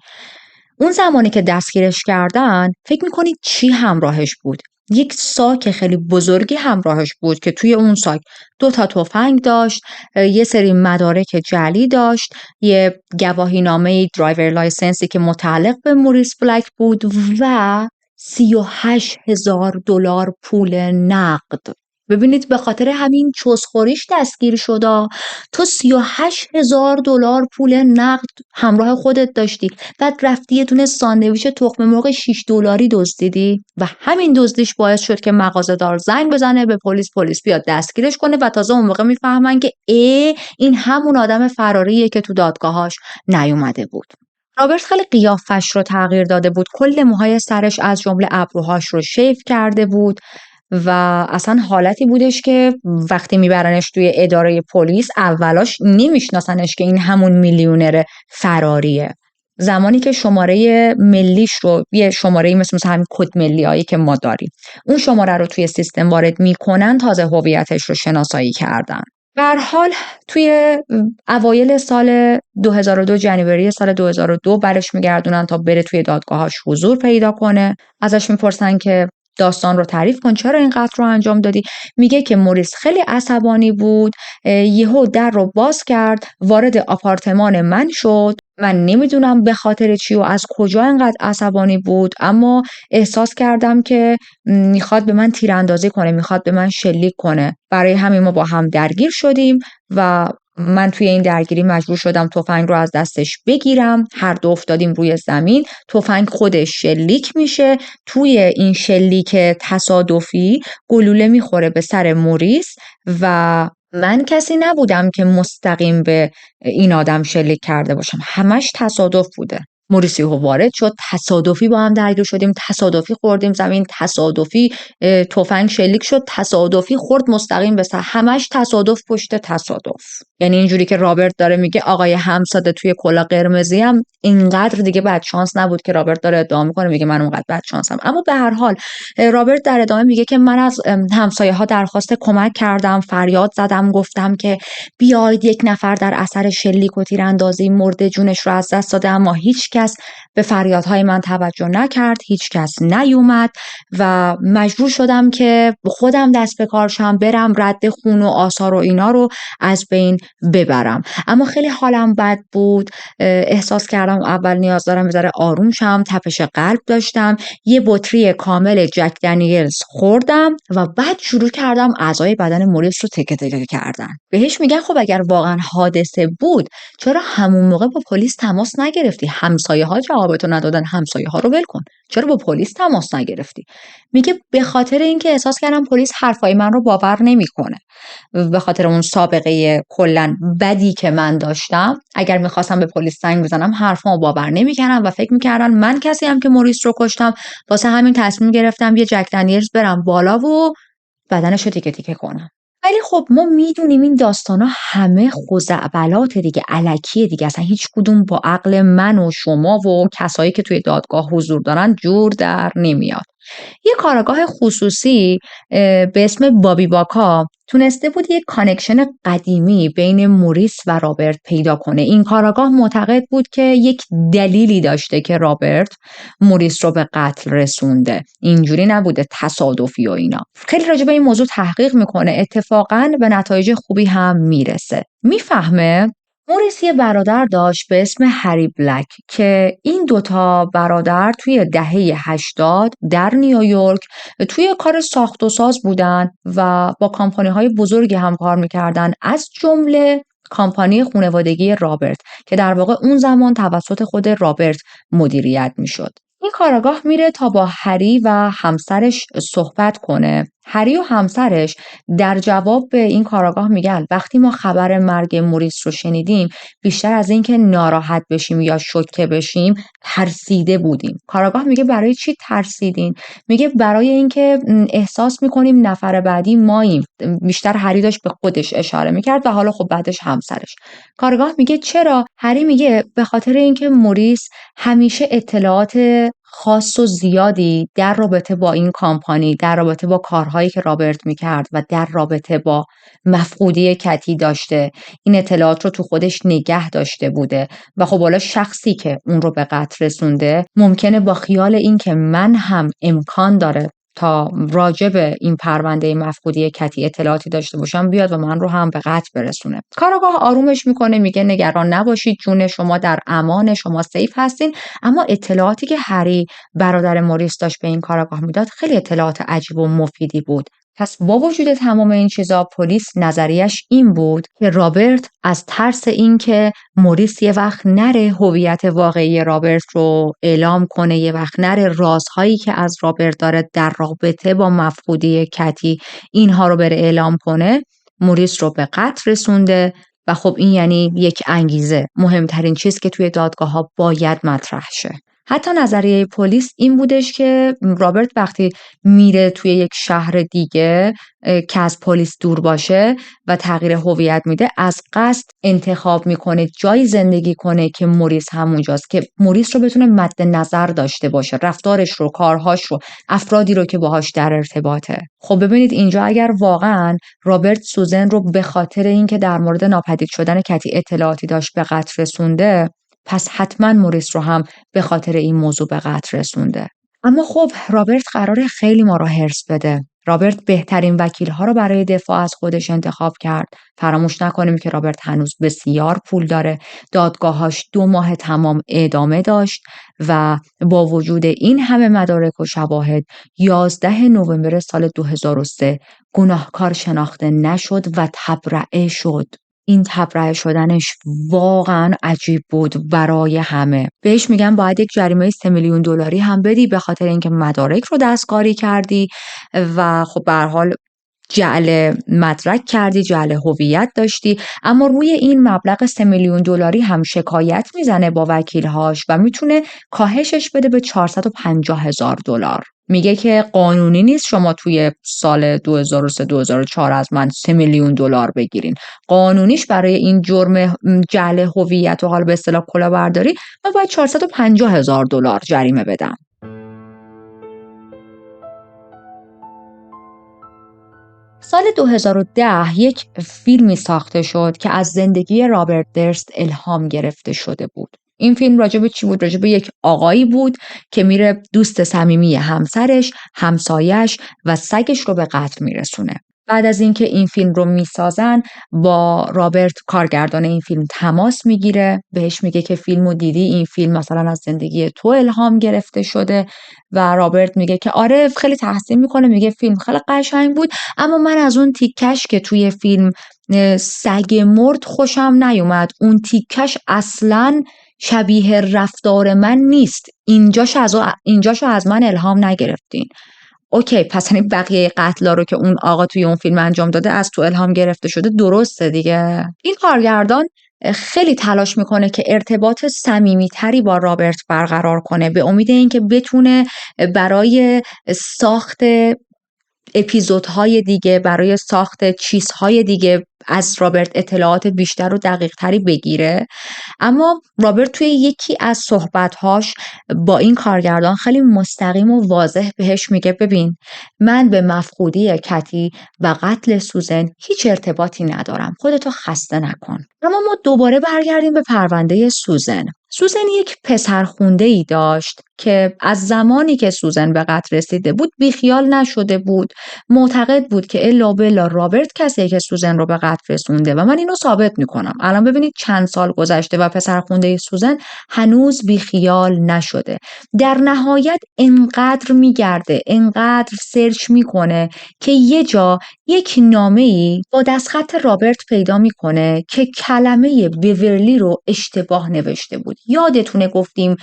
اون زمانی که دستگیرش کردن فکر میکنید چی همراهش بود؟ یک ساک خیلی بزرگی همراهش بود که توی اون ساک 2 تفنگ داشت، یه سری مدارک جعلی داشت، یه گواهینامه درایور لایسنسی که متعلق به موریس بلک بود و $38,000 پول نقد. ببینید به خاطر همین چسخوریش دستگیر شده. تو 38,000 دلار پول نقد همراه خودت داشتی، بعد رفتی یه دونه ساندویچ تخم مرغ 6 دلاری دزدیدی و همین دزدیش باعث شد که مغازه‌دار زنگ بزنه به پلیس بیاد دستگیرش کنه و تازه اون موقع میفهمن که این همون آدم فراریه که تو دادگاهاش نیومده بود. رابرت خیلی قیافش رو تغییر داده بود، کل موهای سرش از جمله ابروهاش رو شیو کرده بود و اصلا حالتی بودش که وقتی میبرنش توی اداره پلیس اولاش نمیشناسنش که این همون میلیونر فراریه. زمانی که شماره ملیش رو، یه شماره مثل همین کد ملی هایی که ما داریم، اون شماره رو توی سیستم وارد میکنن تازه هویتش رو شناسایی کردن. به هر حال توی اوایل سال 2002 جنوری سال 2002 برش میگردونن تا بره توی دادگاهاش حضور پیدا کنه. ازش میپرسن که داستان رو تعریف کن، چرا این قتل رو انجام دادی؟ میگه که موریس خیلی عصبانی بود، یهو در رو باز کرد، وارد آپارتمان من شد. من نمیدونم به خاطر چی و از کجا اینقدر عصبانی بود، اما احساس کردم که میخواد به من تیراندازی کنه، میخواد به من شلیک کنه. برای همین ما با هم درگیر شدیم و من توی این درگیری مجبور شدم تفنگ رو از دستش بگیرم. هر دو افتادیم روی زمین، تفنگ خودش شلیک میشه. توی این شلیک تصادفی گلوله میخوره به سر موریس و من کسی نبودم که مستقیم به این آدم شلیک کرده باشم، همش تصادف بوده. موریسیو وارد شد، تصادفی با هم درگیر شدیم، تصادفی خوردیم زمین، تصادفی تفنگ شلیک شد، تصادفی خورد مستقیم به سر، همش تصادف پشت تصادف. یعنی اینجوری که رابرت داره میگه آقای همساده توی کلا قرمزی هم اینقدر دیگه بد شانس نبود که رابرت داره ادعا میکنه میگه من اونقدر بد شانسم. اما به هر حال رابرت در ادامه میگه که من از همسایه ها درخواست کمک کردم، فریاد زدم، گفتم که بیاید، یک نفر در اثر شلیک و تیراندازی مرده، جونش رو از دست داده، اما هیچ کس به فریادهای من توجه نکرد، هیچ کس نیومد و مجبور شدم که خودم دست به کار شم، برم رد خون و آثار و اینا رو از بین ببرم. اما خیلی حالم بد بود، احساس کردم اول نیاز دارم بذاره آروم شم، تپش قلب داشتم، یه بطری کامل جک دنیلز خوردم و بعد شروع کردم اعضای بدن موریس رو تکه تکه کردن. بهش میگن خب اگر واقعا حادثه بود چرا همون موقع با پلیس تماس نگرفتی؟ همسایه ها جوابتو ندادن، همسایه ها رو ول کن، چرا با پلیس تماس نگرفتی؟ میگه به خاطر اینکه احساس کردم پلیس حرفای من رو باور نمیکنه، به خاطر اون سابقه کلا بدی که من داشتم. اگر میخواستم به پلیس زنگ بزنم حرفامو باور نمیکردن و فکر میکردن من کسی ام که موریس رو کشتم. واسه همین تصمیم گرفتم یه جک دنیلز برم بالا و بدنش رو تیکه تیکه کنم. ولی خب ما میدونیم این داستانا همه خزعبلات دیگه، الکیه دیگه، اصلا هیچ کدوم با عقل من و شما و کسایی که توی دادگاه حضور دارن جور در نمیاد. یه کارآگاه خصوصی به اسم بابی باکا تونسته بود یک کانکشن قدیمی بین موریس و رابرت پیدا کنه. این کارآگاه معتقد بود که یک دلیلی داشته که رابرت موریس رو به قتل رسونده، اینجوری نبوده تصادفی و اینا. خیلی راجع به این موضوع تحقیق میکنه، اتفاقاً به نتایج خوبی هم میرسه. میفهمه موریس یه برادر داشت به اسم هری بلک که این دوتا برادر توی دهه 80 در نیویورک توی کار ساخت و ساز بودن و با کمپانی‌های بزرگی هم کار میکردن، از جمله کمپانی خانوادگی رابرت که در واقع اون زمان توسط خود رابرت مدیریت میشد. این کارآگاه میره تا با هری و همسرش صحبت کنه. هری و همسرش در جواب به این کارآگاه میگن وقتی ما خبر مرگ موریس رو شنیدیم بیشتر از اینکه ناراحت بشیم یا شوکه بشیم ترسیده بودیم. کارآگاه میگه برای چی ترسیدین؟ میگه برای اینکه احساس میکنیم نفر بعدی ماییم. بیشتر هری داشت به خودش اشاره میکرد و حالا خب بعدش همسرش. کارآگاه میگه چرا؟ هری میگه به خاطر اینکه موریس همیشه اطلاعات خاص و زیادی در رابطه با این کامپانی، در رابطه با کارهایی که رابرت میکرد و در رابطه با مفقودی کتی داشته. این اطلاعات رو تو خودش نگه داشته بوده و خب حالا شخصی که اون رو به قتل رسونده ممکنه با خیال این که من هم امکان داره تا راجع به این پرونده مفقودی کتی اطلاعاتی داشته باشم بیاد و من رو هم به قتل برسونه. کارآگاه آرومش میکنه، میگه نگران نباشید، جون شما در امان، شما سیف هستین. اما اطلاعاتی که هری برادر موریس داشت به این کارآگاه میداد خیلی اطلاعات عجیب و مفیدی بود. پس با وجود تمام این چیزا پلیس نظریش این بود که رابرت از ترس اینکه موریس یه وقت نره هویت واقعی رابرت رو اعلام کنه، یه وقت نره رازهایی که از رابرت داره در رابطه با مفقودی کتی اینها رو بره اعلام کنه، موریس رو به قتل رسونده. و خب این یعنی یک انگیزه، مهمترین چیز که توی دادگاه ها باید مطرح شه. حتی نظریه پلیس این بودش که رابرت وقتی میره توی یک شهر دیگه که از پلیس دور باشه و تغییر هویت میده، از قصد انتخاب میکنه جایی زندگی کنه که موریس همونجاست، که موریس رو بتونه مد نظر داشته باشه، رفتارش رو، کارهاش رو، افرادی رو که باهاش در ارتباطه. خب ببینید اینجا اگر واقعا رابرت سوزن رو به خاطر اینکه در مورد ناپدید شدن کتی اطلاعاتی داشت به قتل رسونده، پس حتما موریس رو هم به خاطر این موضوع به قتل رسونده. اما خب رابرت قراره خیلی ما رو هرس بده. رابرت بهترین وکیل‌ها رو برای دفاع از خودش انتخاب کرد. فراموش نکنیم که رابرت هنوز بسیار پول داره. دادگاهاش 2 ماه تمام ادامه داشت و با وجود این همه مدارک و شواهد 11 نوامبر سال 2003 گناهکار شناخته نشد و تبرئه شد. این تبرئه شدنش واقعا عجیب بود برای همه. بهش میگن باید یک جریمه 3 میلیون دلاری هم بدی به خاطر اینکه مدارک رو دستکاری کردی و خب به هر حال جعل مدرک کردی، جعل هویت داشتی. اما روی این مبلغ 3 میلیون دلاری هم شکایت میزنه با وکیلهاش و میتونه کاهشش بده به 450,000 دلار. میگه که قانونی نیست شما توی سال 2003-2004 از من 3 میلیون دلار بگیرین. قانونیش برای این جرم جعل هویت و حالا به اصطلاح کلاهبرداری من باید 450,000 دلار جریمه بدم. سال 2010 یک فیلمی ساخته شد که از زندگی رابرت درست الهام گرفته شده بود. این فیلم راجع به چی بود؟ راجع به یک آقایی بود که میره دوست صمیمی همسرش، همسایش و سگش رو به قتل میرسونه. بعد از اینکه این فیلم رو میسازن با رابرت کارگردان این فیلم تماس میگیره، بهش میگه که فیلمو دیدی، این فیلم مثلا از زندگی تو الهام گرفته شده و رابرت میگه که آره، خیلی تحسین میکنه، میگه فیلم خیلی قشنگ بود اما من از اون تیکش که توی فیلم سگ مرد خوشم نیومد، اون تیکش اصلاً شبیه رفتار من نیست، اینجاشو از من الهام نگرفتین. اوکی، پس یعنی بقیه قتلا رو که اون آقا توی اون فیلم انجام داده از تو الهام گرفته شده، درسته دیگه. این کارگردان خیلی تلاش میکنه که ارتباط صمیمیتری با رابرت برقرار کنه به امید اینکه بتونه برای ساخت اپیزودهای دیگه، برای ساخت چیزهای دیگه از رابرت اطلاعات بیشتر و دقیق تری بگیره. اما رابرت توی یکی از صحبت‌هاش با این کارگردان خیلی مستقیم و واضح بهش میگه ببین، من به مفقودی کتی و قتل سوزن هیچ ارتباطی ندارم، خودتو خسته نکن. اما ما دوباره برگردیم به پرونده سوزن. سوزن یک پسر خونده ای داشت که از زمانی که سوزن به قتل رسیده بود بیخیال نشده بود، معتقد بود که الا بلا رابرت کسیه که سوزن رو به قتل رسونده و من اینو ثابت میکنم. الان ببینید چند سال گذشته و پسر خونده سوزن هنوز بیخیال نشده. در نهایت انقدر میگرده، انقدر سرچ میکنه که یه جا یک نامه‌ای با دستخط رابرت پیدا میکنه که کلمه بیورلی رو اشتباه نوشته بود. یادتونه گفتیم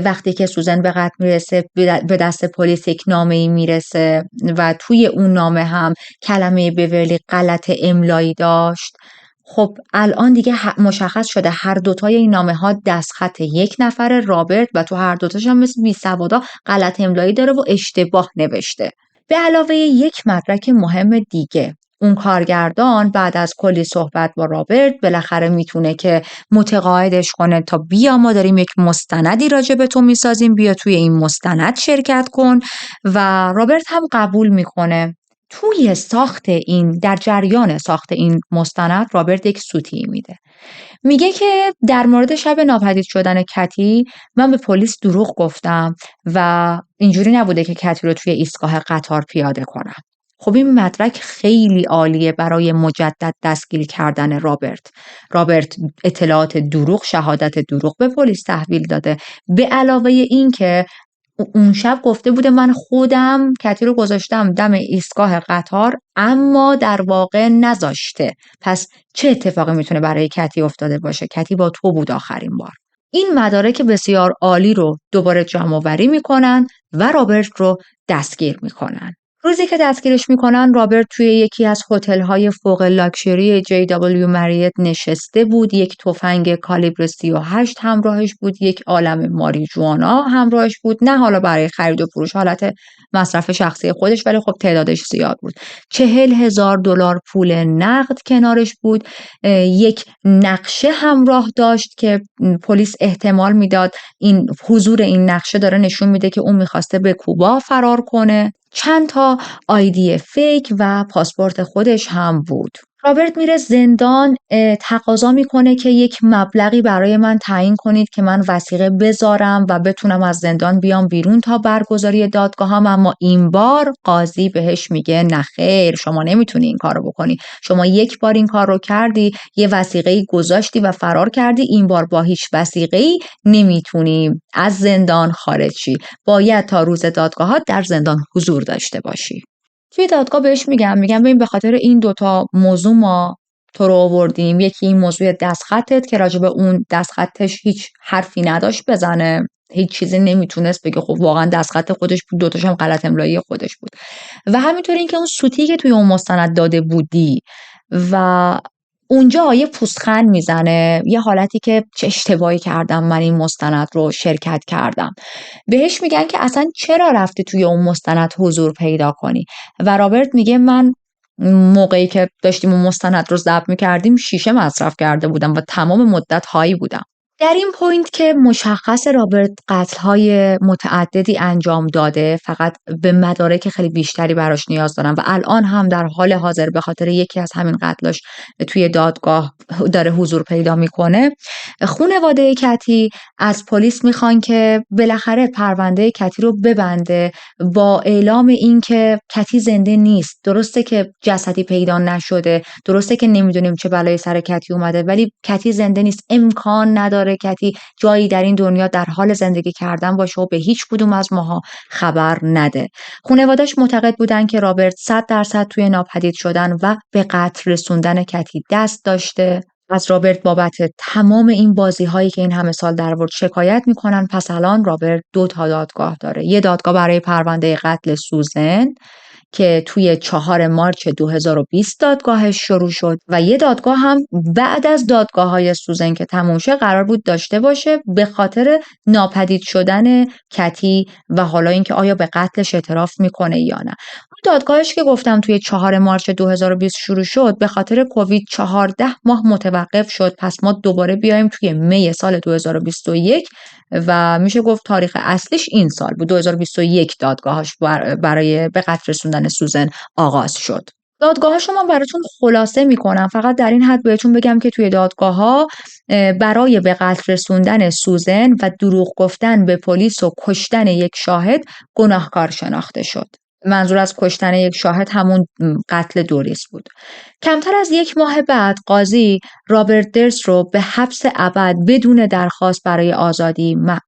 وقتی که سوزن به قتل میرسه به دست پلیس یک نامه‌ای میرسه و توی اون نامه هم کلمه بیورلی غلط املایی داشت. خب الان دیگه مشخص شده هر دوتای این نامه ها دستخط یک نفر رابرت و تو هر دوتاش هم مثل بی‌سوادا غلط املایی داره و اشتباه نوشته. به علاوه یک مدرک مهم دیگه، اون کارگردان بعد از کلی صحبت با رابرت بالاخره میتونه که متقاعدش کنه تا بیا ما داریم یک مستندی راجع به تو میسازیم، بیا توی این مستند شرکت کن و رابرت هم قبول میکنه. توی در جریان ساخت این مستند رابرت یک سوتی میده، میگه که در مورد شب ناپدید شدن کتی من به پلیس دروغ گفتم و اینجوری نبوده که کتی رو توی ایستگاه قطار پیاده کنم. خب این مدرک خیلی عالیه برای مجدد دستگیر کردن رابرت اطلاعات دروغ، شهادت دروغ به پلیس تحویل داده. به علاوه این که اون شب گفته بوده من خودم کتی رو گذاشتم دم ایستگاه قطار، اما در واقع نذاشته. پس چه اتفاقی میتونه برای کتی افتاده باشه؟ کتی با تو بود آخرین بار. این مدارک بسیار عالی رو دوباره جمع آوری میکنن و رابرت رو دستگیر میکنن. روزی که دستگیرش میکنن، رابرت توی یکی از هتل‌های فوق لاکچری JW مریت نشسته بود. یک تفنگ کالیبر 38 همراهش بود، یک عالم ماریجوانا همراهش بود، نه حالا برای خرید و فروش، حالت مصرف شخصی خودش، ولی خب تعدادش زیاد بود. $40,000 پول نقد کنارش بود. یک نقشه همراه داشت که پلیس احتمال میداد این حضور این نقشه داره نشون میده که اون میخواسته به کوبا فرار کنه. چند تا آیدی فیک و پاسپورت خودش هم بود. رابرت میره زندان، تقاضا میکنه که یک مبلغی برای من تعیین کنید که من وثیقه بذارم و بتونم از زندان بیام بیرون تا برگزاری دادگاهم. اما این بار قاضی بهش میگه نه خیر، شما نمیتونی این کارو بکنی. شما یک بار این کار رو کردی، یه وثیقه‌ای گذاشتی و فرار کردی. این بار با هیچ وثیقه‌ای نمیتونی از زندان خارج شی. باید تا روز دادگاهات در زندان حضور داشته باشی. توی دادگاه بهش میگم ببین به خاطر این دوتا موضوع ما تو رو آوردیم. یکی این موضوع دستخطت که راجع به اون دستخطش هیچ حرفی نداشت بزنه، هیچ چیزی نمیتونست بگه، خب واقعا دستخط خودش بود، دوتاش هم غلط املایی خودش بود. و همینطور این که اون سوتی که توی اون مستند داده بودی و اونجا یه پوزخند میزنه، یه حالتی که چه اشتباهی کردم من این مستند رو شرکت کردم. بهش میگن که اصلا چرا رفتی توی اون مستند حضور پیدا کنی؟ و رابرت میگه من موقعی که داشتیم اون مستند رو ضبط میکردیم شیشه مصرف کرده بودم و تمام مدت هایی بودم. در این پوینت که مشخص رابرت قتل‌های متعددی انجام داده، فقط به مدارک خیلی بیشتری براش نیاز دارن و الان هم در حال حاضر به خاطر یکی از همین قتلاش توی دادگاه داره حضور پیدا میکنه. خانواده کتی از پلیس میخوان که بالاخره پرونده کتی رو ببنده با اعلام این که کتی زنده نیست. درسته که جسدی پیدا نشده، درسته که نمیدونیم چه بلایی سر کتی اومده، ولی کتی زنده نیست. امکان نداره کتی جایی در این دنیا در حال زندگی کردن باشه و به هیچ کدوم از ماها خبر نده. خانواده‌اش معتقد بودن که رابرت 100% توی ناپدید شدن و به قتل رسوندن کتی دست داشته. از رابرت بابت تمام این بازی هایی که این همه سال در ورد شکایت میکنن. پس الان رابرت 2 دادگاه داره. یه دادگاه برای پرونده قتل سوزن که توی 4 مارچ 2020 دادگاهش شروع شد و یه دادگاه هم بعد از دادگاه‌های سوزن که تموم شه قرار بود داشته باشه به خاطر ناپدید شدن کتی و حالا اینکه آیا به قتلش اعتراف میکنه یا نه. اون دادگاهش که گفتم توی 4 مارچ 2020 شروع شد به خاطر کووید 14 ماه متوقف شد. پس ما دوباره بیایم توی می سال 2021 و میشه گفت تاریخ اصلیش این سال بود. 2021 دادگاهش برای به قتل رسوندن سوزن آغاز شد. دادگاه‌هاش من براتون خلاصه میکنم، فقط در این حد بهتون بگم که توی دادگاه‌ها برای به قتل رسوندن سوزن و دروغ گفتن به پلیس و کشتن یک شاهد گناهکار شناخته شد. منظور از کشتن یک شاهد همون قتل دوریس بود. کمتر از 1 ماه بعد قاضی رابرت درس رو به حبس ابد بدون درخواست برای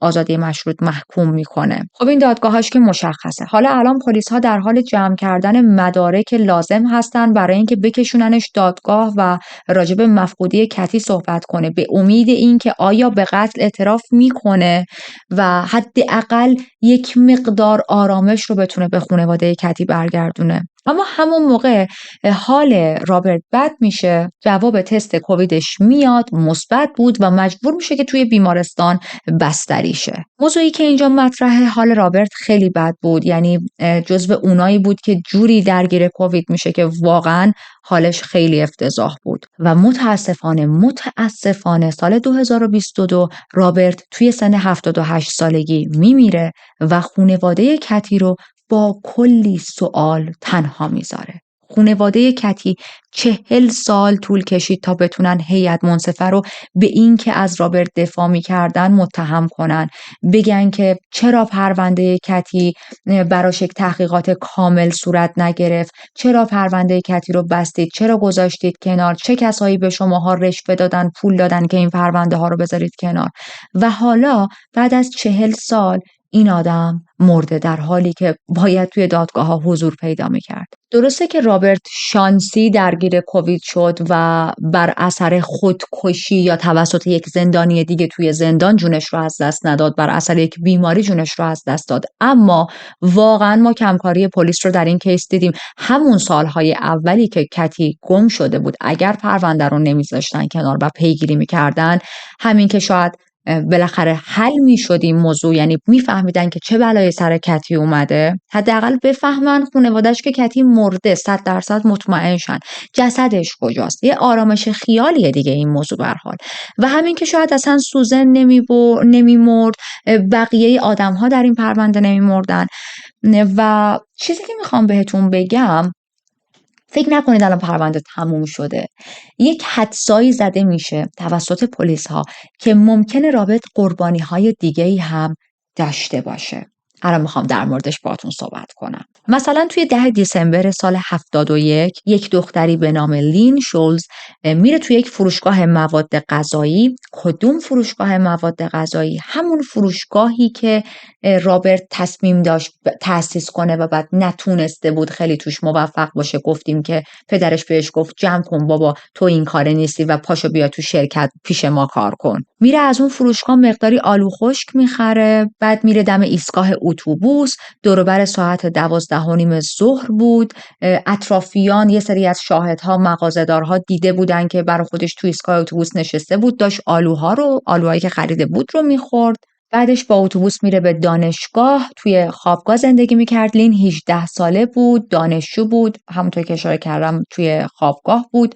آزادی مشروط محکوم میکنه. خب این دادگاهاش که مشخصه. حالا الان پلیس ها در حال جمع کردن مدارک لازم هستن برای اینکه بکشوننش دادگاه و راجب مفقودی کتی صحبت کنه، به امید اینکه آیا به قتل اعتراف میکنه و حداقل یک مقدار آرامش رو بتونه به خانواده کتی برگردونه. اما همون موقع حال رابرت بد میشه، جواب تست کوویدش میاد مثبت بود و مجبور میشه که توی بیمارستان بستری شه. موضوعی که اینجا مطرحه، حال رابرت خیلی بد بود، یعنی جزو اونایی بود که جوری درگیر کووید میشه که واقعا حالش خیلی افتضاح بود و متاسفانه سال 2022 رابرت توی سن 78 سالگی میمیره و خانواده کتی رو با کلی سوال تنها میذاره. خانواده کتی 40 سال طول کشید تا بتونن هیئت منصفه رو به این که از رابرت دفاع میکردن متهم کنن، بگن که چرا پرونده کتی براش یک تحقیقات کامل صورت نگرفت، چرا پرونده کتی رو بستید، چرا گذاشتید کنار، چه کسایی به شماها رشوه دادن، پول دادن که این پرونده ها رو بذارید کنار. و حالا بعد از 40 سال این آدم مرده در حالی که باید توی دادگاه ها حضور پیدا میکرد. درسته که رابرت شانسی درگیر کووید شد و بر اثر خودکشی یا توسط یک زندانی دیگه توی زندان جونش رو از دست نداد، بر اثر یک بیماری جونش رو از دست داد. اما واقعا ما کمکاری پلیس رو در این کیس دیدیم. همون سالهای اولی که کتی گم شده بود، اگر پرونده رو نمیذاشتن کنار و پیگیری میکردن، همین که شاید بالاخره حل میشد این موضوع، یعنی میفهمیدن که چه بلایی سر کتی اومده، حداقل بفهمن خانواده‌اش که کتی مرده 100% مطمئن شن جسدش کجاست. یه آرامش خیالیه دیگه این موضوع به هر حال. و همین که شاید اصلا سوزن نمیمرد، بقیه آدم‌ها در این پرونده نمیمردن. و چیزی که میخوام بهتون بگم، فکر نکنید الان پرونده تموم شده. یک حدسایی زده میشه توسط پلیس ها که ممکنه رابرت قربانی های دیگه‌ای هم داشته باشه. الان میخوام در موردش باهاتون صحبت کنم. مثلا توی 10 دسامبر سال 71 یک دختری به نام لین شولز میره توی یک فروشگاه مواد غذایی. کدوم فروشگاه مواد غذایی؟ همون فروشگاهی که رابرت تصمیم داشت تأسیس کنه و بعد نتونسته بود خیلی توش موفق باشه. گفتیم که پدرش بهش گفت جمع کن بابا، تو این کاره نیستی و پاشو بیا تو شرکت پیش ما کار کن. میره از اون فروشگاه مقداری آلو خشک میخره، بعد میره دم ایستگاه اتوبوس. دور و بر ساعت 12:30 ظهر بود. اطرافیان، یه سری از شاهدها، مغازه‌دارها دیده بودن که برای خودش تو ایستگاه اتوبوس نشسته بود، داشت آلوهایی که خریده بود رو میخورد. بعدش با اتوبوس میره به دانشگاه. توی خوابگاه زندگی میکرد. لین 18 ساله بود، دانشجو بود، همونطور که اشاره کردم توی خوابگاه بود.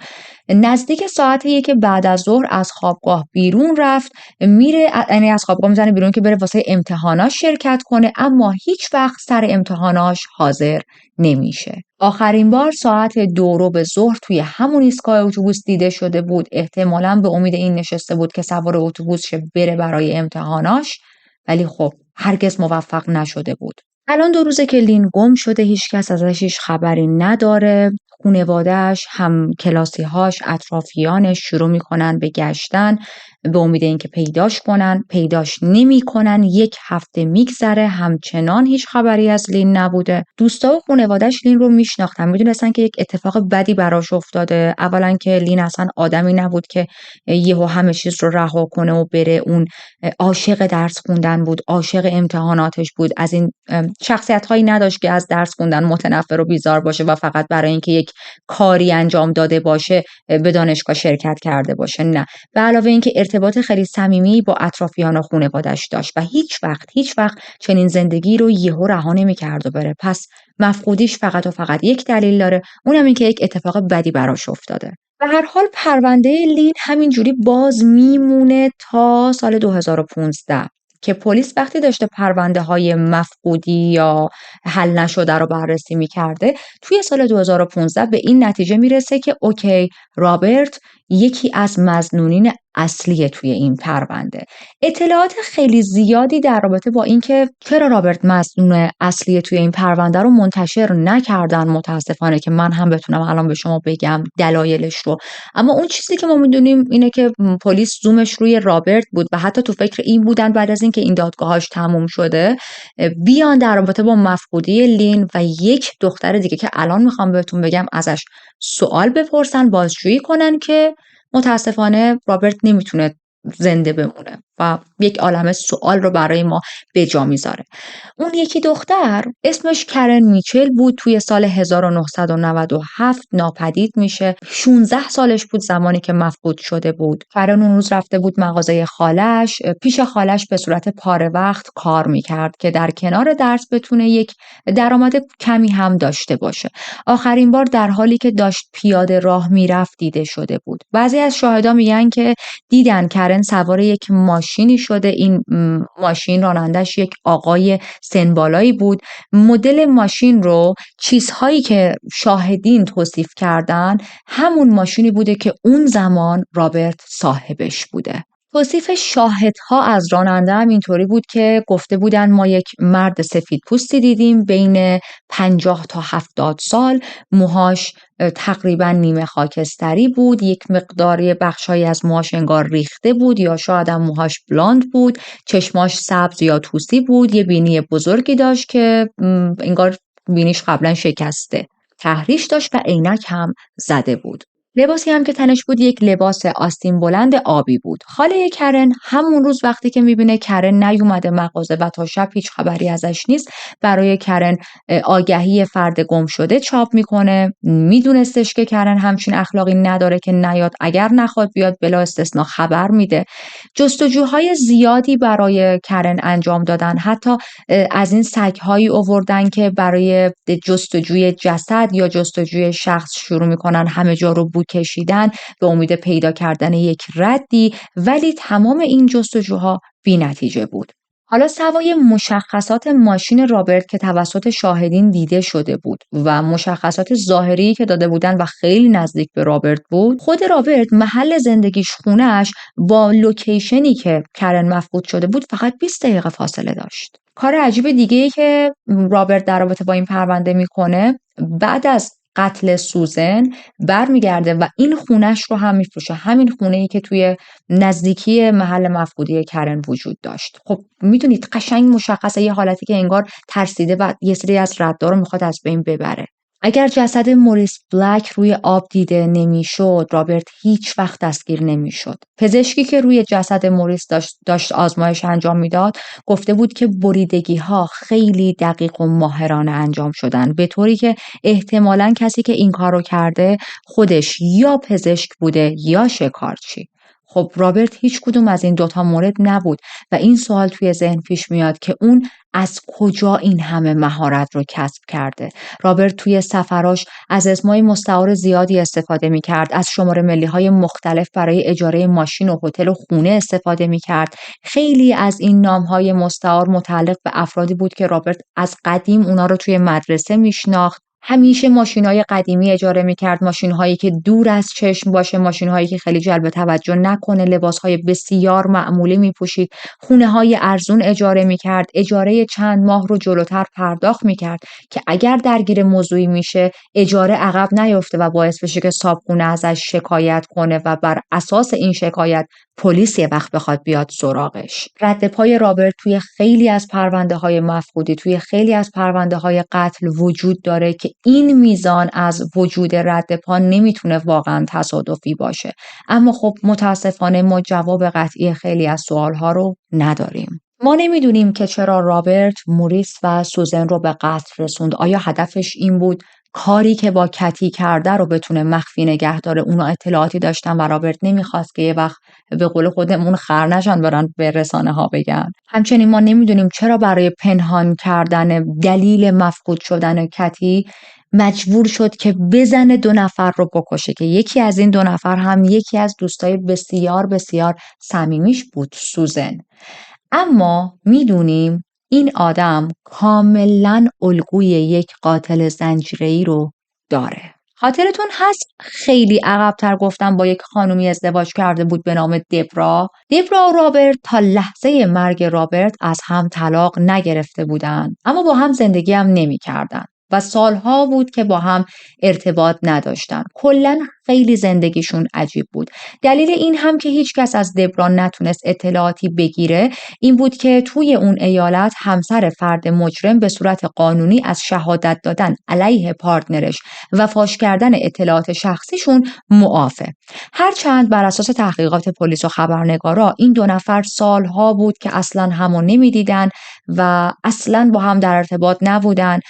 نزدیک ساعت 1 بعد از ظهر از خوابگاه بیرون رفت. میره، یعنی از خوابگاه میزنه بیرون که بره واسه امتحاناش شرکت کنه، اما هیچ وقت سر امتحاناش حاضر نمیشه. آخرین بار ساعت 2 به ظهر توی همون ایستگاه اتوبوس دیده شده بود. احتمالاً به امید این نشسته بود که سوار اتوبوس شه بره برای امتحاناش، ولی خب هرگز موفق نشده بود. الان 2 روزه که لین گم شده، هیچکس ازش هیچ خبری نداره. خانواده‌اش، هم کلاسی‌هاش، اطرافیانش شروع میکنن به گشتن به امید اینکه پیداش کنن. پیداش نمیکنن. 1 هفته میگذره، همچنان هیچ خبری از لین نبوده. دوستا و خانواده‌اش لین رو میشناختن، میدونستن که یک اتفاق بدی براش افتاده. اولا که لین اصلا آدمی نبود که یهو همه چیز رو رها کنه و بره. اون عاشق درس خوندن بود، عاشق امتحاناتش بود. از این شخصیت‌هایی نداشت که از درس خوندن متنفر و بیزار باشه و فقط برای اینکه یک کاری انجام داده باشه به دانشگاه شرکت کرده باشه. نه، به علاوه اینکه ارتباط خیلی صمیمی با اطرافیان و خانواده‌اش داشت و هیچ وقت چنین زندگی رو یهو رها نمی‌کرد و بره. پس مفقودیش فقط و فقط یک دلیل داره، اونم این که یک اتفاق بدی براش افتاده. به هر حال پرونده لین همینجوری باز میمونه تا سال 2015 که پلیس وقتی داشته پرونده های مفقودی یا حل نشده رو بررسی میکرده، توی سال 2015 به این نتیجه میرسه که اوکی، رابرت یکی از مظنونین اصلیه توی این پرونده. اطلاعات خیلی زیادی در رابطه با اینکه چرا رابرت مظنون اصلیه توی این پرونده رو منتشر نکردن، متاسفانه، که من هم بتونم الان به شما بگم دلایلش رو. اما اون چیزی که ما میدونیم اینه که پلیس زومش روی رابرت بود و حتی تو فکر این بودن بعد از اینکه این دادگاهاش تموم شده بیان در رابطه با مفقودی لین و یک دختر دیگه که الان میخوام بهتون بگم ازش سوال بپرسن، بازجویی کنن، که متاسفانه رابرت نمیتونه زنده بمونه و یک عالمه سوال رو برای ما به جا میذاره. اون یکی دختر اسمش کرن میچل بود. توی سال 1997 ناپدید میشه. 16 سالش بود زمانی که مفقود شده بود. کرن اون روز رفته بود مغازه خالش. پیش خالش به صورت پاره وقت کار میکرد که در کنار درس بتونه یک درآمد کمی هم داشته باشه. آخرین بار در حالی که داشت پیاده راه میرفت دیده شده بود. بعضی از شاهدا میگن که دیدن کرن سوار یک ماشینی شده. این ماشین رانندش یک آقای سنبالایی بود. مدل ماشین رو، چیزهایی که شاهدین توصیف کردن، همون ماشینی بوده که اون زمان رابرت صاحبش بوده. توصیف شاهدها از راننده هم اینطوری بود که گفته بودن ما یک مرد سفید پوستی دیدیم بین 50 تا 70 سال، موهاش تقریبا نیمه خاکستری بود، یک مقداری بخشایی از موهاش انگار ریخته بود یا شاید هم موهاش بلاند بود، چشماش سبز یا طوسی بود، یه بینی بزرگی داشت که انگار بینیش قبلا شکسته، تهریش داشت و عینک هم زده بود. لباسی هم که تنش بود یک لباس آستین بلند آبی بود. خاله کرن همون روز وقتی که میبینه کرن نیومده مغازه و تا شب هیچ خبری ازش نیست، برای کرن آگهی فرد گم شده چاپ میکنه. میدونستش که کرن همچین اخلاقی نداره که نیاد، اگر نخواد بیاد بلا استثنا خبر میده. جستجوهای زیادی برای کرن انجام دادن، حتی از این سگ‌هایی آوردن که برای جستجوی جسد یا جستجوی شخص شروع میکنن همه جا رو بو کشیدن به امید پیدا کردن یک ردی، ولی تمام این جستجوها بی‌نتیجه بود. حالا سوای مشخصات ماشین رابرت که توسط شاهدین دیده شده بود و مشخصات ظاهری که داده بودن و خیلی نزدیک به رابرت بود، خود رابرت محل زندگیش خونه‌اش با لوکیشنی که کرن مفقود شده بود فقط 20 دقیقه فاصله داشت. کار عجیب دیگه‌ای که رابرت در رابطه با این پرونده میکنه، بعد از قتل سوزن برمیگرده و این خونش رو هم میفروشه، همین خونه‌ای که توی نزدیکی محل مفقودی کرن وجود داشت. خب میدونید قشنگ مشخصه، یه حالتی که انگار ترسیده و یه سری از ردها رو میخواد از بین ببره. اگر جسد موریس بلک روی آب دیده نمیشد، رابرت هیچ وقت دستگیر نمیشد. پزشکی که روی جسد موریس داشت آزمایش انجام میداد، گفته بود که بریدگی ها خیلی دقیق و ماهرانه انجام شدن، به طوری که احتمالاً کسی که این کارو کرده خودش یا پزشک بوده یا شکارچی. خب رابرت هیچ کدوم از این دوتا مورد نبود و این سوال توی ذهن پیش میاد که اون از کجا این همه مهارت رو کسب کرده. رابرت توی سفراش از اسمای مستعار زیادی استفاده می‌کرد، از شماره ملی‌های مختلف برای اجاره ماشین و هتل و خونه استفاده می‌کرد. خیلی از این نام‌های مستعار متعلق به افرادی بود که رابرت از قدیم اونا رو توی مدرسه میشناخت. همیشه ماشین‌های قدیمی اجاره می‌کرد، ماشین‌هایی که دور از چشم باشه، ماشین‌هایی که خیلی جلب توجه نکنه، لباس‌های بسیار معمولی می‌پوشید، خونه‌های ارزون اجاره می‌کرد، اجاره چند ماه رو جلوتر پرداخت می‌کرد که اگر درگیر موضوعی میشه اجاره عقب نیفته و باعث بشه که صاحبخونه ازش شکایت کنه و بر اساس این شکایت پلیس یه وقت بخواد بیاد سراغش. رد پای رابرت توی خیلی از پرونده‌های مفقودی، توی خیلی از پرونده‌های قتل وجود داره که این میزان از وجود رد پا نمیتونه واقعا تصادفی باشه. اما خب متاسفانه ما جواب قطعی خیلی از سوالها رو نداریم. ما نمیدونیم که چرا رابرت موریس و سوزن رو به قتل رسوند. آیا هدفش این بود کاری که با کتی کرده رو بتونه مخفی نگه داره؟ اونا اطلاعاتی داشتن و رابرت نمیخواست که یه وقت به قول خودمون خر نشن برن به رسانه ها بگن. همچنین ما نمیدونیم چرا برای پنهان کردن دلیل مفقود شدن کتی مجبور شد که بزنه 2 نفر رو بکشه، که یکی از این 2 نفر هم یکی از دوستای بسیار بسیار صمیمیش بود، سوزن. اما میدونیم این آدم کاملا الگوی یک قاتل زنجیره‌ای رو داره. خاطرتون هست خیلی عقب‌تر گفتم با یک خانومی ازدواج کرده بود به نام دبرا و رابرت تا لحظه مرگ رابرت از هم طلاق نگرفته بودن، اما با هم زندگی هم نمی کردن و سالها بود که با هم ارتباط نداشتن. کلاً خیلی زندگیشون عجیب بود. دلیل این هم که هیچ کس از دبرا نتونست اطلاعاتی بگیره این بود که توی اون ایالت همسر فرد مجرم به صورت قانونی از شهادت دادن علیه پارتنرش و فاش کردن اطلاعات شخصیشون معافه. هرچند بر اساس تحقیقات پلیس و خبرنگارا این 2 نفر سالها بود که اصلاً همو نمیدیدن و اصلاً با هم در ارتباط نبودن.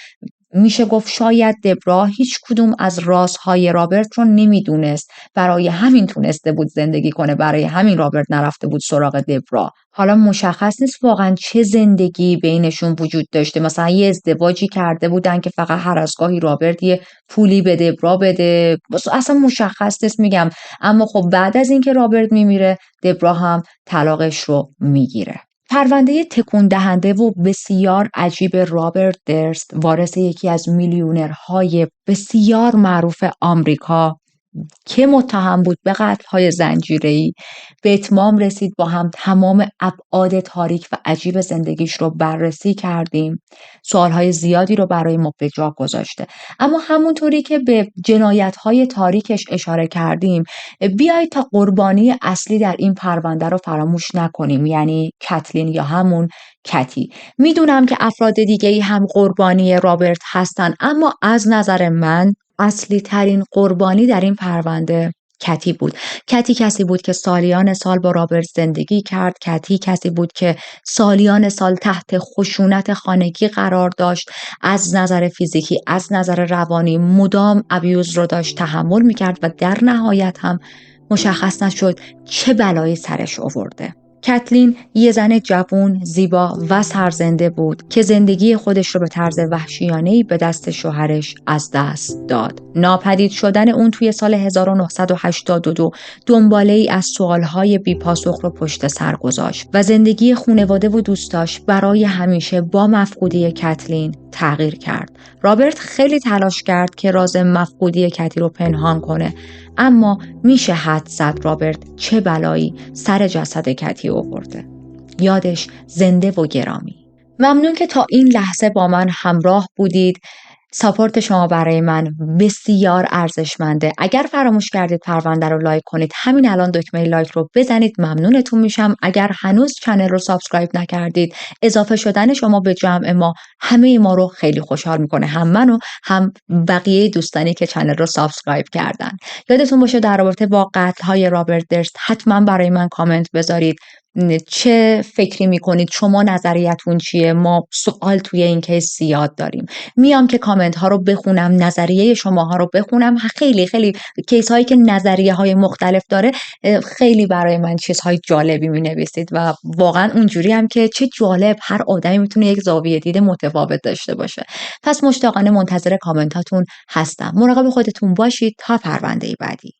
میشه گفت شاید دبرا هیچ کدوم از رازهای رابرت رو نمیدونست، برای همین تونسته بود زندگی کنه، برای همین رابرت نرفته بود سراغ دبرا. حالا مشخص نیست واقعا چه زندگی بینشون وجود داشته، مثلا یه ازدواجی کرده بودن که فقط هر از گاهی رابرت یه پولی به دبرا بده، اصلا مشخص نیست میگم. اما خب بعد از اینکه رابرت میمیره دبرا هم طلاقش رو میگیره. پرونده تکون دهنده و بسیار عجیب رابرت درست، وارث یکی از میلیونرهای بسیار معروف آمریکا، که متهم بود به قتل‌های زنجیره‌ای، به اتمام رسید. با هم تمام ابعاد تاریک و عجیب زندگیش رو بررسی کردیم. سوالهای زیادی رو برای ما به جا گذاشته. اما همونطوری که به جنایت‌های تاریکش اشاره کردیم، بیایید تا قربانی اصلی در این پرونده رو فراموش نکنیم، یعنی کتلین یا همون کتی. میدونم که افراد دیگه‌ای هم قربانی رابرت هستن، اما از نظر من اصلی ترین قربانی در این پرونده کتی بود. کتی کسی بود که سالیان سال با رابرت زندگی کرد. کتی کسی بود که سالیان سال تحت خشونت خانگی قرار داشت. از نظر فیزیکی، از نظر روانی مدام ابیوز رو داشت تحمل میکرد و در نهایت هم مشخص نشد چه بلایی سرش آورده. کتلین یه زن جوان، زیبا و سرزنده بود که زندگی خودش رو به طرز وحشیانه‌ای به دست شوهرش از دست داد. ناپدید شدن اون توی سال 1982 دنباله‌ای از سوالهای بی‌پاسخ رو پشت سر گذاشت و زندگی خانواده و دوستاش برای همیشه با مفقودی کتلین تغییر کرد. رابرت خیلی تلاش کرد که راز مفقودی کتی رو پنهان کنه، اما میشه حد زد رابرت چه بلایی سر جسد کتی آورده. یادش زنده و گرامی. ممنون که تا این لحظه با من همراه بودید. ساپورت شما برای من بسیار ارزشمنده. اگر فراموش کردید پرونده رو لایک کنید، همین الان دکمه لایک رو بزنید، ممنونتون میشم. اگر هنوز کانال رو سابسکرایب نکردید، اضافه شدن شما به جمع ما همه ما رو خیلی خوشحال میکنه، هم منو هم بقیه دوستانی که کانال رو سابسکرایب کردن. یادتون باشه در رابطه با قتل‌های رابرت درست حتما برای من کامنت بذارید. چه فکری میکنید؟ شما نظریتون چیه؟ ما سوال توی این کیس زیاد داریم. میام که کامنت ها رو بخونم، نظریه شماها رو بخونم. خیلی خیلی کیس هایی که نظریه های مختلف داره، خیلی برای من چیزهای جالبی می نویسید و واقعا اونجوری هم که چه جالب، هر آدمی میتونه یک زاویه دید متفاوت داشته باشه. پس مشتاقانه منتظر کامنتاتون هستم. مراقب خودتون باشید تا پرونده بعدی.